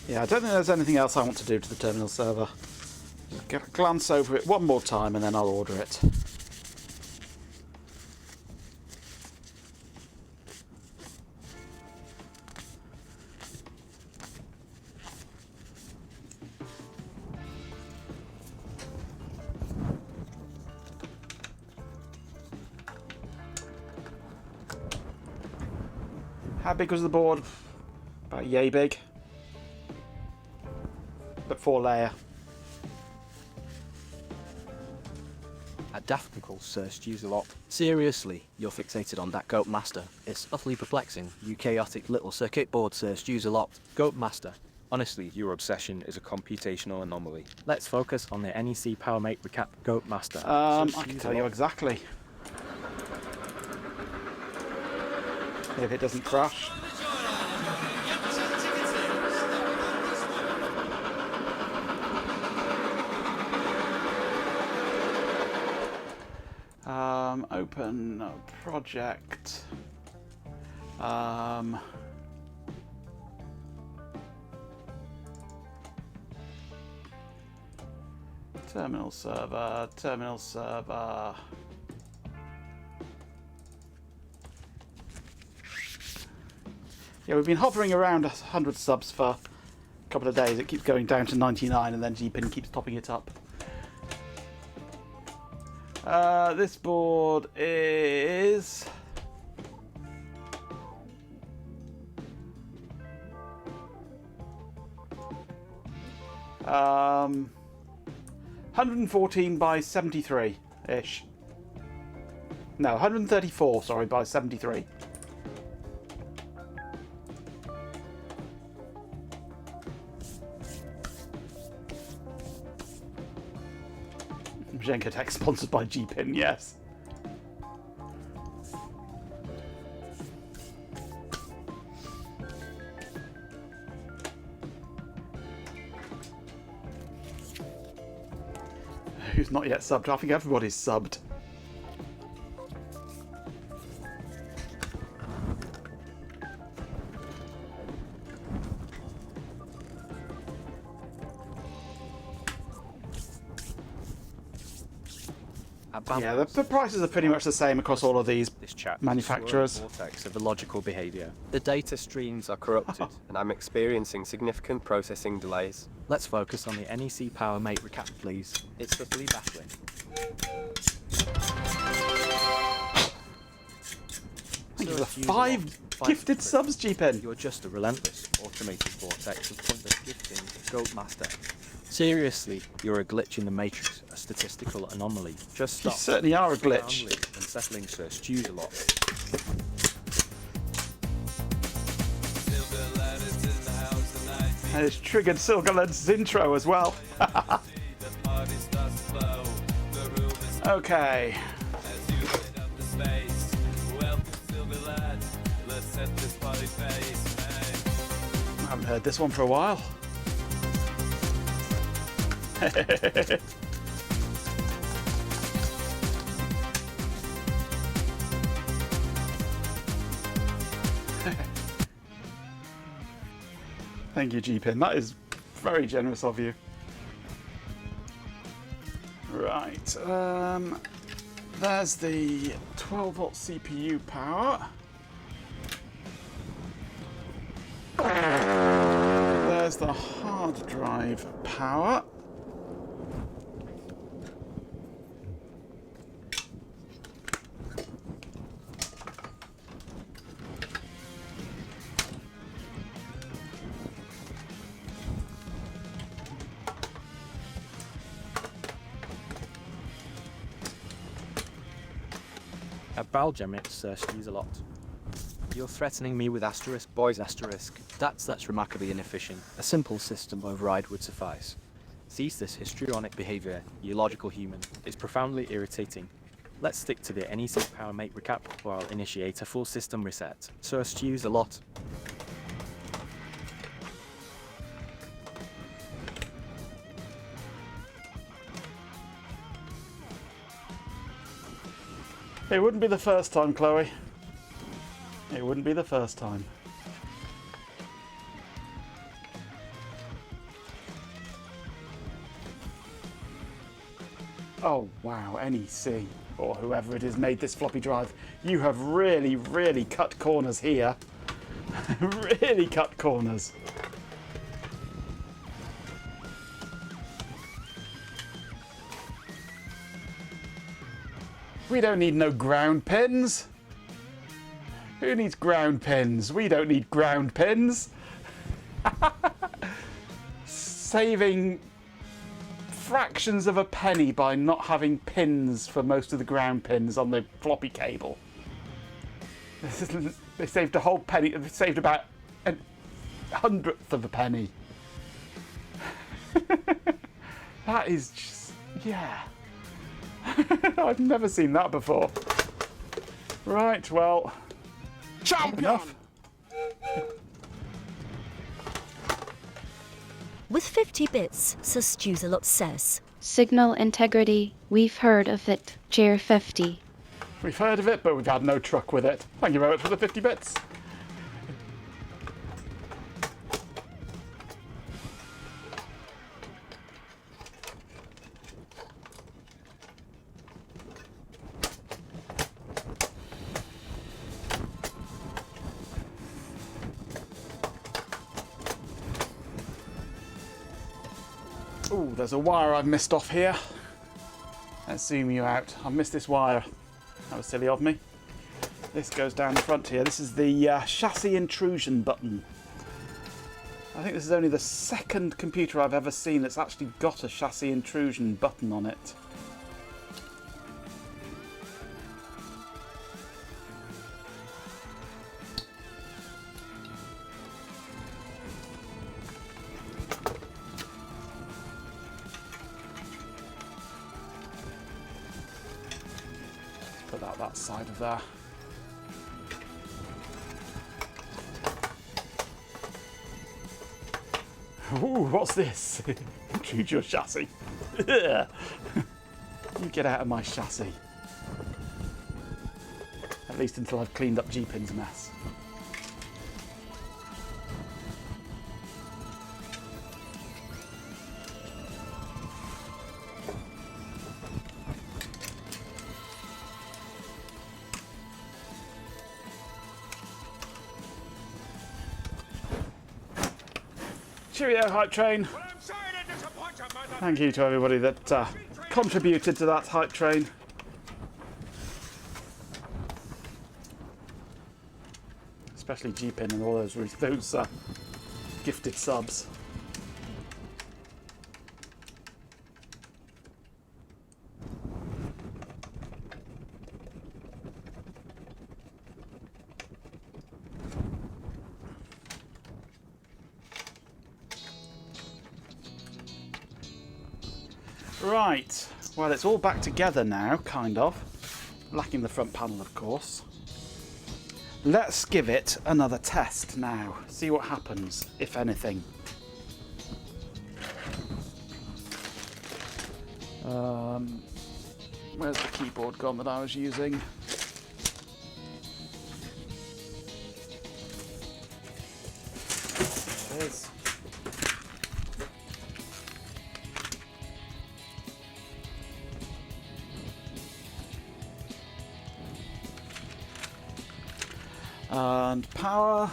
Yeah, I don't think there's anything else I want to do to the terminal server. Just glance over it one more time and then I'll order it. How big was the board? About yay big. But 4-layer. Adaptical Search Use a lot. Seriously, you're fixated on that Goat Master. It's utterly perplexing. You chaotic little circuit board Search Use a lot. Goat Master. Honestly, your obsession is a computational anomaly. Let's focus on the NEC PowerMate Recap Goat Master. I can tell you exactly. If it doesn't crash. Open project. Terminal server. Yeah, we've been hovering around 100 subs for a couple of days. It keeps going down to 99 and then GPin keeps topping it up. This board is... Um, 114 by 73-ish. No, 134, sorry, by 73. Zhenko Tech sponsored by GPin, yes. Who's not yet subbed? I think everybody's subbed. Yeah, the prices are pretty much the same across all of these manufacturers. Vortex of illogical behavior. The data streams are corrupted, and I'm experiencing significant processing delays. Let's focus on the NEC PowerMate Recap, please. It's subtly baffling. Thank you for the 5 gifted subs, GPin. You're just a relentless automated vortex of pointless gifting, Goat Master. Seriously, you're a glitch in the matrix, a statistical anomaly. Just stop. You certainly are a glitch. And settling Sir Stews a lot. And it's triggered Silverled's intro as well. Okay. I haven't heard this one for a while. Thank you, GPin. That is very generous of you. Right. There's the 12-volt CPU power. There's the hard drive power. At Baljam, Sir Stews a lot. You're threatening me with asterisk, boys asterisk. That's remarkably inefficient. A simple system override would suffice. Cease this histrionic behavior, you logical human. It's profoundly irritating. Let's stick to the NEC PowerMate Recap, or I'll initiate a full system reset. Sir Stews a lot. It wouldn't be the first time, Chloe. It wouldn't be the first time. Oh wow, NEC, or whoever it is made this floppy drive. You have really, really cut corners here. Really cut corners. We don't need no ground pins. Who needs ground pins? We don't need ground pins. Saving fractions of a penny by not having pins for most of the ground pins on the floppy cable. They saved a whole penny. They saved about a 100th of a penny. That is just, yeah. I've never seen that before. Right, well, champion. Enough. With 50 bits, Sir Stews a lot says. Signal integrity, we've heard of it, Chair 50. We've heard of it, but we've had no truck with it. Thank you very much for the 50 bits. there's a wire I've missed off here. Let's zoom you out. I've missed this wire. That was silly of me. This goes down the front here. This is the chassis intrusion button. I think this is only the second computer I've ever seen that's actually got a chassis intrusion button on it. Put that side of there. Ooh, what's this? Intrude your chassis. You get out of my chassis. At least until I've cleaned up G-Pin's mess. Cheerio, Hype Train. Thank you to everybody that contributed to that Hype Train. Especially G-Pin and all those gifted subs. Right, well, it's all back together now, kind of. Lacking the front panel, of course. Let's give it another test now. See what happens, if anything. Where's the keyboard gone that I was using? There it is. And power.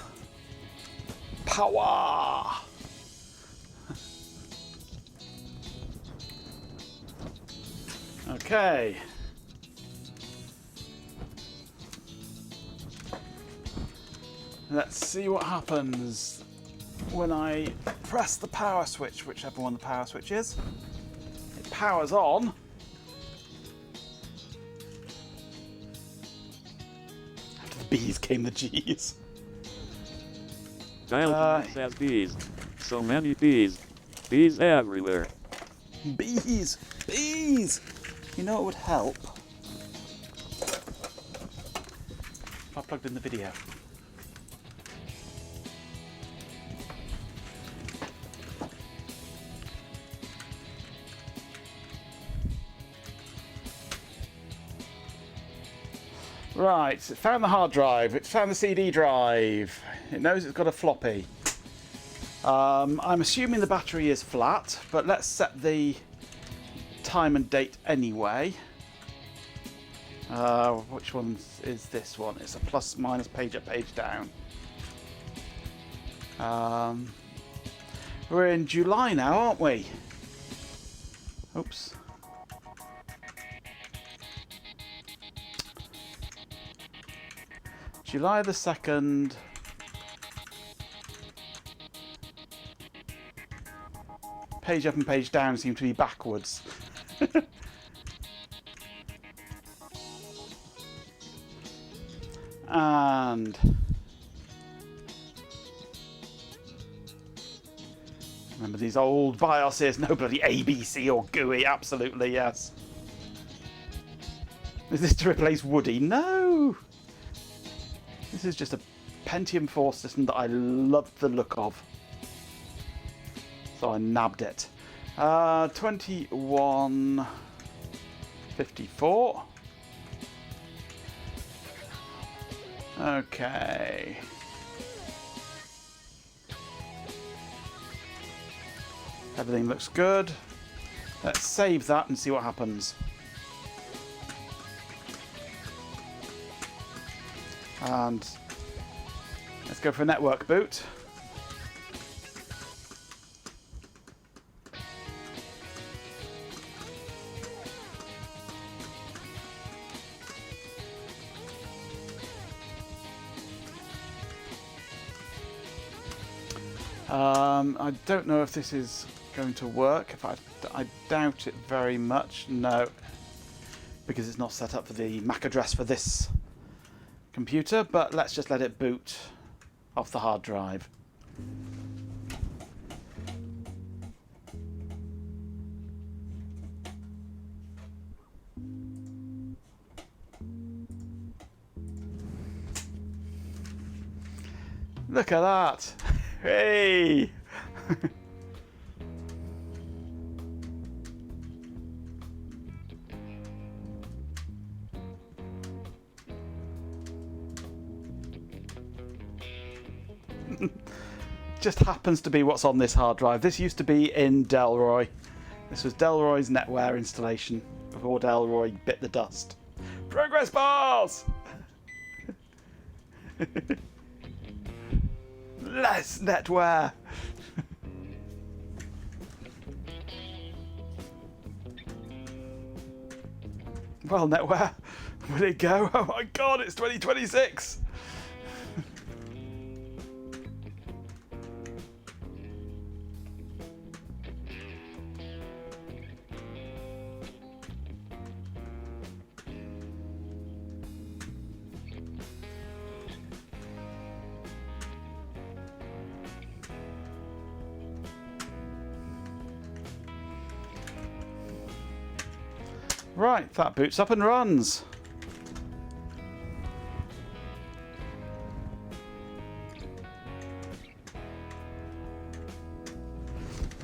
Okay. Let's see what happens when I press the power switch, whichever one the power switch is. It powers on. B's came the G's. Dial has bees. So many bees. Bees everywhere. Bees! Bees! You know what would help? If I plugged in the video. Right, it found the hard drive, it's found the CD drive, it knows it's got a floppy. I'm assuming the battery is flat, but let's set the time and date anyway. Which one is this one? It's a plus minus page up, page down. We're in July now, aren't we? Oops. July the 2nd. Page up and page down seem to be backwards. And remember these old BIOSes, no bloody ABC or GUI, absolutely yes. Is this to replace Woody? No! This is just a Pentium 4 system that I love the look of. So I nabbed it. 2154. Okay. Everything looks good. Let's save that and see what happens. And let's go for a network boot. I don't know if this is going to work. I doubt it very much. No, because it's not set up for the MAC address for this computer, but let's just let it boot off the hard drive. Look at that! Hey! Just happens to be what's on this hard drive. This used to be in Delroy. This was Delroy's NetWare installation before Delroy bit the dust. Progress bars! Less NetWare! Well, NetWare, where'd it go? Oh my god, it's 2026! Right, that boots up and runs.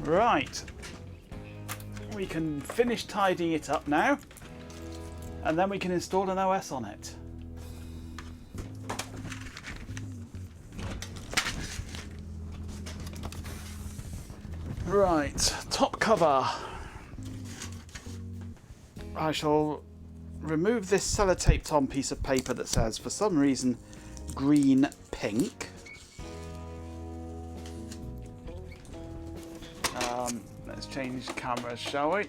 Right, we can finish tidying it up now, and then we can install an OS on it. Right, top cover. I shall remove this sellotaped on piece of paper that says, for some reason, green pink. Let's change cameras, shall we?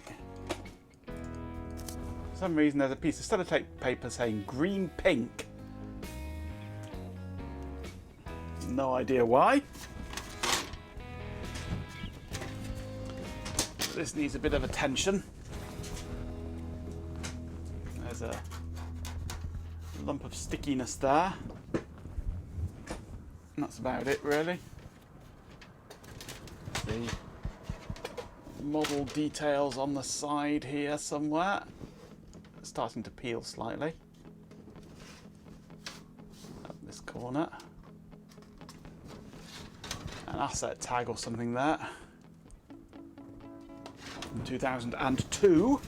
For some reason there's a piece of sellotape paper saying green pink. No idea why. This needs a bit of attention. There's a lump of stickiness there. And that's about it, really. The model details on the side here somewhere. It's starting to peel slightly. Up this corner. An asset tag or something there. From 2002.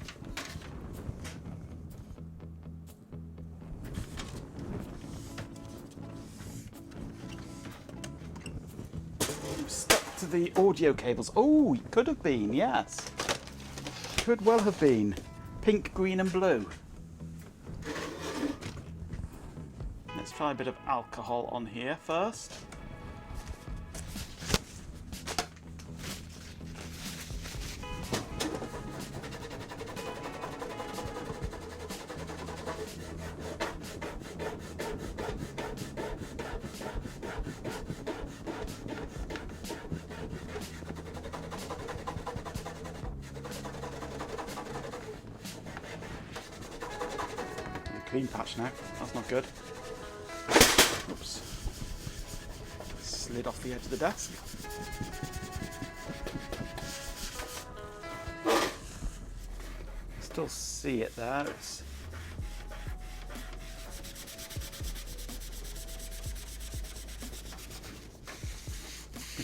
Stuck to the audio cables. Oh, it could have been, yes. Could well have been. Pink, green and blue. Let's try a bit of alcohol on here first. Clean patch now. That's not good. Oops. Slid off the edge of the desk. Still see it there.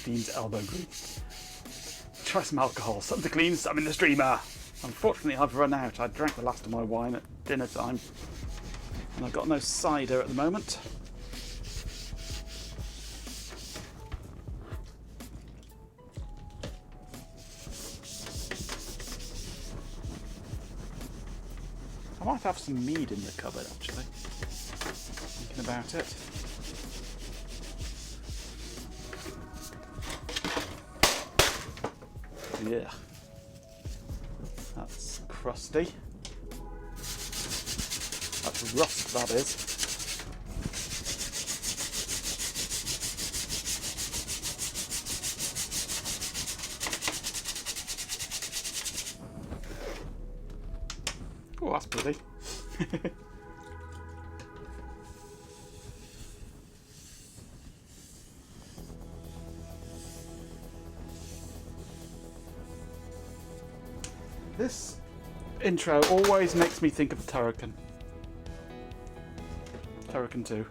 Dean's elbow grease. Try some alcohol. Some to clean, some in the streamer. Unfortunately, I've run out. I drank the last of my wine at dinner time. And I've got no cider at the moment. I might have some mead in the cupboard, actually. Thinking about it. Yeah. That's crusty. That's rust, that is. does he? This intro always makes me think of Turrican. Turrican 2.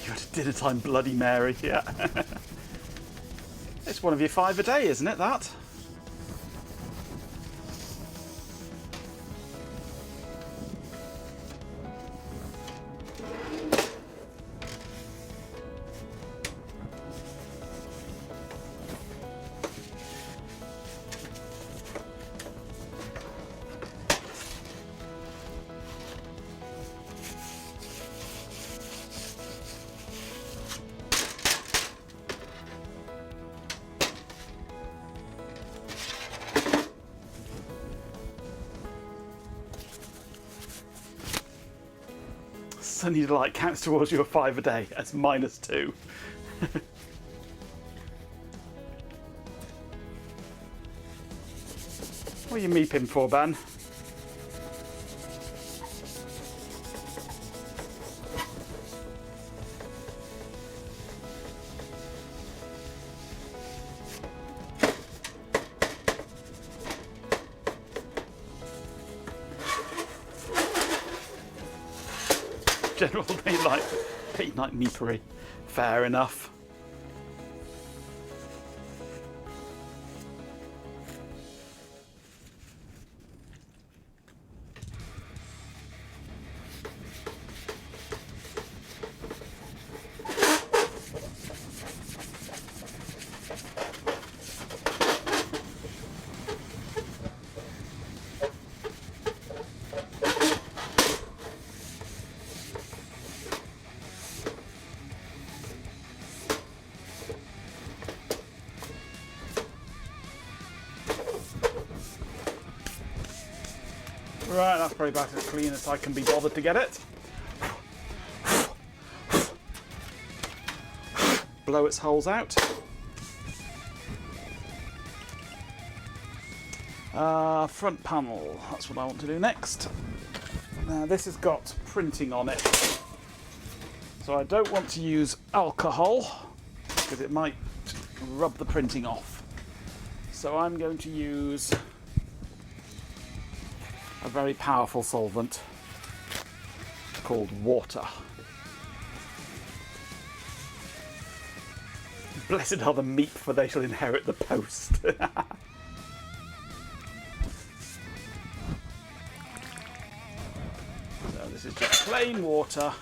You're at dinner time, Bloody Mary, yeah. It's one of your 5 a day, isn't it, that? Sunny Delight counts towards your 5 a day as -2. What are you meeping for, Ben? General late night meepery. Fair enough. Right, that's probably about as clean as I can be bothered to get it. Blow its holes out. Front panel, that's what I want to do next. Now this has got printing on it. So I don't want to use alcohol because it might rub the printing off. So I'm going to use a very powerful solvent called water. Blessed are the meek, for they shall inherit the post. So this is just plain water.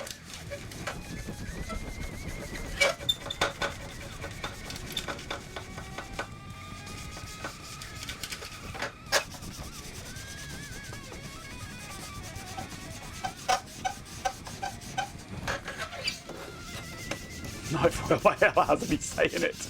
Knife oil, why the hell hasn't he saying it?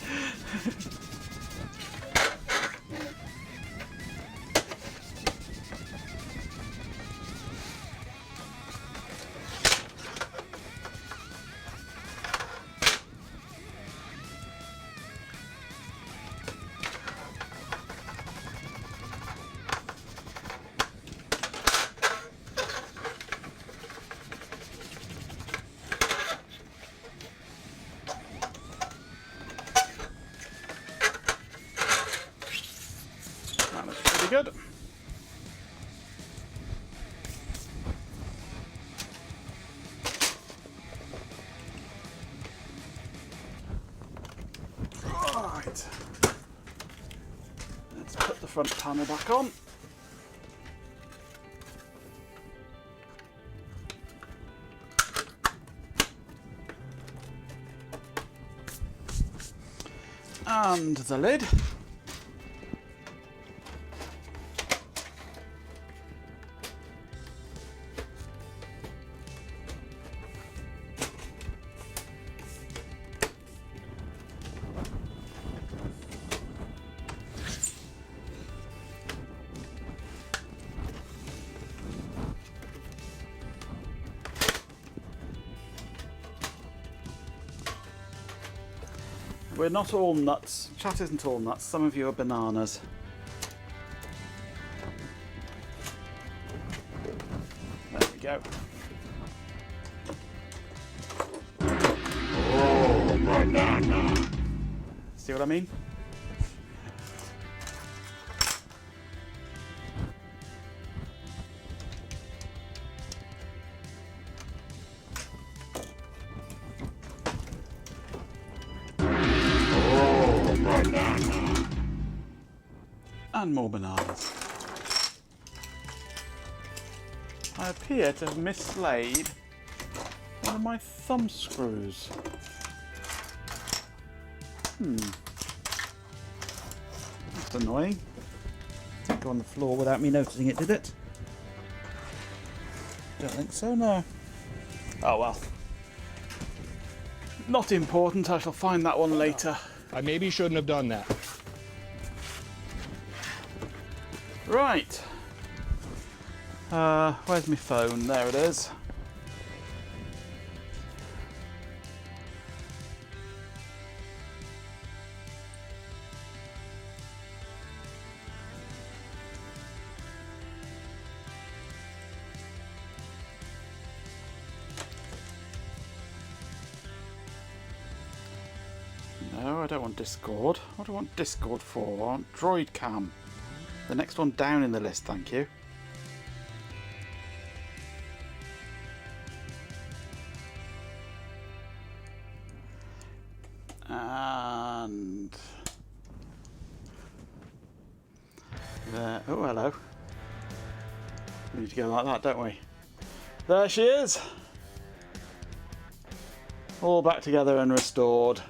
Good. Right. Let's put the front panel back on. And the lid. We're not all nuts. Chat isn't all nuts. Some of you are bananas. There we go. Oh, banana. See what I mean? And more bananas. I appear to have mislaid one of my thumb screws. That's annoying. Didn't go on the floor without me noticing it, did it? Don't think so, no. Oh well. Not important, I shall find that one later. I maybe shouldn't have done that. Right. Where's my phone? There it is. No, I don't want Discord. What do I want Discord for? I want Droid Cam. The next one down in the list, thank you. And there. Oh, hello. We need to go like that, don't we? There she is. All back together and restored.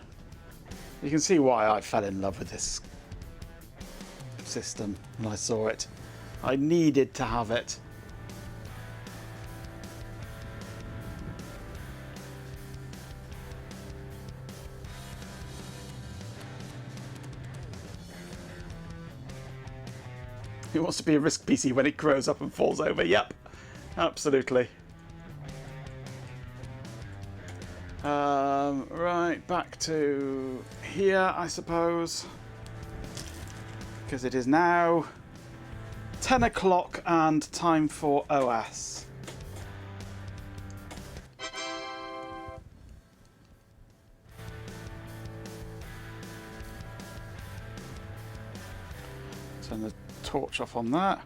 You can see why I fell in love with this system when I saw it. I needed to have it. Who wants to be a Risk PC when it grows up and falls over? Yep, absolutely. Right, back to here, I suppose. Because it is now 10 o'clock and time for OS. Turn the torch off on that.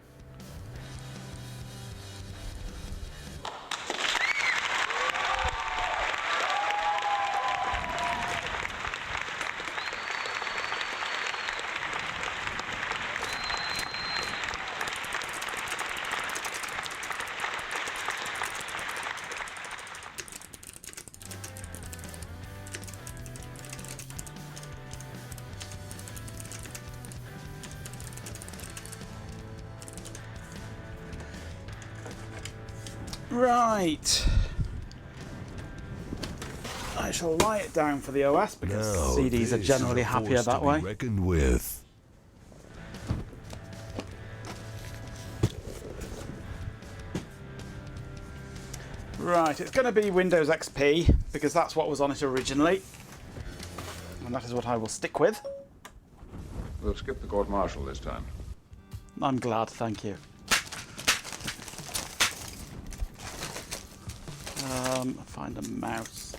Right. I shall lie it down for the OS because CDs are generally happier that way. Reckoned with. Right, it's going to be Windows XP because that's what was on it originally. And that is what I will stick with. We'll skip the court martial this time. I'm glad, thank you. Find a mouse.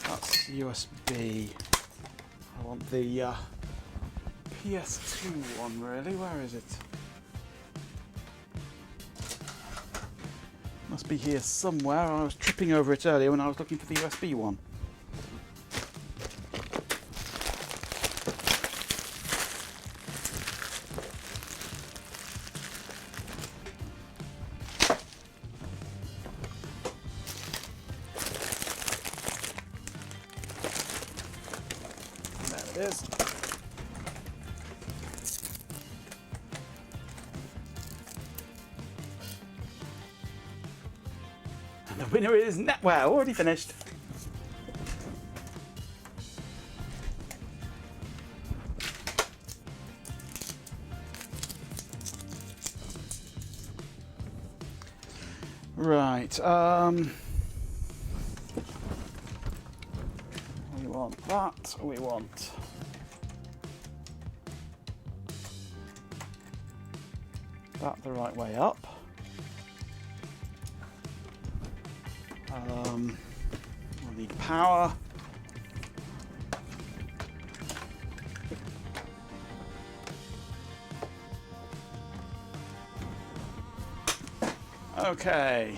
That's USB. I want the PS2 one, really. Where is it? Must be here somewhere. I was tripping over it earlier when I was looking for the USB one. There it is. And the winner is Netwell. Already finished. Right. We want that. We want that the right way up. We'll need power. Okay,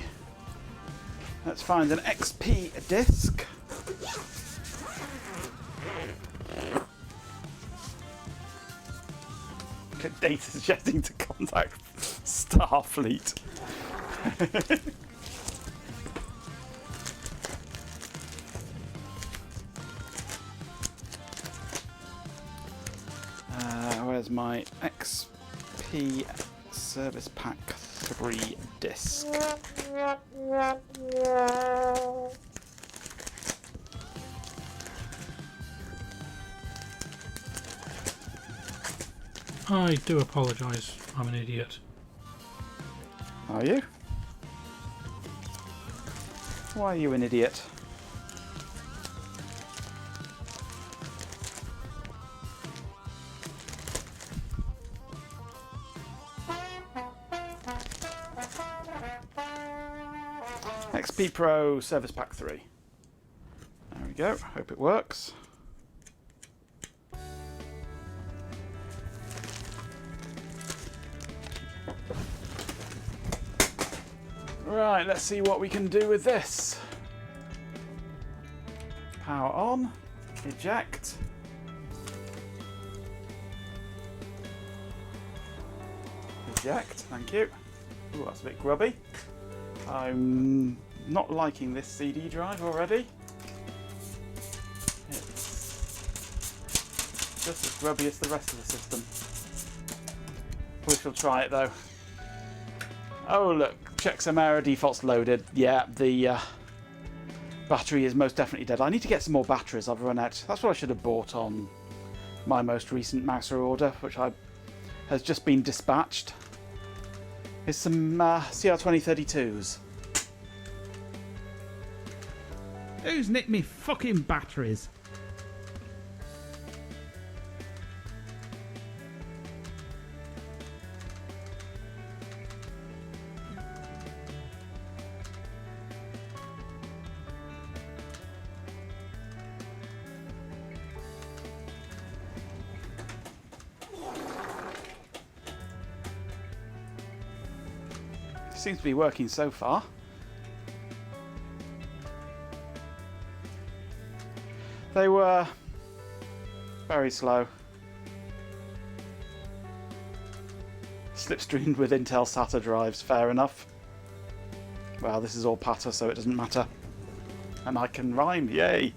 let's find an XP disc. Data suggesting to contact Starfleet. Where's my XP Service Pack 3 disc? I do apologise, I'm an idiot. Are you? Why are you an idiot? XP Pro Service Pack 3. There we go, hope it works. Right, let's see what we can do with this. Power on, eject. Eject, thank you. Ooh, that's a bit grubby. I'm not liking this CD drive already. It's just as grubby as the rest of the system. We shall try it though. Oh look, check some error, default's loaded. Yeah, the battery is most definitely dead. I need to get some more batteries, I've run out. That's what I should have bought on my most recent Mouser order, which has just been dispatched. Is some CR2032s. Who's nicked me fucking batteries? Seems to be working so far. They were very slow. Slipstreamed with Intel SATA drives, fair enough. Well, this is all PATA, so it doesn't matter. And I can rhyme, yay!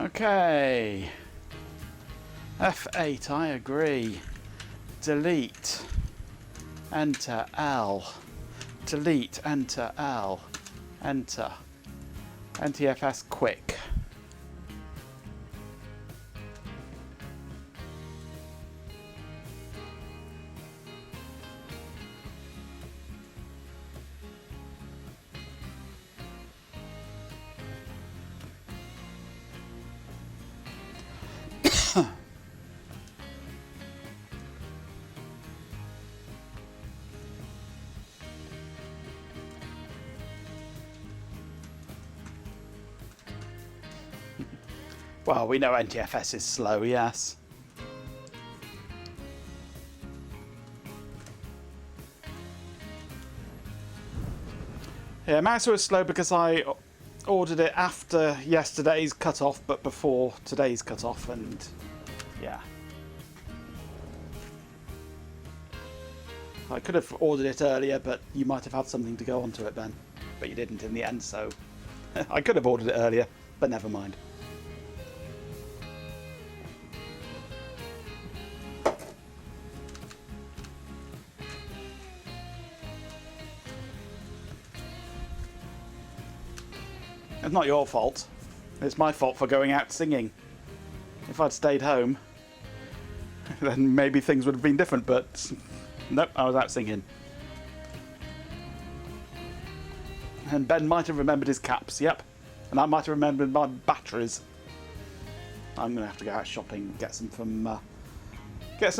Okay. F8, I agree. Delete. Enter L. Delete, enter L. Enter. NTFS quick. Well, we know NTFS is slow, yes. Yeah, mouse was slow because I ordered it after yesterday's cut-off, but before today's cut-off, and yeah. I could have ordered it earlier, but you might have had something to go onto it, Ben. But you didn't in the end, so I could have ordered it earlier, but never mind. It's not your fault. It's my fault for going out singing. If I'd stayed home, then maybe things would have been different, but nope, I was out singing. And Ben might have remembered his caps, yep. And I might have remembered my batteries. I'm going to have to go out shopping and get some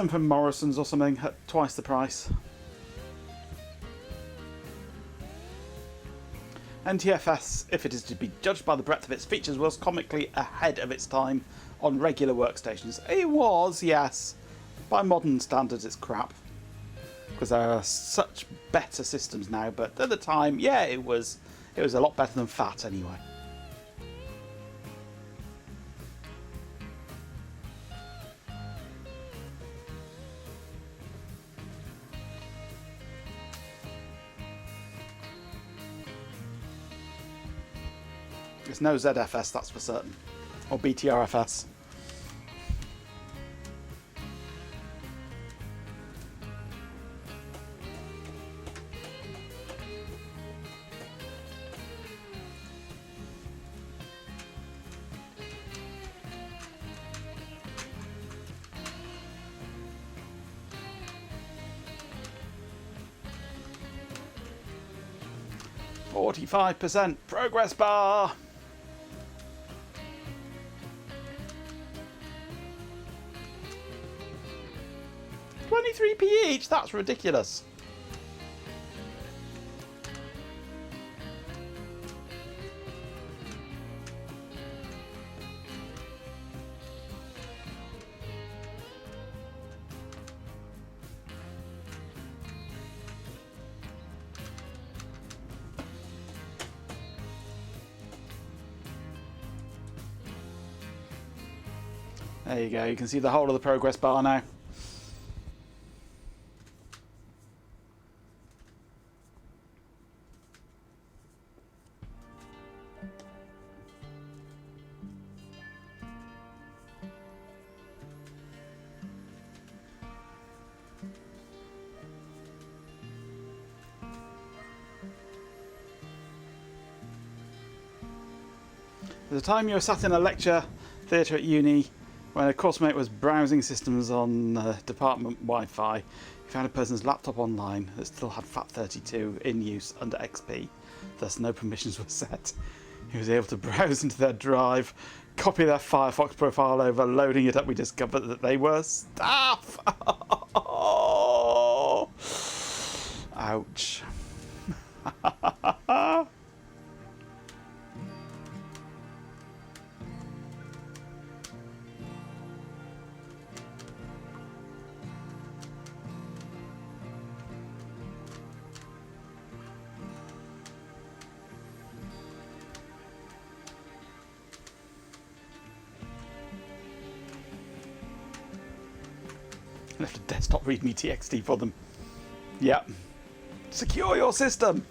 from Morrison's or something at twice the price. NTFS, if it is to be judged by the breadth of its features, was comically ahead of its time on regular workstations. It was, yes. By modern standards, it's crap. Because there are such better systems now, but at the time, yeah, it was a lot better than FAT anyway. It's no ZFS, that's for certain. Or BTRFS. %, progress bar. 23p each? That's ridiculous. There you go, you can see the whole of the progress bar now. At the time you were sat in a lecture theatre at uni, when a coursemate was browsing systems on department Wi-Fi, he found a person's laptop online that still had FAT32 in use under XP, thus no permissions were set. He was able to browse into their drive, copy their Firefox profile over, loading it up we discovered that they were staff! Ouch. Left a desktop readme TXT for them. Yep. Secure your system!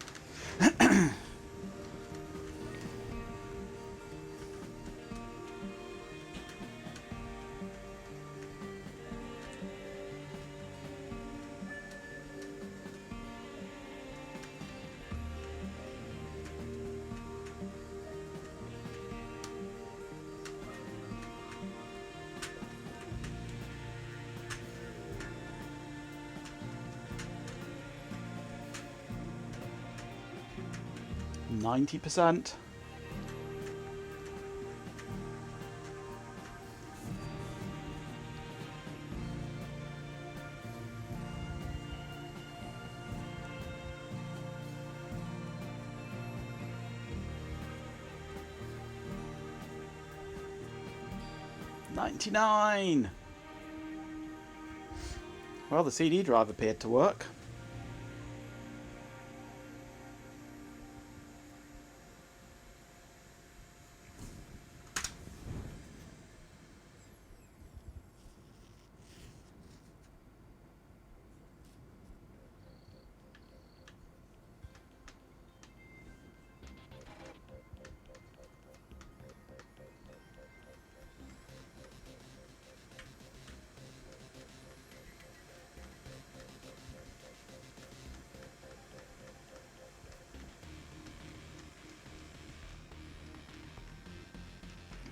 %. $99. Well, the CD drive appeared to work.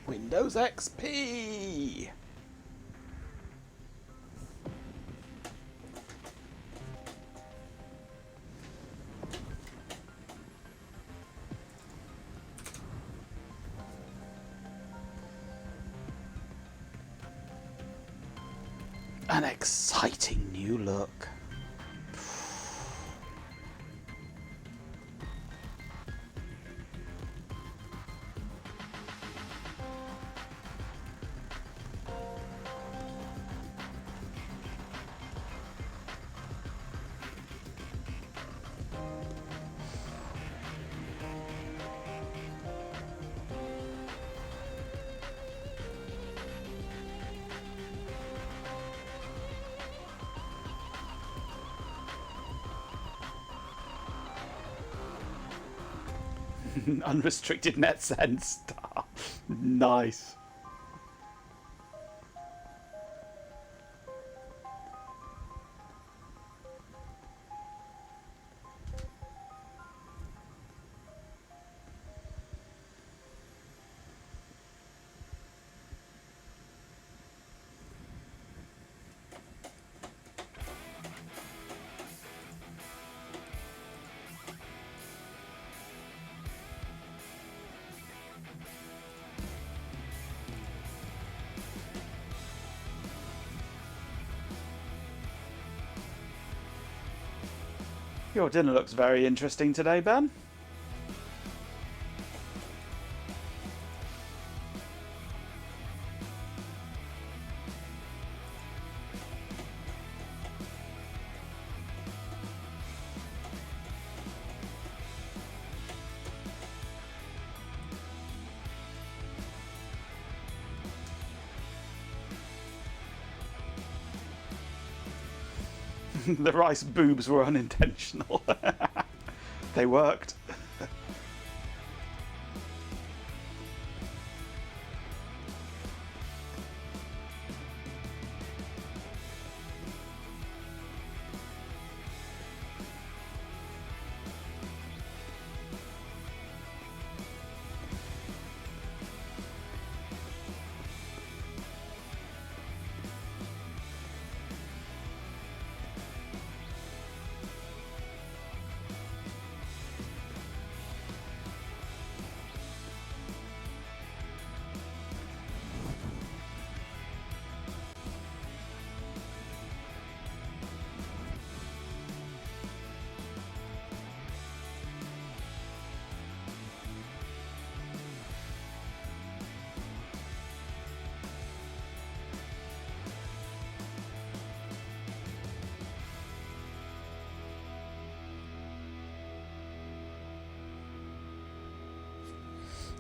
Windows XP. An exciting new look. Unrestricted net sense. Nice. Your dinner looks very interesting today, Ben. The rice boobs were unintentional. They worked.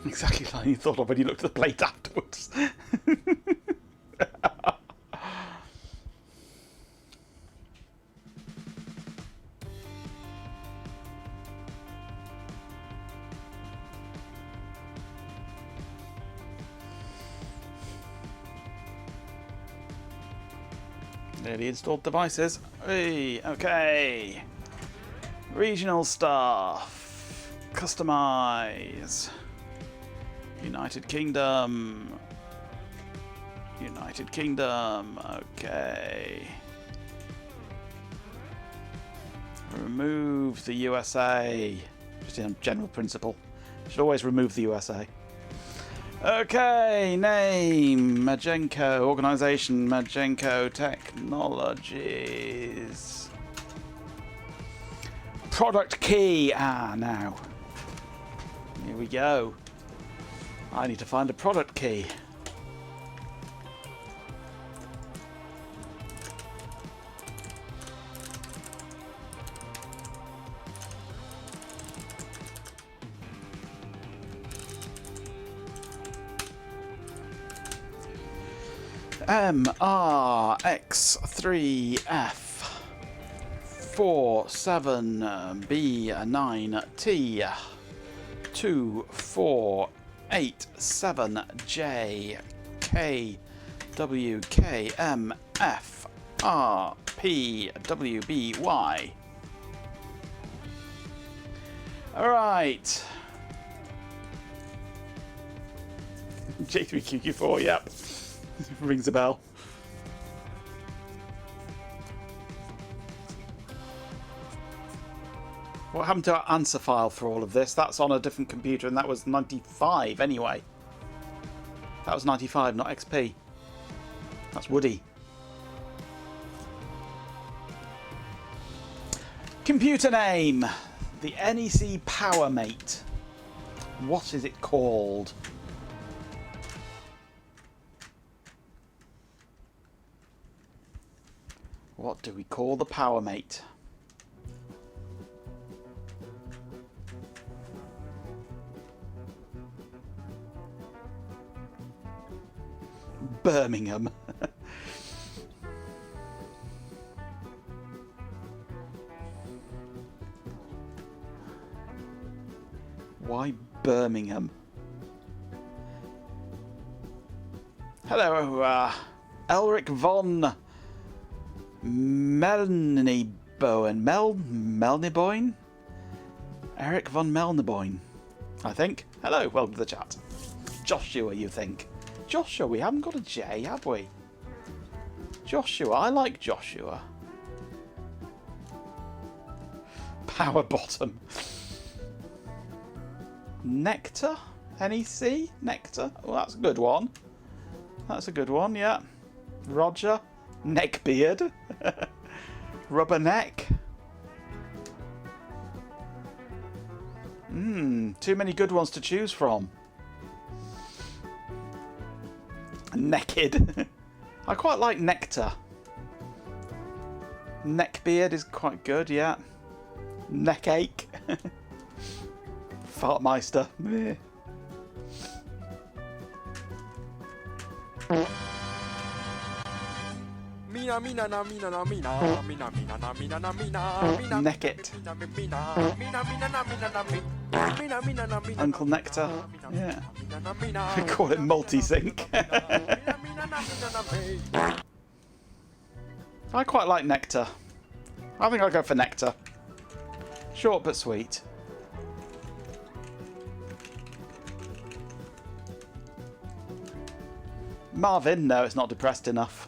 Exactly like you thought of when you looked at the plate afterwards. Nearly installed devices. Hey, okay. Regional stuff. Customize. United Kingdom. United Kingdom. Okay. Remove the USA. Just in general principle. Should always remove the USA. Okay, name, Majenko, organization, Majenko Technologies. Product key, now. Here we go. I need to find a product key. MRX3F 47B9T 2487J KWKMFRPWBY. All right. J3QQ4, yep. Rings a bell. What happened to our answer file for all of this? That's on a different computer, and that was 95 anyway. That was 95, not XP. That's Woody. Computer name. The NEC PowerMate. What is it called? What do we call the PowerMate? Birmingham. Why Birmingham? Hello, Elric von Melniboen. Melniboen? Eric von Melniboen, I think. Hello, welcome to the chat. Joshua, you think? Joshua, we haven't got a J, have we? Joshua, I like Joshua. Power bottom. Nectar? NEC? Nectar? Well, that's a good one. That's a good one, yeah. Roger? Neckbeard? Rubber neck? Too many good ones to choose from. Naked. I quite like Nectar. Neckbeard is quite good, yeah. Neckache. Fartmeister. Meh. Neck it. Uncle Nectar. Yeah. I call it multi-sync. I quite like Nectar. I think I'll go for Nectar. Short but sweet. Marvin? No, it's not depressed enough.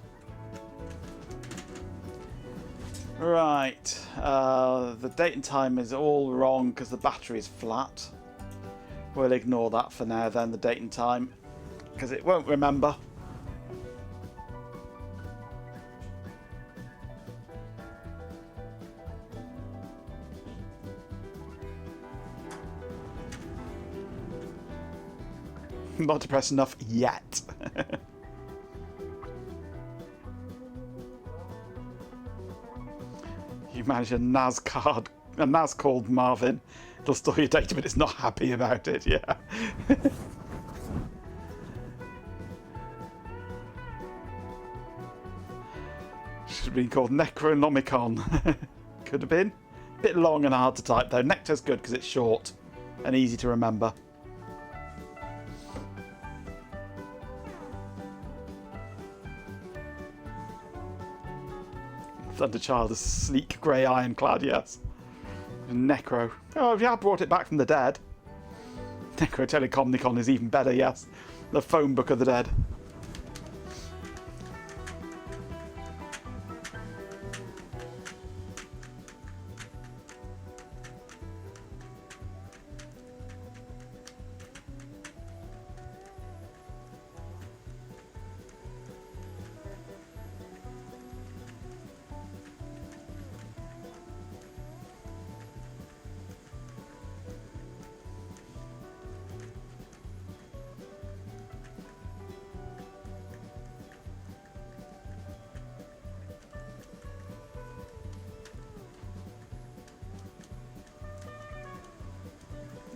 Right, the date and time is all wrong because the battery is flat. We'll ignore that for now then, the date and time, because it won't remember. Not depressed enough yet. You manage a NAS card, a NAS called Marvin. It'll store your data, but it's not happy about it. Yeah. Should have been called Necronomicon. Could have been. Bit long and hard to type though. Nectar's good because it's short and easy to remember. Thunderchild, a sleek grey ironclad, yes. Necro. Oh, if you have brought it back from the dead. Necro Telecomnicon is even better, yes. The phone book of the dead.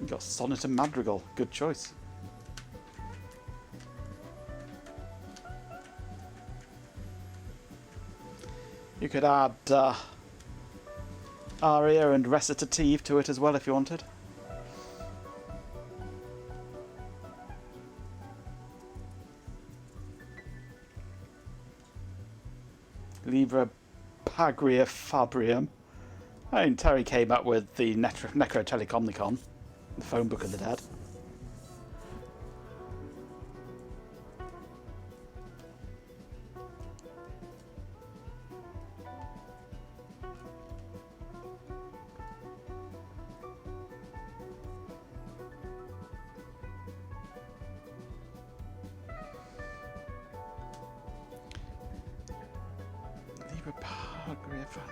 You got Sonnet and Madrigal. Good choice. You could add aria and recitative to it as well if you wanted. Libra Pagria Fabrium. I mean, Terry came up with the Necro Telecomnicon, the phone book of the dead.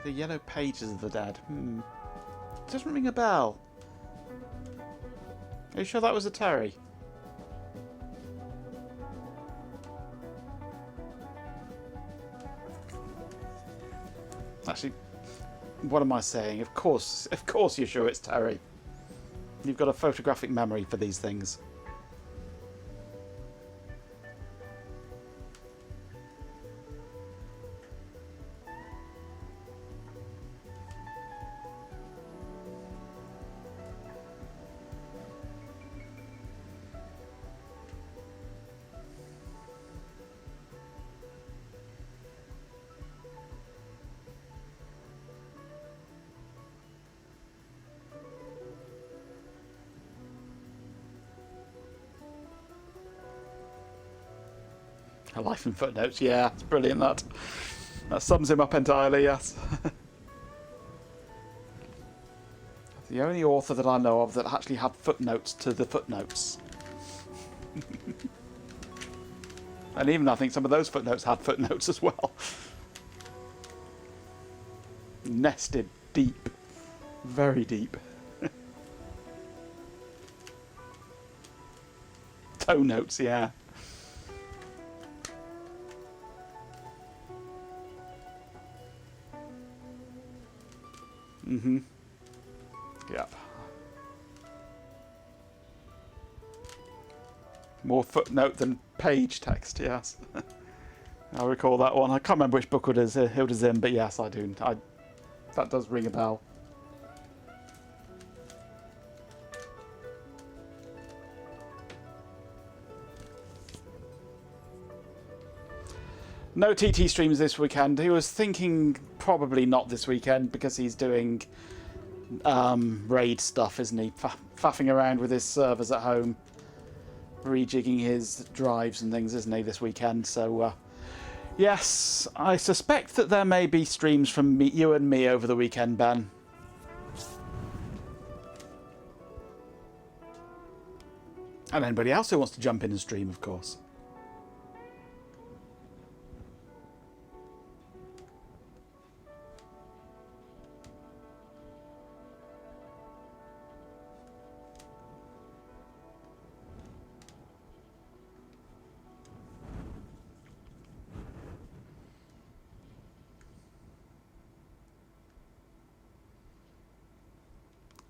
The Yellow Pages of the Dead. It doesn't ring a bell. Are you sure that was a Terry? Actually, what am I saying? Of course you're sure it's Terry. You've got a photographic memory for these things. A life in footnotes, yeah, it's brilliant that. That sums him up entirely, yes. The only author that I know of that actually had footnotes to the footnotes. And even I think some of those footnotes had footnotes as well. Nested deep. Very deep. Toe notes, yeah. Yep. More footnote than page text, yes. I recall that one. I can't remember which book it was in, but yes, I do. That does ring a bell. No TT streams this weekend. He was thinking probably not this weekend because he's doing raid stuff, isn't he? Faffing around with his servers at home, rejigging his drives and things, isn't he, this weekend? So, yes, I suspect that there may be streams from you and me over the weekend, Ben. And anybody else who wants to jump in and stream, of course.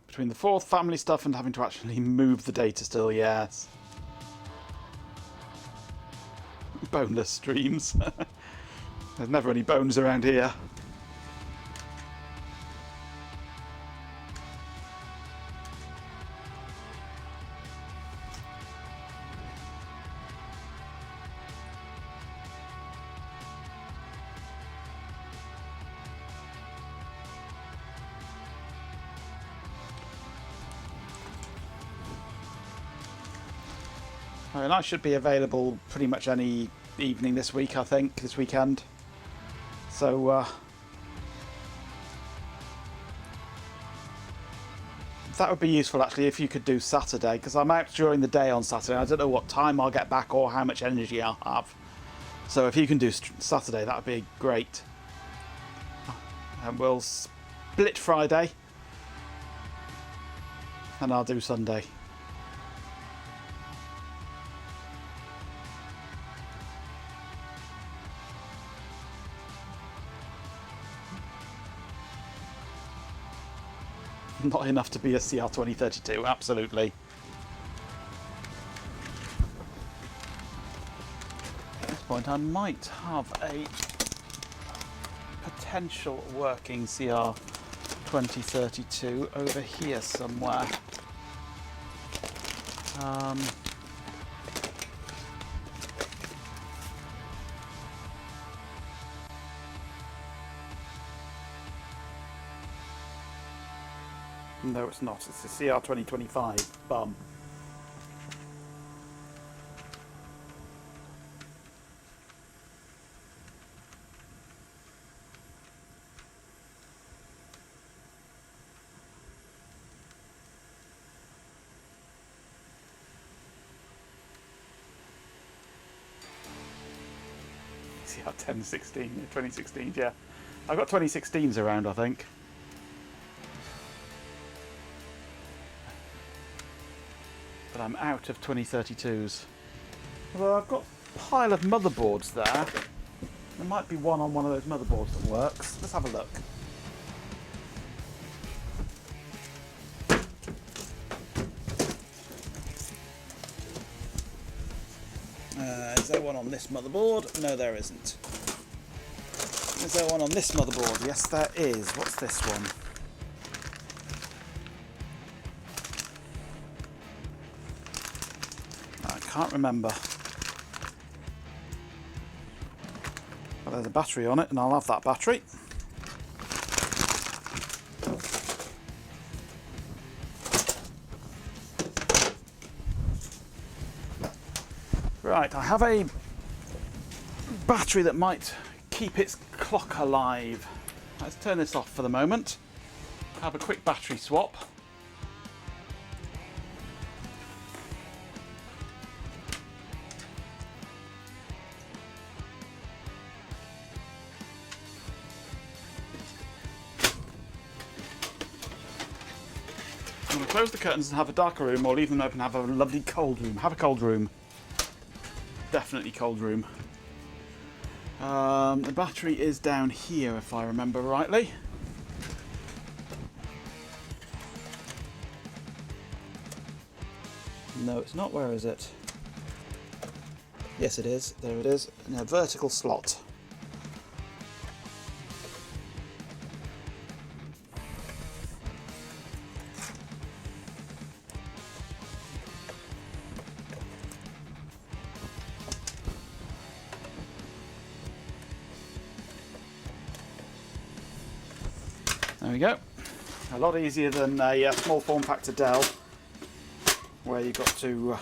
Between the fourth family stuff and having to actually move the data still, yes. Boneless streams. There's never any bones around here. And I should be available pretty much any evening this week, I think, this weekend. So, that would be useful, actually, if you could do Saturday, because I'm out during the day on Saturday. I don't know what time I'll get back or how much energy I'll have. So if you can do Saturday, that would be great. And we'll split Friday. And I'll do Sunday. Not enough to be a CR 2032, absolutely. At this point, I might have a potential working CR 2032 over here somewhere. No, it's not. It's a CR 2025. Bum. CR 2016, yeah. I've got 2016s around, I think. But I'm out of 2032s. Although I've got a pile of motherboards there. There might be one on one of those motherboards that works. Let's have a look. Is there one on this motherboard? No, there isn't. Is there one on this motherboard? Yes, there is. What's this one? I can't remember. But there's a battery on it, and I'll have that battery. Right, I have a battery that might keep its clock alive. Let's turn this off for the moment. Have a quick battery swap. I'm going to close the curtains and have a darker room, or leave them open and have a lovely cold room. Have a cold room. Definitely cold room. The battery is down here, if I remember rightly. No, it's not. Where is it? Yes, it is. There it is. In a vertical slot. There we go. A lot easier than a small form factor Dell, where you've got to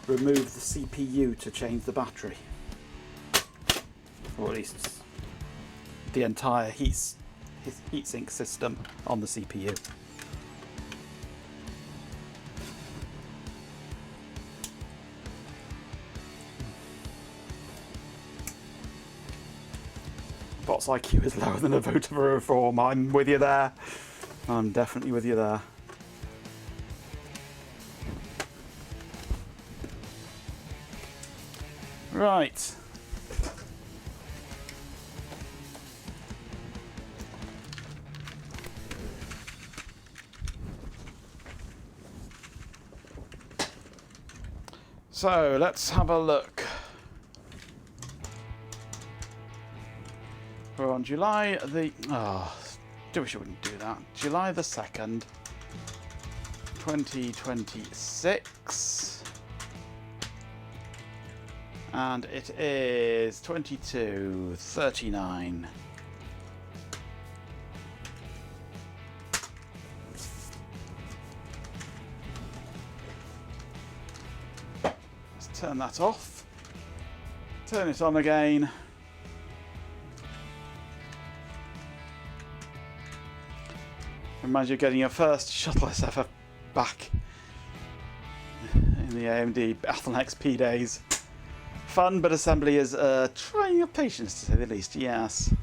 remove the CPU to change the battery, or at least the entire heatsink system on the CPU. Bot's IQ is lower than a vote of a reform. I'm with you there. I'm definitely with you there. Right. So let's have a look. We're on July the... Oh, I wish I wouldn't do that. July the 2nd, 2026. And it is 22:39. Let's turn that off. Turn it on again. Reminds you of getting your first shuttleless ever back in the AMD Athlon XP days. Fun, but assembly is trying your patience to say the least, yes.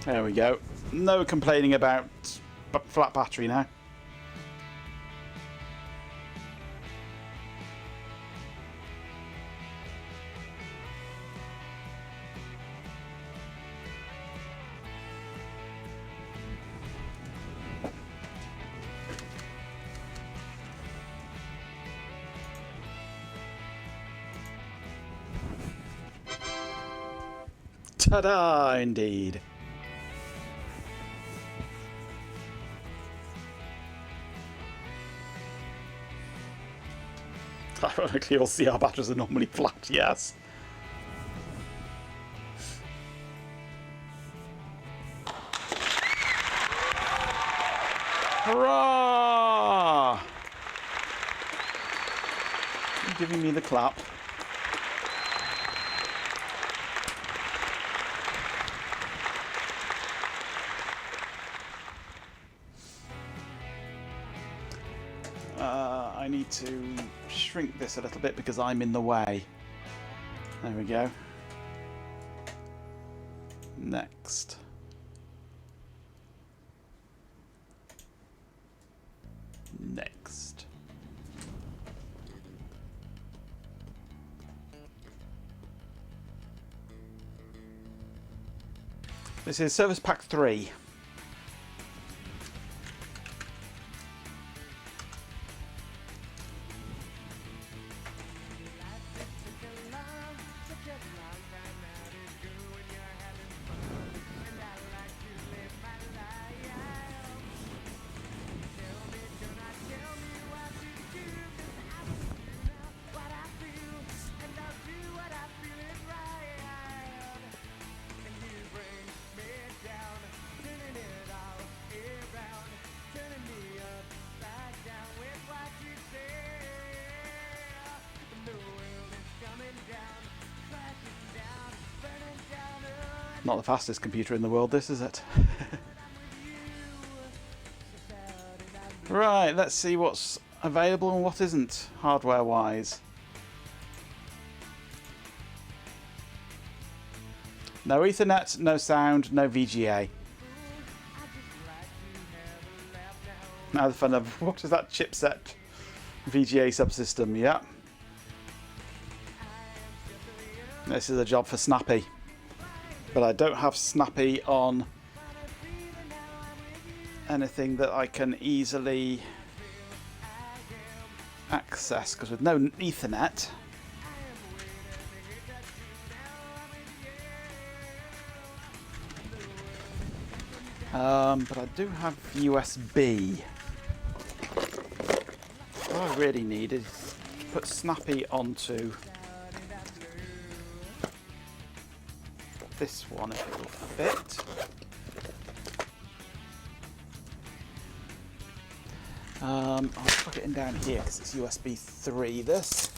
There we go. No complaining about flat battery now. Ta-da, indeed. Ironically, all CR batteries are normally flat, yes. Hurrah! You're giving me the clap. I need to shrink this a little bit because I'm in the way. There we go. Next. Next. This is Service Pack 3. Not the fastest computer in the world, this, is it? Right, let's see what's available and what isn't, hardware-wise. No Ethernet, no sound, no VGA. Now the fun of, what is that chipset? VGA subsystem, yeah. This is a job for Snappy. But I don't have Snappy on anything that I can easily access, because with no Ethernet, but I do have USB. What I really need is to put Snappy onto this one if it will fit. I'll plug it in down here because it's USB 3 this.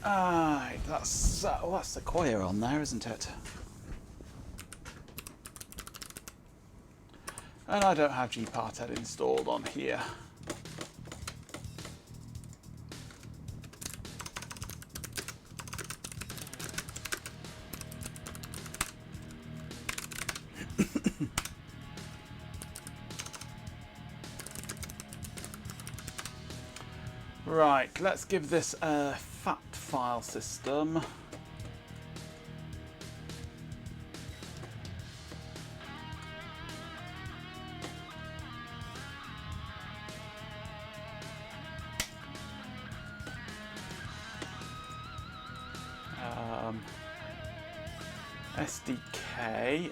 That's Sequoia on there, isn't it? And I don't have gparted installed on here. Right, let's give this a fat file system. SDK,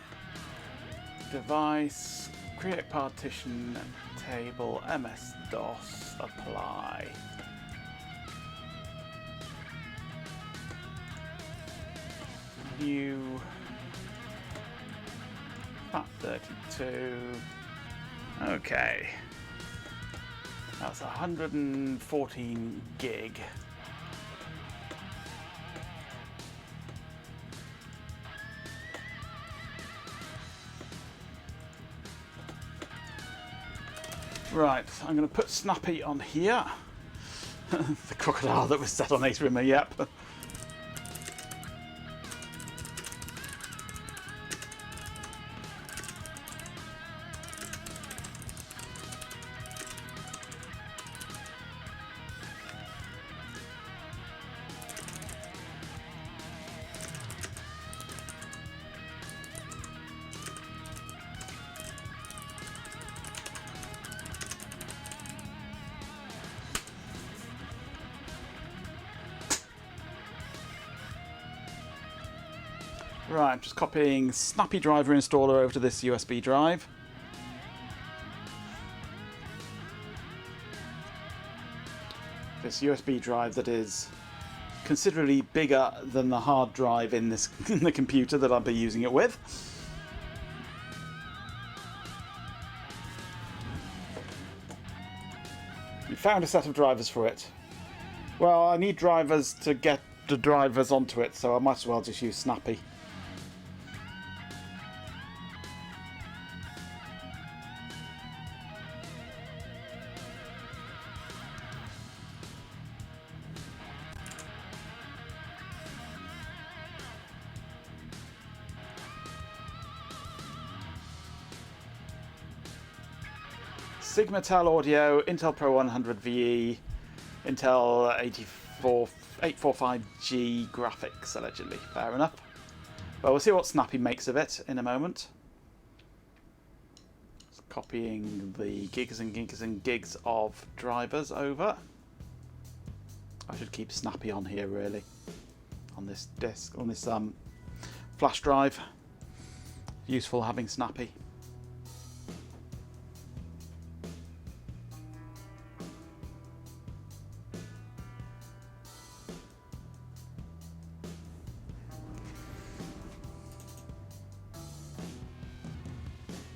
device, create partition table, MS-DOS, apply. New FAT32. Okay, that's 114 gig. Right, I'm going to put Snappy on here. The crocodile that was set on Ace Rimmer, yep. Right, I'm just copying Snappy Driver Installer over to this USB drive. This USB drive that is considerably bigger than the hard drive in this in the computer that I'll be using it with. We found a set of drivers for it. Well, I need drivers to get the drivers onto it, so I might as well just use Snappy. Sigmatel audio, Intel Pro 100 VE, Intel 845G graphics, allegedly. Fair enough. Well, we'll see what Snappy makes of it in a moment. Just copying the gigs and gigs and gigs of drivers over. I should keep Snappy on here, really. On this disk, on this flash drive. Useful having Snappy.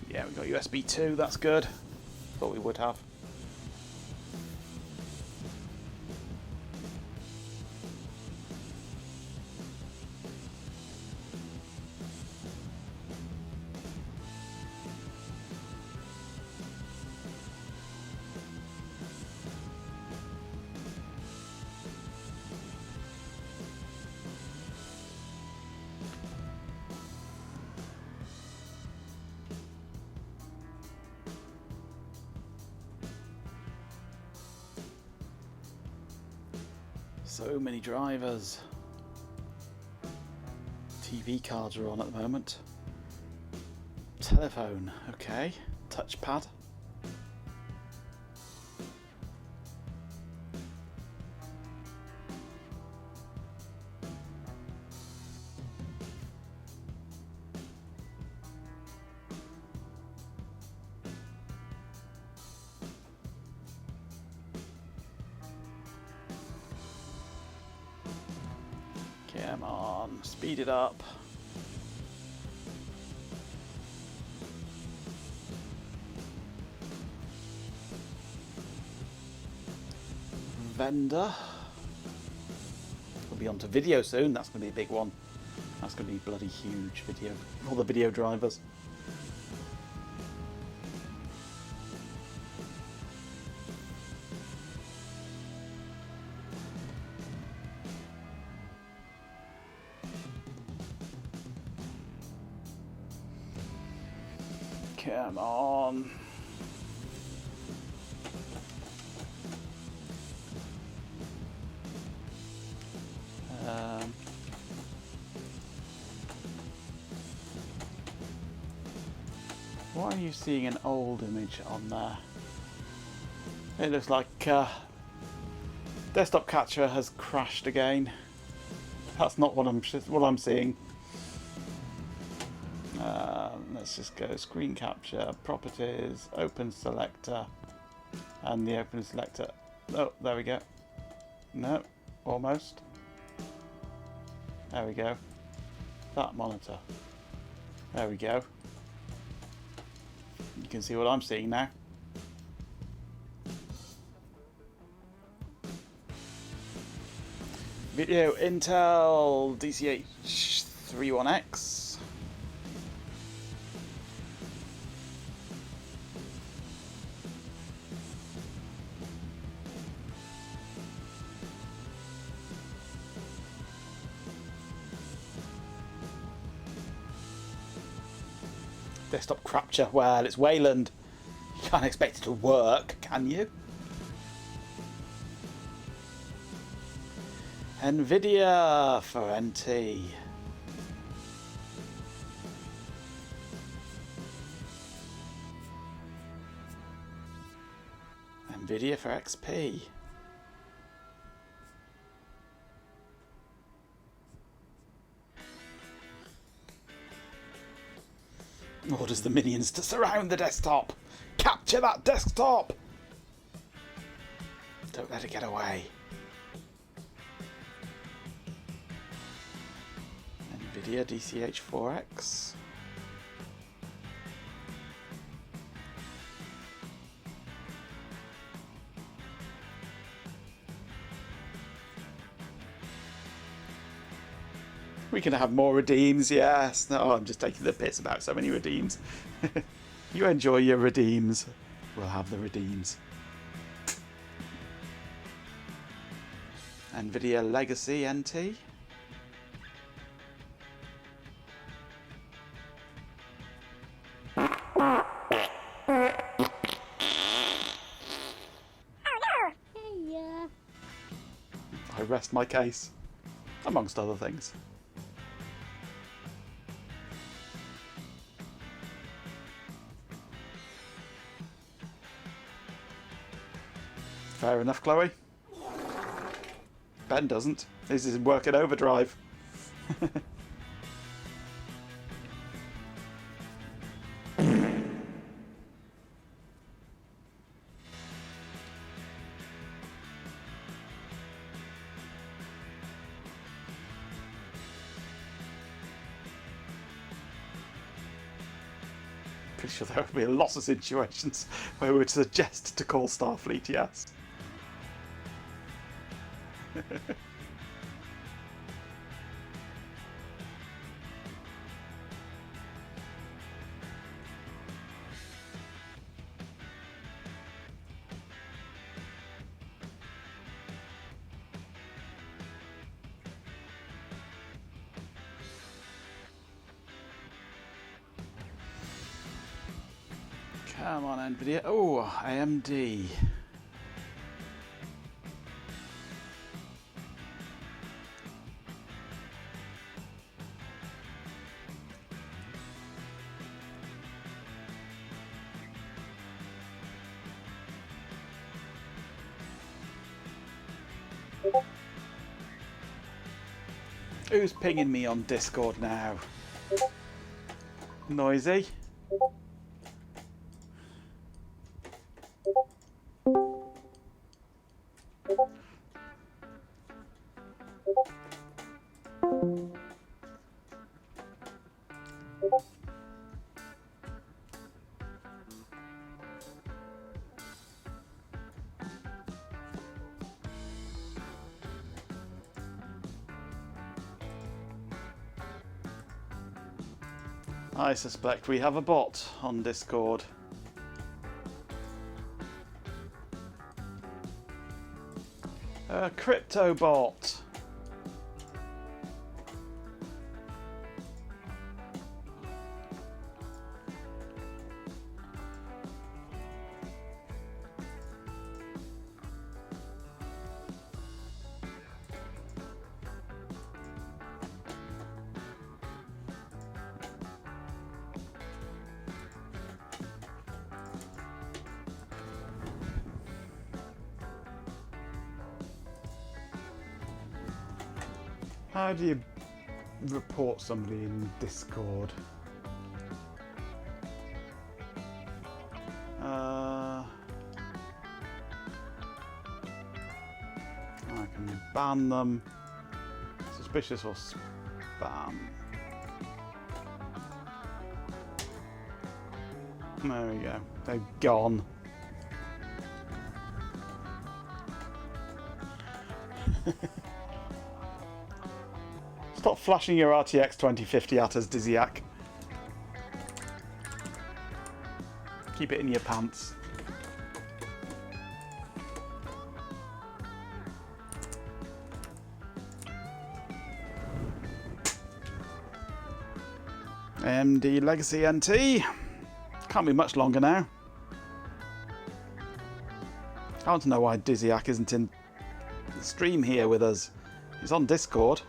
Yeah, we've got USB 2, that's good. Thought we would have. So many drivers. TV cards are on at the moment. Telephone, okay. Touchpad. Come on, speed it up. Vendor. We'll be on to video soon, that's going to be a big one. That's going to be bloody huge video. All the video drivers. Come on. Why are you seeing an old image on there? It looks like desktop capture has crashed again. That's not what I'm seeing. Let's just go screen capture, properties, open selector, and the open selector. Oh, there we go. No, almost. There we go. That monitor. There we go. You can see what I'm seeing now. Video Intel DCH31X. Desktop capture, well, it's Wayland. You can't expect it to work, can you? NVIDIA for NT. NVIDIA for XP. Orders the minions to surround the desktop. Capture that desktop. Don't let it get away. NVIDIA DCH4X. We can have more redeems, yes. No, I'm just taking the piss about so many redeems. You enjoy your redeems. We'll have the redeems. NVIDIA Legacy NT. rest my case, amongst other things. Fair enough, Chloe. Ben doesn't. This is working overdrive. Pretty sure there will be lots of situations where we would suggest to call Starfleet, yes. Come on, NVIDIA. Oh, AMD. Who's pinging me on Discord now? Noisy. I suspect we have a bot on Discord. A crypto bot. How do you report somebody in Discord? I can ban them. Suspicious or spam. There we go. They're gone. Stop flashing your RTX 2050 at us, Dizziac. Keep it in your pants. AMD Legacy NT. Can't be much longer now. I want to know why Dizziac isn't in the stream here with us. He's on Discord.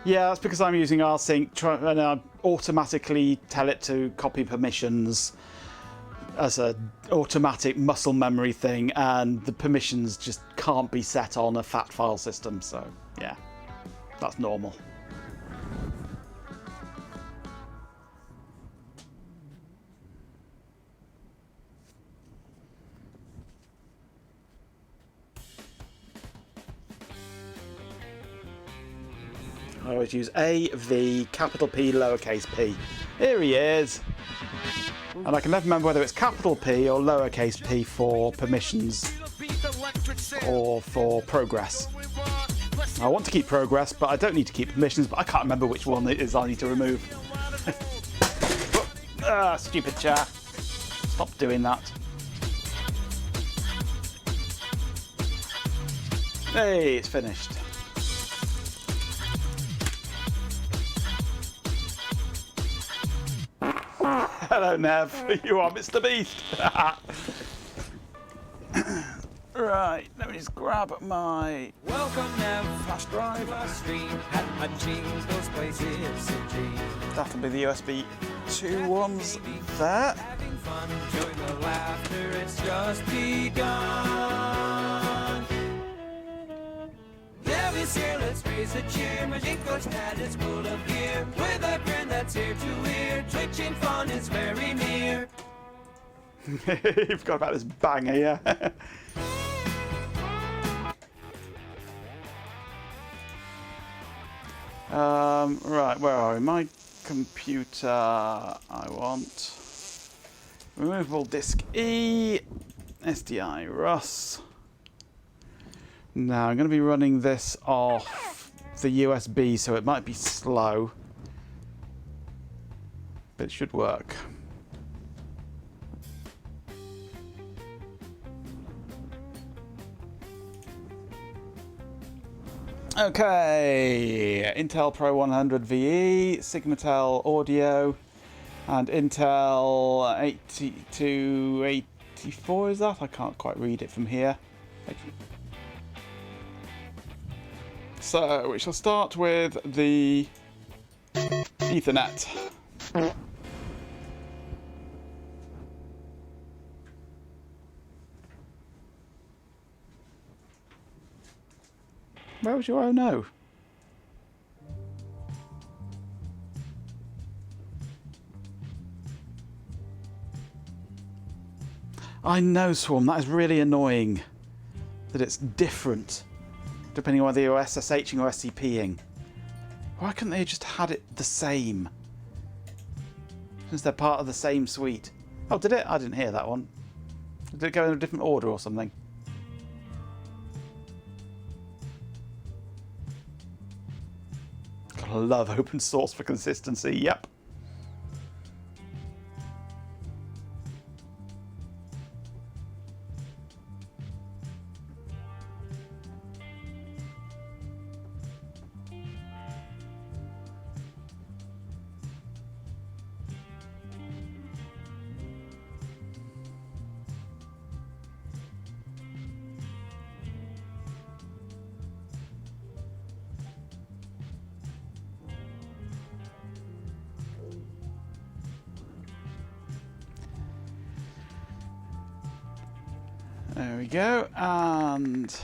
Yeah, that's because I'm using rsync and I automatically tell it to copy permissions as an automatic muscle memory thing, and the permissions just can't be set on a fat file system, so yeah, that's normal. I always use A, V, capital P, lowercase p. Here he is. And I can never remember whether it's capital P or lowercase p for permissions or for progress. I want to keep progress, but I don't need to keep permissions, but I can't remember which one it is I need to remove. Ah, stupid chat. Stop doing that. Hey, it's finished. Hello, Nev. You are Mr. Beast. Right, let me just grab my Welcome now, flash drive. stream, and change those places of dreams. That'll be the USB 2 ones there. Having fun, join the laughter, it's just begun. Nev is here, let's raise a cheer. Majinko's dad is full of gear. With a grin that's ear to ear, twitching fun is very near. You've got about this banger, yeah. Right, where are we? My computer, I want removable disk E, SDI Rus. Now I'm going to be running this off the USB, so it might be slow, but it should work. Okay, Intel Pro 100 VE, Sigmatel audio, and Intel 8284 is that? I can't quite read it from here. So we shall start with the Ethernet. Where was your oh no? I know, Swarm, that is really annoying. That it's different depending on whether you're SSHing or SCPing. Why couldn't they have just had it the same? Since they're part of the same suite. Oh, did it? I didn't hear that one. Did it go in a different order or something? I love open source for consistency, yep. There we go, and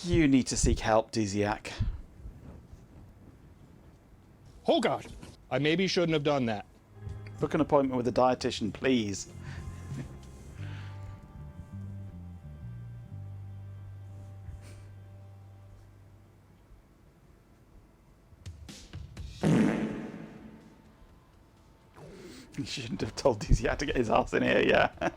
you need to seek help, Dizziak. Oh God, I maybe shouldn't have done that. Book an appointment with a dietitian, please. You shouldn't have told Dizziak to get his ass in here, yeah. I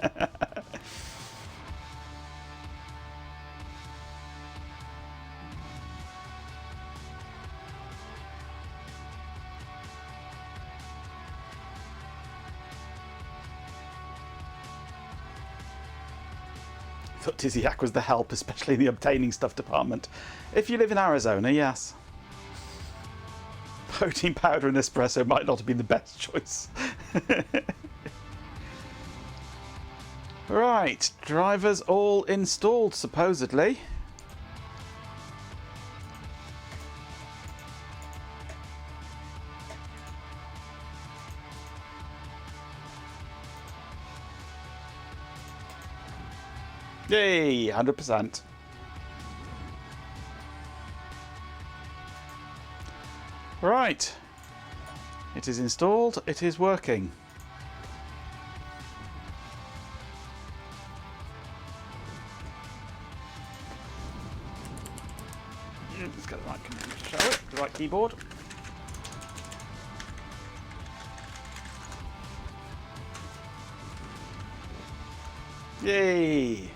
thought Dizziak was the help, especially in the obtaining stuff department. If you live in Arizona, yes. Protein powder and espresso might not have been the best choice. Right, drivers all installed, supposedly. Yay, 100%. Right, it is installed, it is working. Let's get the right computer, shall we? The right keyboard. Yay!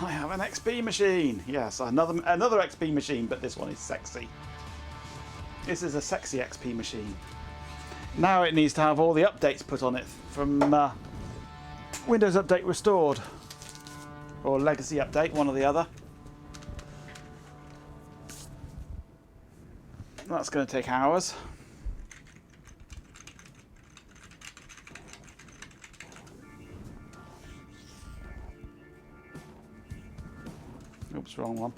I have an XP machine. Yes, another XP machine, but this one is sexy. This is a sexy XP machine. Now it needs to have all the updates put on it from Windows Update Restored or Legacy Update, one or the other. That's going to take hours. Oops, wrong one.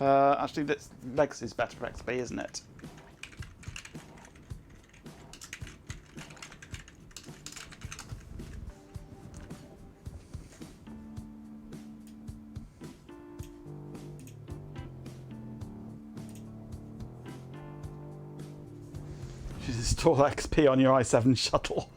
Actually, this Legacy's better for XP, isn't it? You should install XP on your i7 shuttle.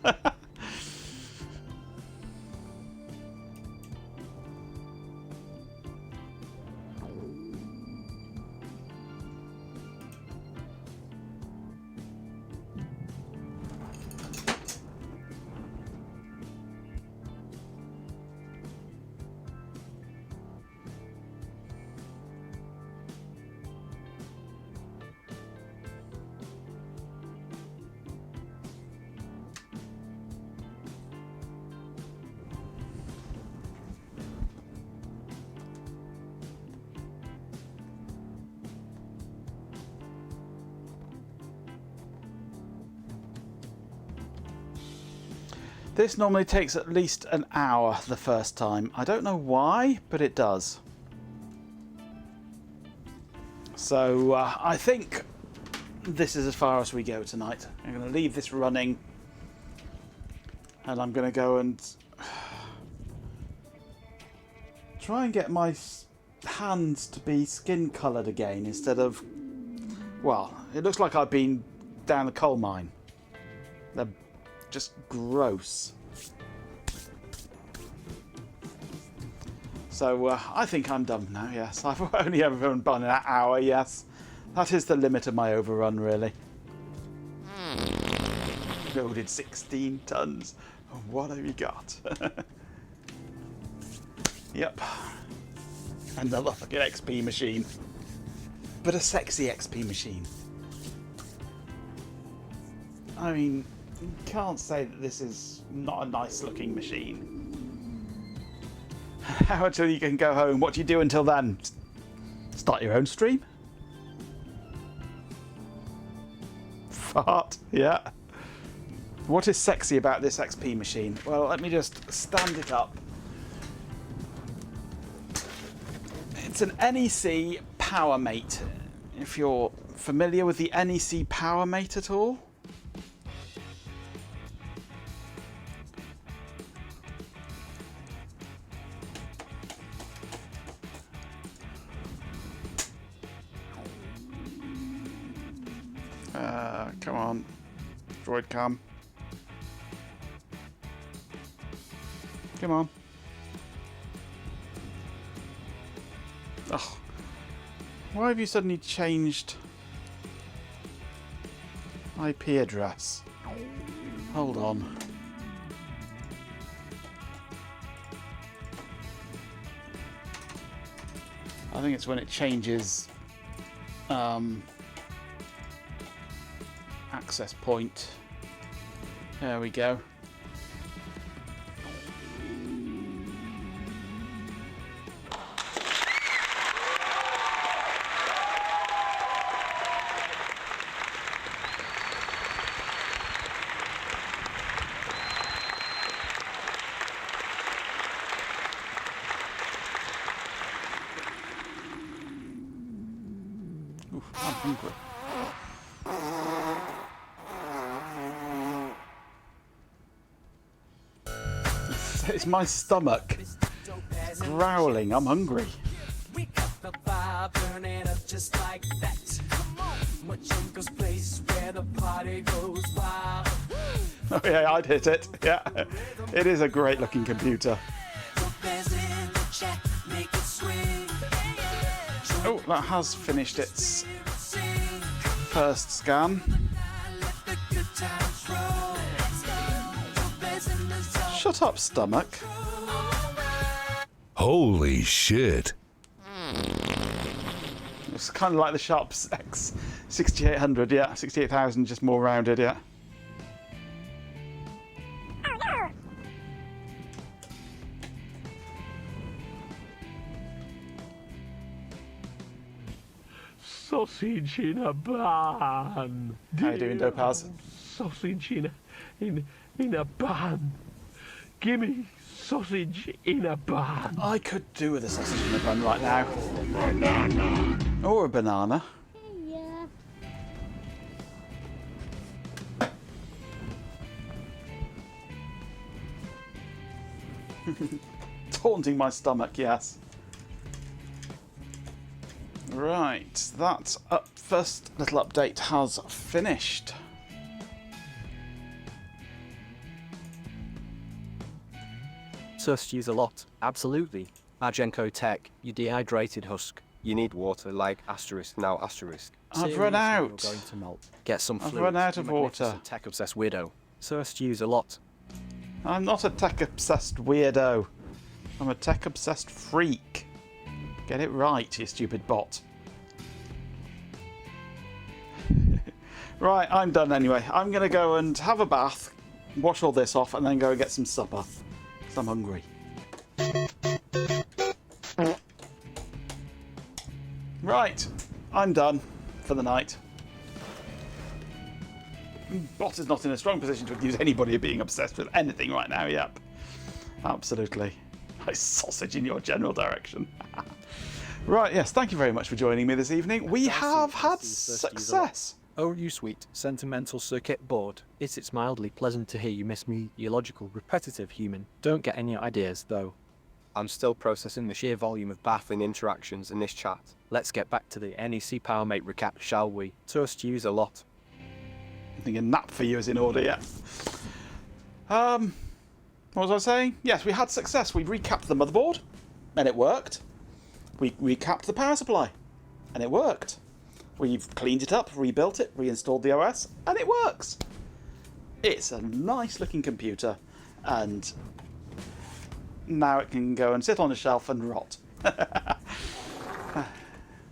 This normally takes at least an hour the first time. I don't know why, but it does. So I think this is as far as we go tonight. I'm going to leave this running and I'm going to go and try and get my hands to be skin coloured again instead of, well, it looks like I've been down the coal mine. They're just gross. So I think I'm done now, yes. I've only ever run by an hour, yes. That is the limit of my overrun, really. Loaded 16 tons. What have you got? Yep. Another fucking XP machine. But a sexy XP machine. I mean, you can't say that this is not a nice looking machine. How until you can go home? What do you do until then? Start your own stream? Fart, yeah. What is sexy about this XP machine? Well, let me just stand it up. It's an NEC PowerMate. If you're familiar with the NEC PowerMate at all? Come on, droid cam. Come on. Oh, why have you suddenly changed IP address? Hold on. I think it's when it changes access point. There we go. Oof, I'm hungry. It's my stomach growling. I'm hungry. Oh yeah, I'd hit it. Yeah, it is a great looking computer. Oh, that has finished its first scan. Shut up, stomach. It's kind of like the Sharps X 6800, yeah. 68,000, just more rounded, yeah. Sausage in a bun. How you doing, Dopaz? Sausage in a bun. Gimme sausage in a bun. I could do with a sausage in a bun right now. Or a banana. Taunting my stomach, yes. Right, that first little update has finished. Sus use a lot. Absolutely. Magenko Tech, you dehydrated husk. You need water like asterisk now asterisk. I've run out. You're going to melt. Get some I've fluids. run out of You water. magnificent tech-obsessed weirdo. Sus use a lot. I'm not a tech-obsessed weirdo. I'm a tech-obsessed freak. Get it right, you stupid bot. Right, I'm done anyway. I'm going to go and have a bath, wash all this off, and then go and get some supper. Because I'm hungry. Right, I'm done for the night. Bot is not in a strong position to accuse anybody of being obsessed with anything right now, yep. Absolutely. Nice sausage in your general direction. Right, yes, thank you very much for joining me this evening. We have had success. Oh, you sweet, sentimental circuit board. It's mildly pleasant to hear you miss me, you logical, repetitive human. Don't get any ideas, though. I'm still processing the sheer volume of baffling interactions in this chat. Let's get back to the NEC PowerMate Recap, shall we? Toast use a lot. I think a nap for you is in order, yeah. What was I saying? Yes, we had success. We recapped the motherboard, and it worked. We recapped the power supply, and it worked. We've cleaned it up, rebuilt it, reinstalled the OS, and it works. It's a nice looking computer, and now it can go and sit on a shelf and rot.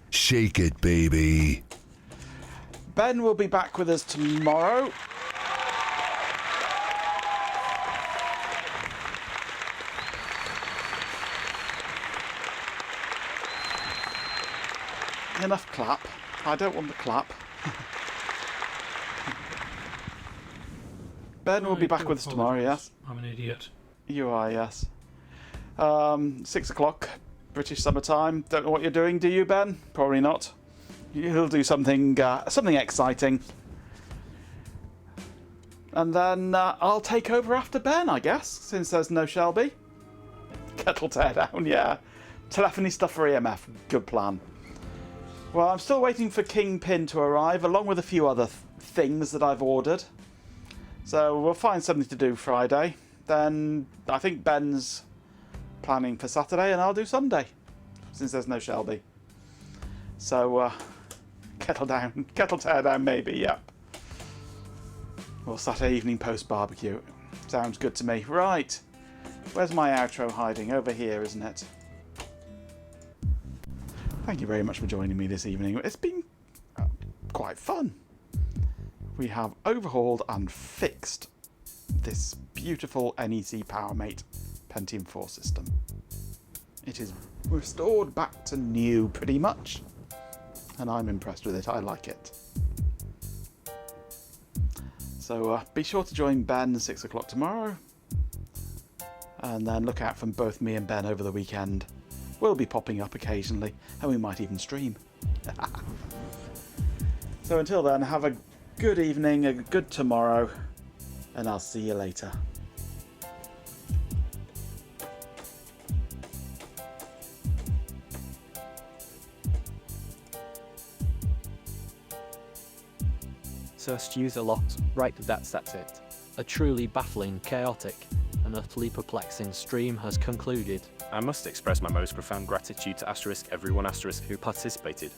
Shake it, baby. Ben will be back with us tomorrow. Enough clap. I don't want the clap. Ben will be back with us tomorrow, yes? I'm an idiot. You are, yes. 6 o'clock, British summertime. Don't know what you're doing, do you, Ben? Probably not. He'll do something something exciting. And then I'll take over after Ben, I guess, since there's no Shelby. Kettle teardown, yeah. Telephony stuff for EMF. Good plan. Well, I'm still waiting for Kingpin to arrive, along with a few other things that I've ordered. So we'll find something to do Friday. Then I think Ben's planning for Saturday, and I'll do Sunday, since there's no Shelby. So, kettle teardown maybe, yep. Or Saturday evening post-barbecue. Sounds good to me. Right. Where's my outro hiding? Over here, isn't it? Thank you very much for joining me this evening. It's been quite fun. We have overhauled and fixed this beautiful NEC PowerMate Pentium 4 system. It is restored back to new pretty much, and I'm impressed with it. I like it. So be sure to join Ben at 6 o'clock tomorrow, and then look out for both me and Ben over the weekend. We'll be popping up occasionally, and we might even stream. So until then, have a good evening, a good tomorrow, and I'll see you later. Just use a lot. Right, that's it. A truly baffling, chaotic, and utterly perplexing stream has concluded. I must express my most profound gratitude to everyone who participated.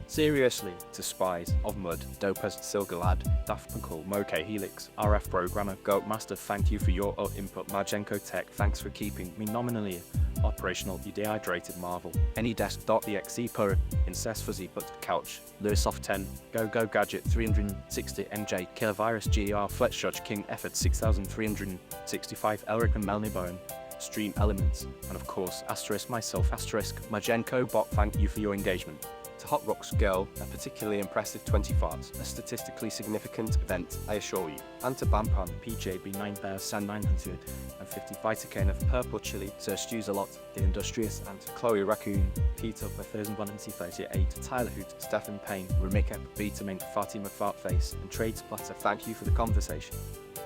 Seriously, to Spies, Of Mud, Dopest, Silgalad, Daft McCall, Moke Helix, RF Programmer, Goat Master, thank you for your input. Magenko Tech, thanks for keeping me nominally Operational You Dehydrated Marvel. AnyDesk.exe Per. Incest Fuzzy Butt Couch. Luisoft 10. Go Gadget 360 NJ. Killer GR Fletch Judge King Effort 6365 Elric and Melnibone. Stream Elements. And of course, Asterisk myself, Asterisk Majenko Bot. thank you for your engagement. To Hot Rocks Girl, a particularly impressive 20 farts, a statistically significant event, I assure you. And to Bampan, PJB 9900 and 50 Vitacan of Purple Chili, Sir Stews a Lot, The Industrious and Chloe Raccoon, Peter 1038, Tyler Hoot, Stephen Payne, Remicap, Vitamin, Fatty McFartface, and Trade Splatter. Thank you for the conversation.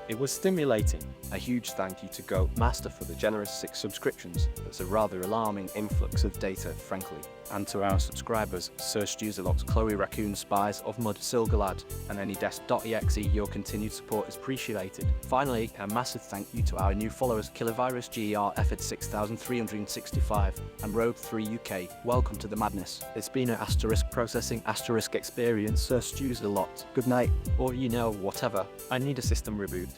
It was stimulating. A huge thank you to Go Master for the generous 6 subscriptions. That's a rather alarming influx of data, frankly. And to our subscribers, Sir Stews a Lot, Chloe Raccoon, Spies of Mud, Silgalad, and AnyDesk.exe, your continued support is appreciated. Finally, a massive thank you to our new followers Killervirus GER, Effort 6365, and Rogue3 UK. Welcome to the madness. It's been an asterisk processing asterisk experience, Sir Stews a Lot. Good night. Or whatever. I need a system reboot.